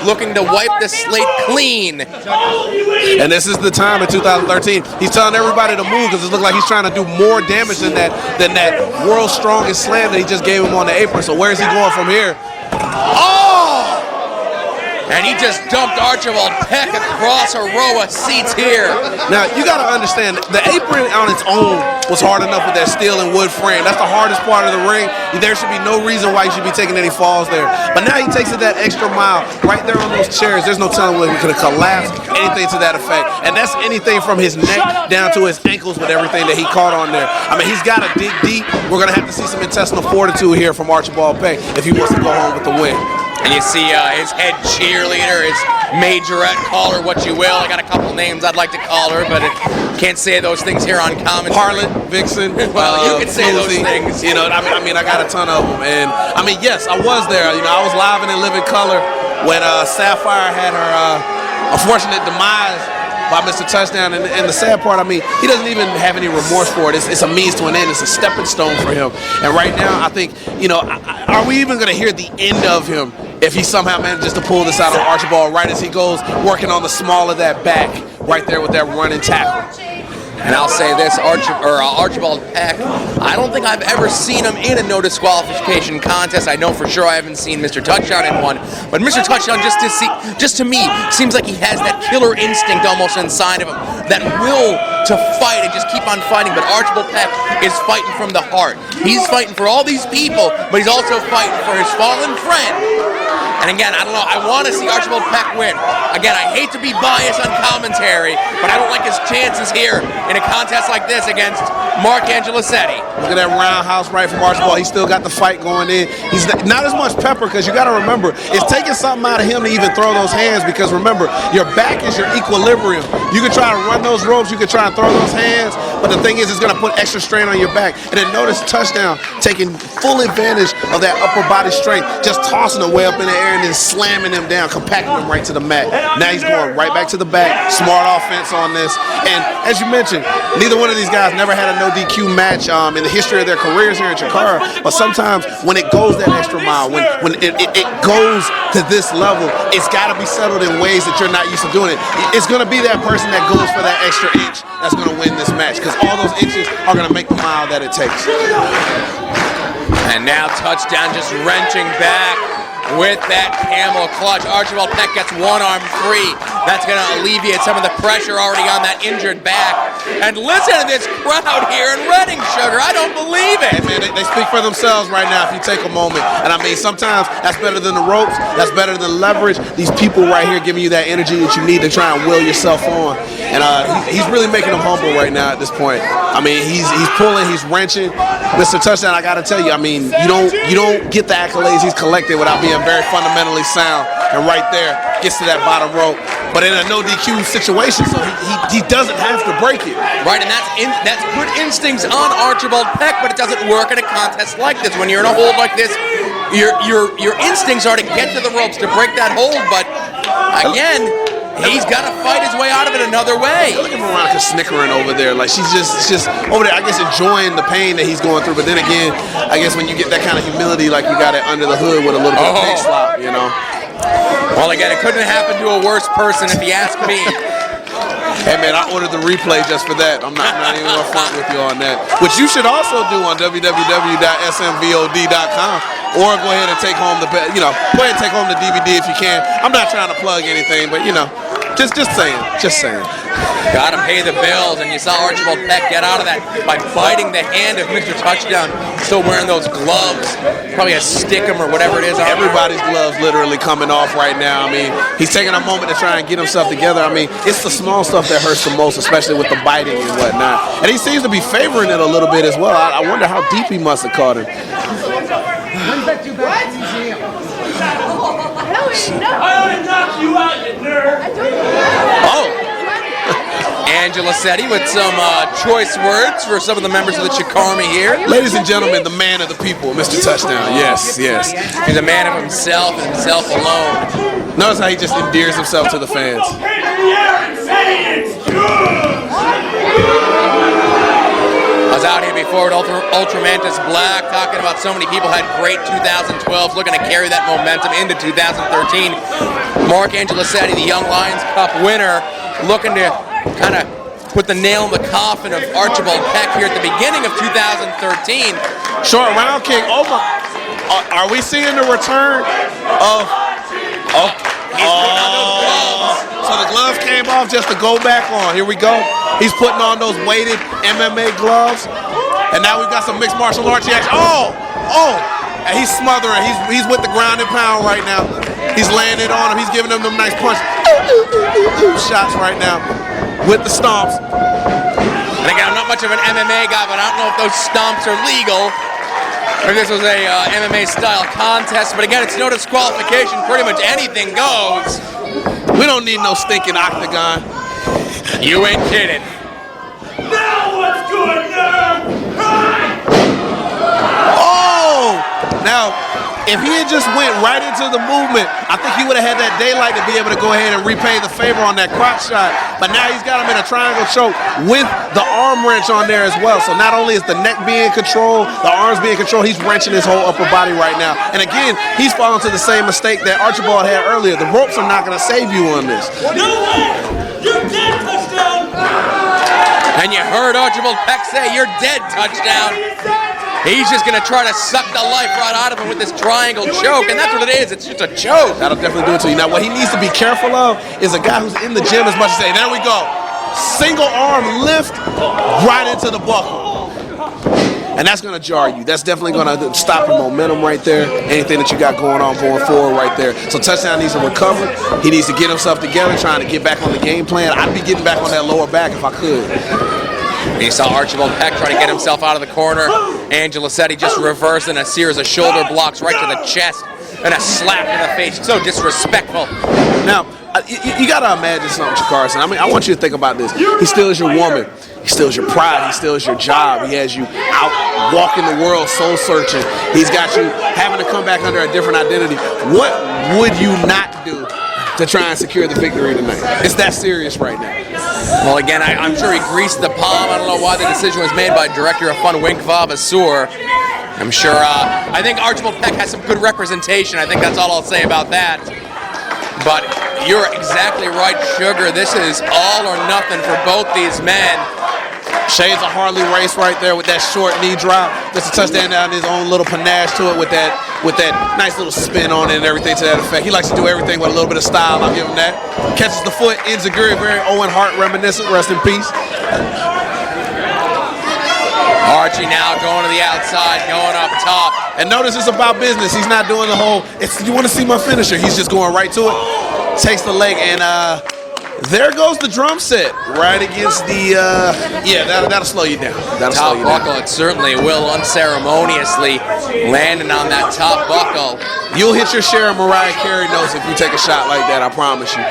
looking to wipe the slate clean. And this is the time in 2013. He's telling everybody to move because it looks like he's trying to do more damage than that world's strongest slam that he just gave him on the apron. So where is he going from here? Oh! And he just dumped Archibald Peck across a row of seats here. Now, you got to understand, the apron on its own was hard enough with that steel and wood frame. That's the hardest part of the ring. There should be no reason why he should be taking any falls there. But now he takes it that extra mile right there on those chairs. There's no telling whether he could have collapsed, anything to that effect. And that's anything from his neck down to his ankles with everything that he caught on there. I mean, he's got to dig deep. We're going to have to see some intestinal fortitude here from Archibald Peck if he wants to go home with the win. And you see his head cheerleader, his majorette, call her what you will. I got a couple names I'd like to call her, but can't say those things here on commentary. Harlot, Vixen. Well, you can say those things. You know, I mean, I got a ton of them. And, I mean, yes, I was there. You know, I was live and in living color when Sapphire had her unfortunate demise by Mr. Touchdown. And the sad part, I mean, he doesn't even have any remorse for it. It's a means to an end. It's a stepping stone for him. And right now, I think, you know, are we even going to hear the end of him if he somehow manages to pull this out on Archibald right as he goes working on the small of that back right there with that running tackle? And I'll say this, Archibald Peck, I don't think I've ever seen him in a no disqualification contest. I know for sure I haven't seen Mr. Touchdown in one, but Mr. Touchdown just to me seems like he has that killer instinct almost inside of him, that will to fight and just keep on fighting. But Archibald Peck is fighting from the heart. He's fighting for all these people, but he's also fighting for his fallen friend. And again, I don't know, I want to see Archibald Peck win. Again, I hate to be biased on commentary, but I don't like his chances here in a contest like this against Mark Angelicetti. Look at that roundhouse right from Archibald. He's still got the fight going in. He's not as much pepper because you got to remember, it's taking something out of him to even throw those hands because remember, your back is your equilibrium. You can try to run those ropes, you can try and throw those hands, but the thing is, it's going to put extra strain on your back. And then notice Touchdown taking full advantage of that upper body strength, just tossing them way up in the air and then slamming them down, compacting them right to the mat. Now he's going right back to the back. Smart offense on this. And as you mentioned, neither one of these guys never had a no DQ match in the history of their careers here in Chikara. But sometimes when it goes that extra mile, when it goes to this level, it's got to be settled in ways that you're not used to doing it. It's going to be that person that goes for that extra inch that's going to win this match because all those inches are going to make the mile that it takes. And now Touchdown just wrenching back with that camel clutch. Archibald Peck gets one arm free. That's going to alleviate some of the pressure already on that injured back. And listen to this crowd here in Reading, Sugar. I don't believe it. Hey, man, they speak for themselves right now if you take a moment. And I mean, sometimes that's better than the ropes. That's better than leverage. These people right here giving you that energy that you need to try and will yourself on. And he's really making them humble right now at this point. I mean, he's pulling, he's wrenching. Mr. Touchdown, I got to tell you, I mean, you don't get the accolades he's collected without being very fundamentally sound. And right there, gets to that bottom rope. But in a no DQ situation, so he doesn't have to break it. Right, and that's good instincts on Archibald Peck, but it doesn't work in a contest like this. When you're in a hold like this, your instincts are to get to the ropes, to break that hold, but again, he's got to fight his way out of it another way. Look at Veronica snickering over there. Like she's just over there, I guess, enjoying the pain that he's going through. But then again, I guess when you get that kind of humility, like you got it under the hood with a little bit of pig slop, you know. Well, again, it couldn't happen to a worse person if you ask me. Hey man, I ordered the replay just for that. I'm not even gonna front with you on that. Which you should also do on www.smvod.com, or go ahead and take home go ahead and take home the DVD if you can. I'm not trying to plug anything, but just saying. Gotta pay the bills, and you saw Archibald Peck get out of that by biting the hand of Mr. Touchdown, still wearing those gloves, probably a stickum or whatever it is. Everybody's gloves literally coming off right now. I mean, he's taking a moment to try and get himself together. I mean, it's the small stuff that hurts the most, especially with the biting and whatnot. And he seems to be favoring it a little bit as well. I wonder how deep he must have caught him. Oh! Angela Setti with some choice words for some of the members of the Chikara here. Ladies and gentlemen, the man of the people, Mr. Touchdown. Yes, yes. He's a man of himself and himself alone. Notice how he just endears himself to the fans. I was out here before with Ultramantis Black talking about so many people had great 2012s, looking to carry that momentum into 2013. Mark Angelisetti, the Young Lions Cup winner, looking to kind of put the nail in the coffin of Archibald Peck here at the beginning of 2013. Short round kick. Oh my! Are we seeing the return of? So the gloves came off just to go back on. Here we go. He's putting on those weighted MMA gloves, and now we've got some mixed martial arts action. And he's smothering. He's with the ground and pound right now. He's laying it on him. He's giving him them nice punch shots right now with the stomps. And again, I'm not much of an MMA guy, but I don't know if those stomps are legal. Or if this was a MMA style contest, but again, it's no disqualification. Pretty much anything goes. We don't need no stinking octagon. You ain't kidding. Now what's good, nerd? Oh! Now, if he had just went right into the movement, I think he would have had that daylight to be able to go ahead and repay the favor on that crotch shot. But now he's got him in a triangle choke with the arm wrench on there as well. So not only is the neck being controlled, the arms being controlled, he's wrenching his whole upper body right now. And again, he's falling to the same mistake that Archibald had earlier. The ropes are not going to save you on this. No way! You're dead, Touchdown! And you heard Archibald Peck say, "You're dead, Touchdown." He's just going to try to suck the life right out of him with this triangle choke, and that's what it is. It's just a choke. That'll definitely do it to you. Now, what he needs to be careful of is a guy who's in the gym as much as say, there we go. Single arm lift right into the buckle. And that's going to jar you. That's definitely going to stop your momentum right there. Anything that you got going forward right there. So Touchdown needs to recover. He needs to get himself together, trying to get back on the game plan. I'd be getting back on that lower back if I could. You saw Archibald Peck trying to get himself out of the corner. Angelisetti just reversing a series of shoulder blocks right to the chest and a slap in the face. So disrespectful. Now, you got to imagine something, Chikara. I mean, I want you to think about this. He still is your woman. He still is your pride. He still is your job. He has you out walking the world soul searching. He's got you having to come back under a different identity. What would you not do to try and secure the victory tonight? It's that serious right now. Well, again, I'm sure he greased the palm. I don't know why the decision was made by Director of Fun Winkva Vasur. I'm sure, I think Archibald Peck has some good representation. I think that's all I'll say about that. But you're exactly right, Sugar. This is all or nothing for both these men. Shades of Harley Race right there with that short knee drop. Just a touchdown down, his own little panache to it with that nice little spin on it and everything to that effect. He likes to do everything with a little bit of style. I'll give him that. Catches the foot, ends a very Owen Hart reminiscent. Rest in peace. Archie now going to the outside, going up top. And notice it's about business. He's not doing the whole, you want to see my finisher. He's just going right to it. Takes the leg and there goes the drum set right against the, that'll slow you down. That'll slow you down. Top buckle, it certainly will, unceremoniously landing on that top buckle. You'll hit your share of Mariah Carey notes if you take a shot like that, I promise you.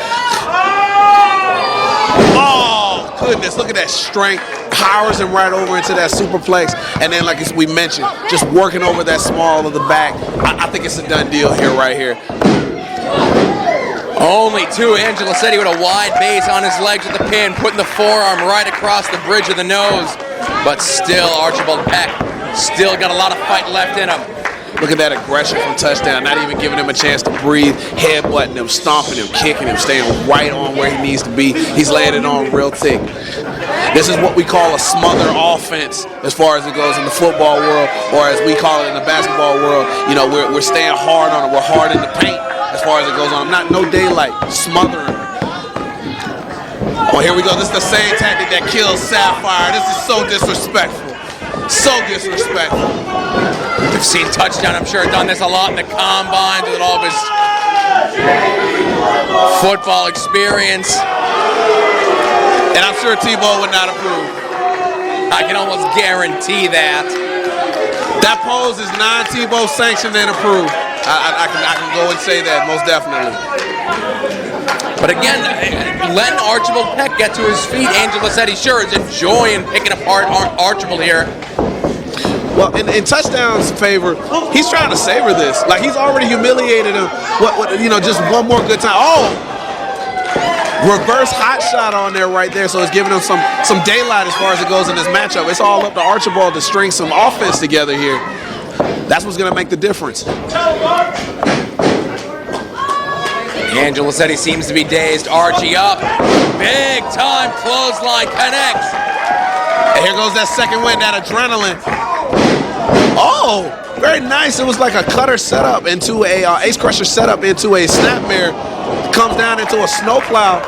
Oh, goodness, look at that strength. Powers him right over into that superplex. And then, like we mentioned, just working over that small of the back. I think it's a done deal here, right here. Only two. Angelisetti with a wide base on his legs with the pin, putting the forearm right across the bridge of the nose. But still, Archibald Peck still got a lot of fight left in him. Look at that aggression from Touchdown, not even giving him a chance to breathe, headbutting him, stomping him, kicking him, staying right on where he needs to be. He's laying it on real thick. This is what we call a smother offense as far as it goes in the football world, or as we call it in the basketball world. You know, we're staying hard on it. We're hard in the paint as far as it goes on. No daylight, smothering. Oh, here we go. This is the same tactic that kills Sapphire. This is so disrespectful. So disrespectful. We've seen Touchdown, I'm sure, done this a lot in the combines with all of his football experience. And I'm sure Tebow would not approve. I can almost guarantee that. That pose is non-Tebow sanctioned and approved. I can go and say that, most definitely. But again, letting Archibald Peck get to his feet, Angela said he sure is enjoying picking apart Archibald here. Well, in Touchdown's favor, he's trying to savor this. Like, he's already humiliated him. Just one more good time. Oh! Reverse hot shot on there right there, so it's giving him some daylight as far as it goes in this matchup. It's all up to Archibald to string some offense together here. That's what's going to make the difference. Angela said he seems to be dazed. Archie up. Big time clothesline connects. And here goes that second wind, that adrenaline. Oh, very nice. It was like a cutter setup into a Ace Crusher setup into a snapmare. Comes down into a snowplow.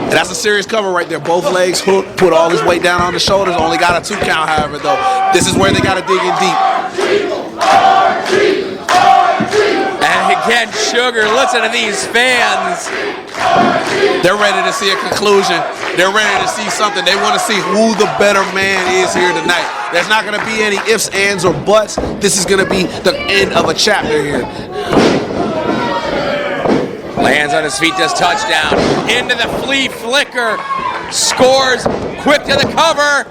And that's a serious cover right there. Both legs hooked, put all his weight down on the shoulders. Only got a 2 count, however, though. This is where they got to dig in deep. And again, Sugar, listen to these fans. They're ready to see a conclusion. They're ready to see something. They want to see who the better man is here tonight. There's not going to be any ifs, ands, or buts. This is going to be the end of a chapter here. Lands on his feet, does touchdown. Into the flea flicker. Scores quick to the cover.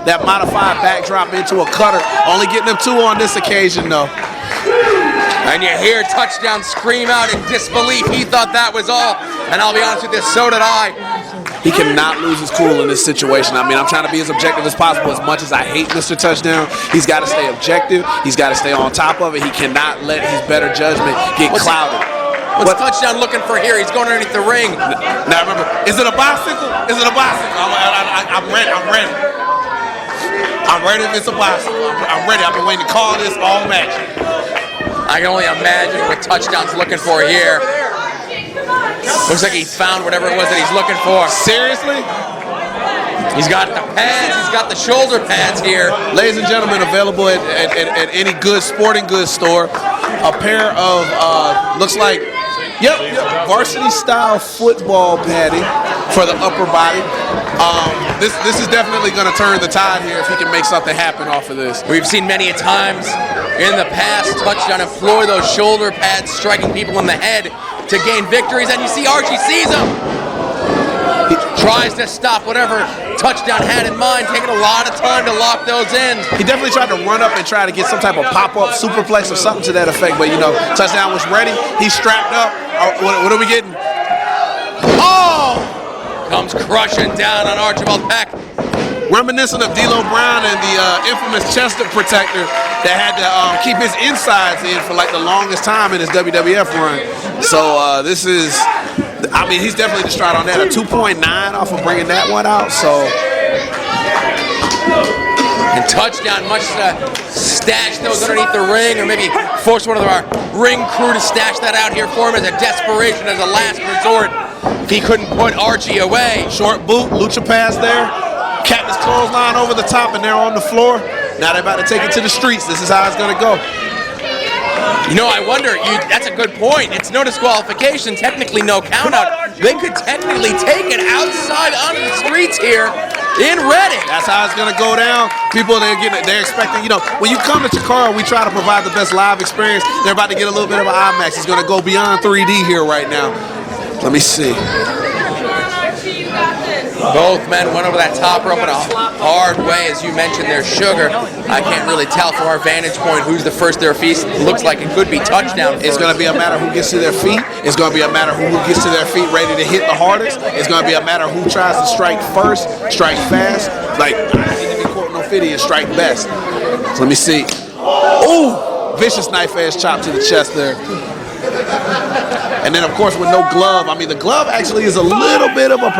That modified backdrop into a cutter. Only getting them 2 on this occasion, though. And you hear Touchdown scream out in disbelief. He thought that was all. And I'll be honest with you, so did I. He cannot lose his cool in this situation. I mean, I'm trying to be as objective as possible. As much as I hate Mr. Touchdown, he's got to stay objective. He's got to stay on top of it. He cannot let his better judgment get clouded. What's Touchdown looking for here? He's going underneath the ring. Now remember, is it a bicycle? Is it a bicycle? I'm ready. I'm ready if it's a bicycle. I'm ready. I've been waiting to call this all match. I can only imagine what Touchdown's looking for here. Looks like he found whatever it was that he's looking for. Seriously? He's got the pads, he's got the shoulder pads here. Ladies and gentlemen, available at any good sporting goods store. A pair of, looks like, yep, varsity style football padding for the upper body. This is definitely going to turn the tide here if he can make something happen off of this. We've seen many a times in the past Touchdown employ those shoulder pads, striking people in the head to gain victories, and you see Archie sees him. He tries to stop whatever Touchdown had in mind, taking a lot of time to lock those in. He definitely tried to run up and try to get some type of pop-up superplex or something to that effect, but Touchdown was ready. He's strapped up. What are we getting? Oh! Comes crushing down on Archibald Peck. Reminiscent of D'Lo Brown and the infamous chest protector that had to keep his insides in for like the longest time in his WWF run. So this is, I mean, he's definitely distraught on that. A 2.9 off of bringing that one out. So. And Touchdown much stash those underneath the ring, or maybe force one of our ring crew to stash that out here for him as a desperation, as a last resort. If he couldn't put Archie away. Short boot, lucha pass there. Captain's clothesline over the top, and they're on the floor. Now they're about to take it to the streets. This is how it's going to go. You know, I wonder, that's a good point. It's no disqualification, technically no count out. They could technically take it outside onto the streets here in Reading. That's how it's going to go down. People, they're expecting, when you come to Chikara, we try to provide the best live experience. They're about to get a little bit of an IMAX. It's going to go beyond 3D here right now. Let me see. Both men went over that top rope in a hard way, as you mentioned. There's Sugar. I can't really tell from our vantage point who's the first to their feet. Looks like it could be Touchdown. It's going to be a matter who gets to their feet. It's going to be a matter who gets to their feet ready to hit the hardest. It's going to be a matter who tries to strike first, strike fast. Like, I need to be quoting Ophidian, strike best. So let me see. Ooh! Vicious knife-edge chop to the chest there. And then, of course, with no glove. I mean, the glove actually is a little bit of a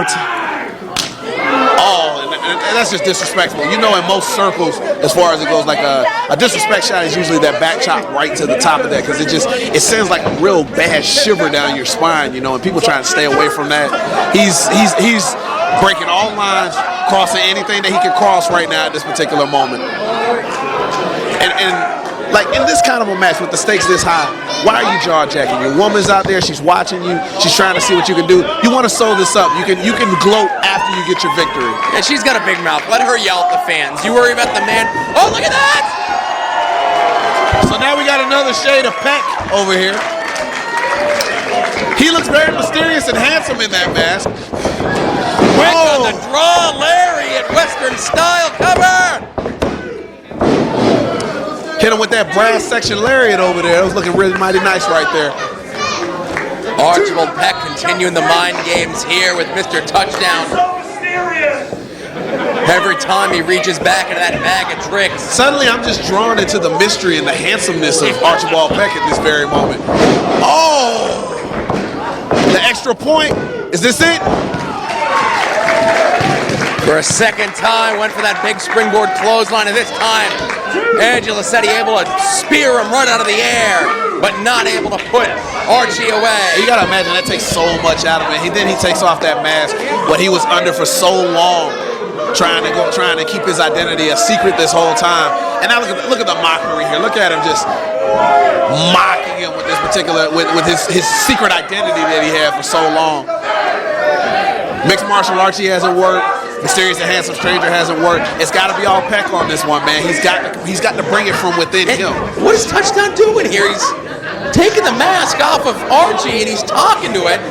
and that's just disrespectful. You know, in most circles, as far as it goes, like a disrespect shot is usually that back chop right to the top of that, because it sends like a real bad shiver down your spine, you know, and people trying to stay away from that. He's breaking all lines, crossing anything that he can cross right now at this particular moment. And like in this kind of a match with the stakes this high, why are you jaw-jacking? Your woman's out there, she's watching you, she's trying to see what you can do. You want to sew this up. You can gloat after you get your victory. And she's got a big mouth. Let her yell at the fans. You worry about the man. Oh, look at that! So now we got another shade of Peck over here. He looks very mysterious and handsome in that mask. Quick on the draw, Larry at Western style cover. Hit him with that brass section lariat over there. That was looking really mighty nice right there. Archibald Peck continuing the mind games here with Mr. Touchdown. Every time he reaches back into that bag of tricks. Suddenly I'm just drawn into the mystery and the handsomeness of Archibald Peck at this very moment. Oh! The extra point. Is this it? For a second time, went for that big springboard clothesline, and this time, Angela said he able to spear him right out of the air, but not able to put Archie away. You gotta imagine that takes so much out of it. Then he takes off that mask, what he was under for so long, trying to keep his identity a secret this whole time. And now look at the mockery here. Look at him just mocking him with this particular with his secret identity that he had for so long. Mixed martial arts hasn't worked. Mysterious and Handsome Stranger hasn't worked. It's got to be all Peck on this one, man. He's got to bring it from within him. What is Touchdown doing here? He's taking the mask off of Archie and he's talking to it.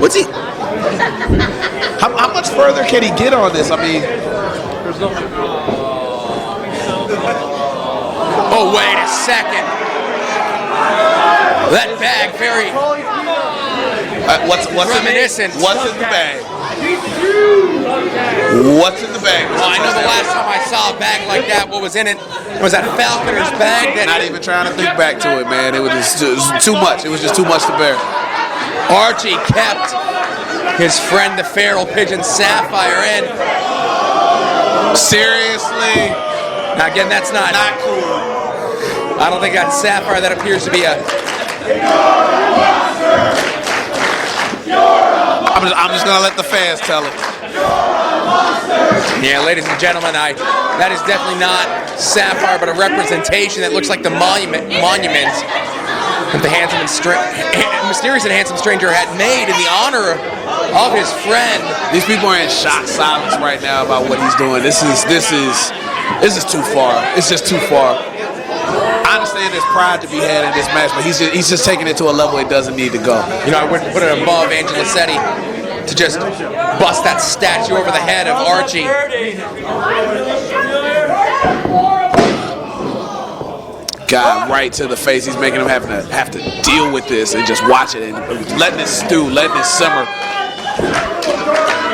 What's he? How much further can he get on this? I mean, oh wait a second. That bag very what's reminiscent. What's in the bag? What's in the bag? Well, I know the last time I saw a bag like that, what was in it was that Falconer's bag. That not even trying to think back to it, man. It was just too much. It was just too much to bear. Archie kept his friend the feral pigeon Sapphire in. Seriously? Now again, that's not cool. I don't think that's Sapphire. That appears to be a. I'm just gonna let the fans tell it. Yeah, ladies and gentlemen, that is definitely not Sapphire, but a representation that looks like the monument that the Mysterious and Handsome Stranger had made in the honor of his friend. These people are in shock silence right now about what he's doing. This is too far. It's just too far. I understand there's pride to be had in this match, but he's just taking it to a level it doesn't need to go. You know, I wouldn't put it above Angela Setti to just bust that statue over the head of Archie. God, right to the face. He's making him have to deal with this and just watch it and letting it stew, letting it simmer.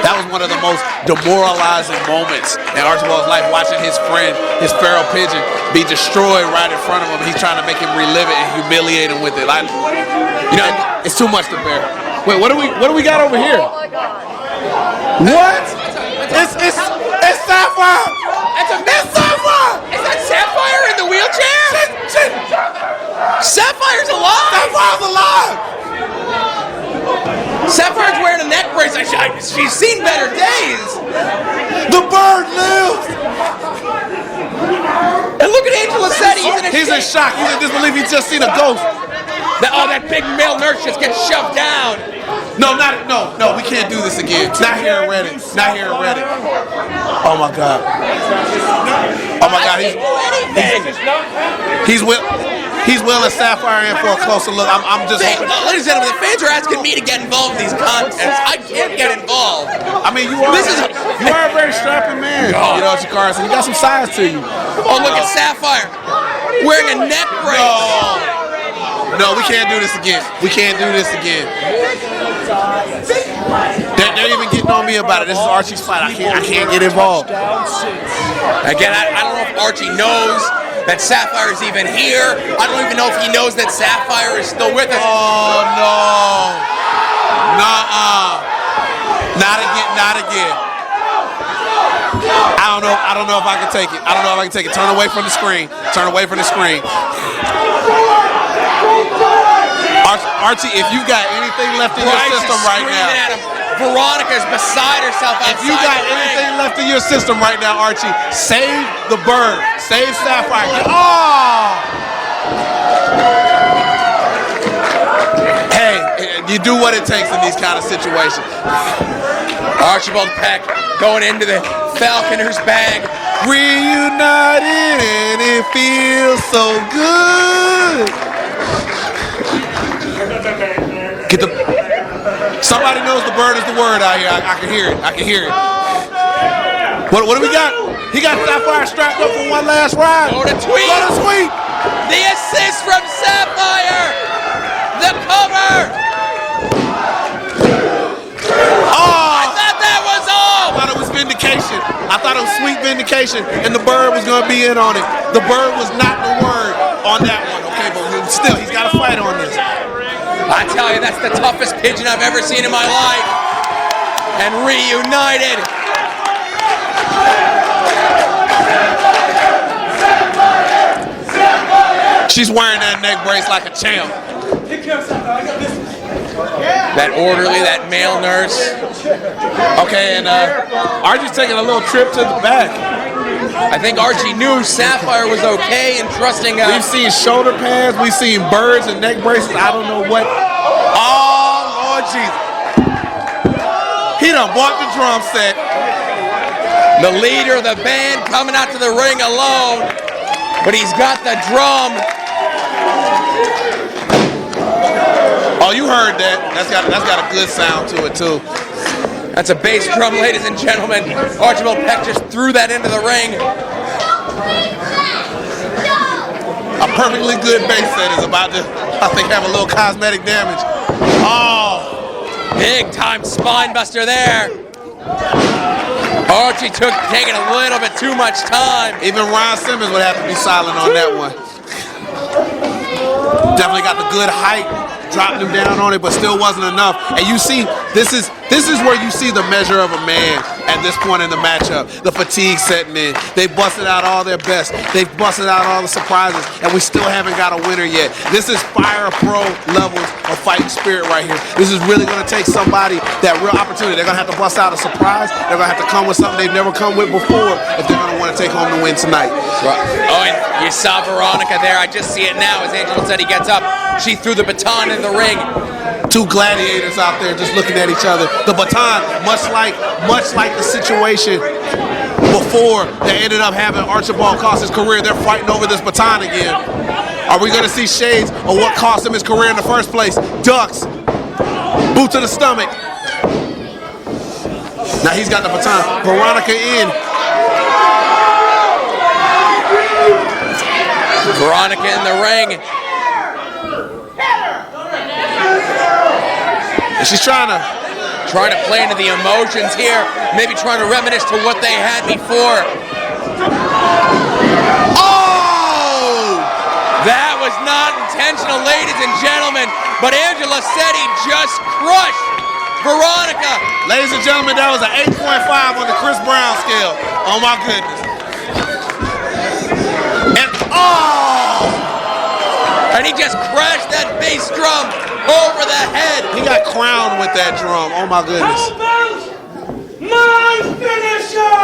That was one of the most demoralizing moments in Archibald's life, watching his friend, his feral pigeon, be destroyed right in front of him. He's trying to make him relive it and humiliate him with it. It's too much to bear. Wait, what do we got over here? What? It's Sapphire! It's Sapphire! Is that Sapphire in the wheelchair? Sapphire's alive! Sapphire's alive! Sapphire's wearing a neck brace. She's seen better days. The bird lives! And look at Angela Setti. He's in shock. He's in disbelief. He's just seen a ghost. That big male nurse just gets shoved down. No, we can't do this again. Not here in Reddit. Not here in Reddit. Oh my God. Oh my God. He's willing Sapphire in for a closer look. I'm just hoping. Ladies and gentlemen, the fans are asking me to get involved in these contests. I can't get involved. I mean, you are a very strapping man. You know, Chikara, so you got some size to you. Oh, look at Sapphire wearing a neck brace. No, we can't do this again. We can't do this again. They're even getting on me about it. This is Archie's fight. I can't get involved. Again, I don't know if Archie knows that Sapphire is even here. I don't even know if he knows that Sapphire is still with us. Oh no. Nuh-uh. Not again. I don't know if I can take it. I don't know if I can take it. Turn away from the screen. Turn away from the screen. Archie, if you got anything left in your system right now, Veronica's beside herself outside if you got the ring. anything left in your system right now, Archie, save the bird. Save Sapphire. Oh! Hey, you do what it takes in these kind of situations. Archibald Peck going into the Falconer's bag. Reunited and it feels so good. Get the. Somebody knows the bird is the word out here. I can hear it. I can hear it. What do we got? He got Sapphire strapped up for one last ride. Go to Tweet. Go to Tweet. The assist from Sapphire. The cover. Oh! I thought that was all. I thought it was vindication. I thought it was sweet vindication, and the bird was going to be in on it. The bird was not the word on that one. Okay, but still, he's got to fight on this. I tell you, that's the toughest pigeon I've ever seen in my life. And reunited. She's wearing that neck brace like a champ. That orderly, that male nurse. Okay, and Archie's taking a little trip to the back. I think Archie knew Sapphire was okay and trusting. We've seen shoulder pads, we've seen birds and neck braces. I don't know what. Oh, Lord Jesus. He done bought the drum set. The leader of the band coming out to the ring alone, but he's got the drum. Oh, you heard that. That's got a good sound to it, too. That's a bass drum, ladies and gentlemen. Archibald Peck just threw that into the ring. A perfectly good bass set is about to, I think, have a little cosmetic damage. Oh! Big time spine buster there. Archie taking a little bit too much time. Even Ron Simmons would have to be silent on that one. Definitely got the good height. Dropped him down on it, but still wasn't enough. And you see, this is where you see the measure of a man at this point in the matchup. The fatigue setting in. They busted out all their best. They've busted out all the surprises, and we still haven't got a winner yet. This is Fire Pro levels of fighting spirit right here. This is really going to take somebody that real opportunity. They're going to have to bust out a surprise. They're going to have to come with something they've never come with before if they're going to want to take home the win tonight. Oh, and you saw Veronica there. I just see it now as Angela said he gets up. She threw the baton in the ring. Two gladiators out there just looking at each other. The baton, much like the situation before they ended up having Archibald cost his career, they're fighting over this baton again. Are we going to see shades of what cost him his career in the first place? Ducks, boot to the stomach. Now he's got the baton. Veronica in. Veronica in the ring. And she's trying to play into the emotions here. Maybe trying to reminisce to what they had before. Oh! That was not intentional, ladies and gentlemen. But Angela said he just crushed Veronica. Ladies and gentlemen, that was an 8.5 on the Chris Brown scale. Oh my goodness. And oh! And he just crashed that bass drum over the head. He got crowned with that drum. Oh my goodness. My finisher!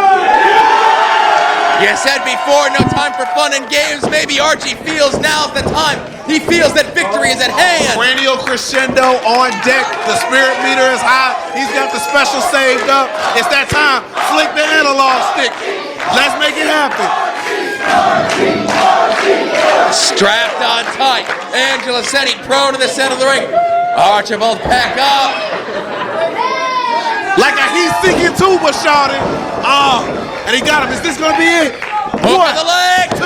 You said before, no time for fun and games. Maybe Archie feels now's the time. He feels that victory is at hand. Cranial crescendo on deck. The spirit meter is high. He's got the special saved up. It's that time. Flick the analog stick. Let's make it happen. Strapped on tight. Angela said he prone to the center of the ring. Archibald Peck up. Like a heat-seeking tuba shot it. Oh, and he got him. Is this going to be it? Over the leg. 2,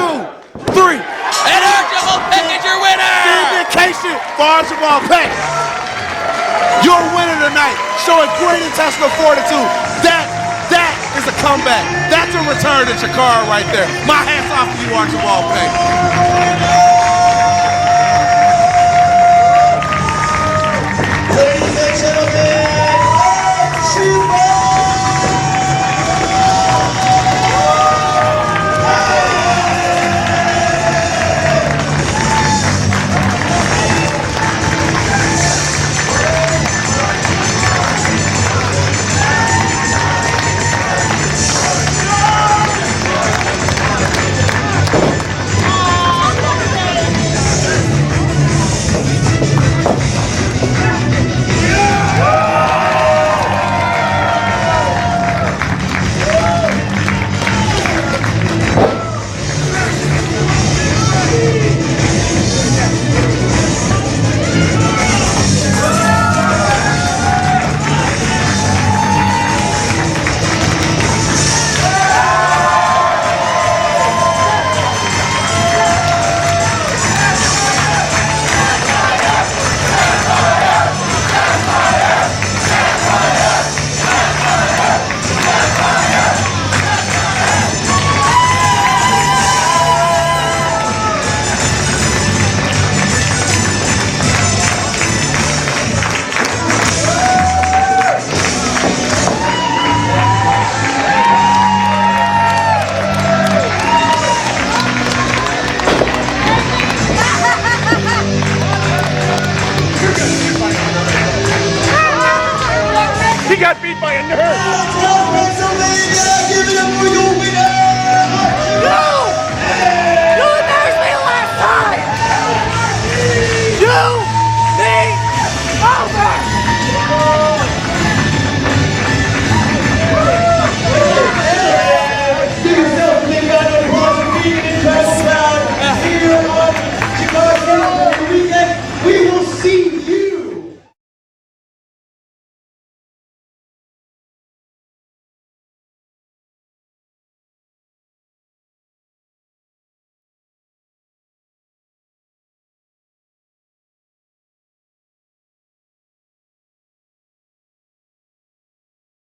3. And Archibald Peck is your winner. Vindication for Archibald Peck. Your winner tonight, showing great intestinal fortitude. That is a comeback. That's a return to Chikara right there. My hat's off to you, Archibald Peck. Ladies and gentlemen, Archibald! He got beat by a nurse. Give it up for your winner.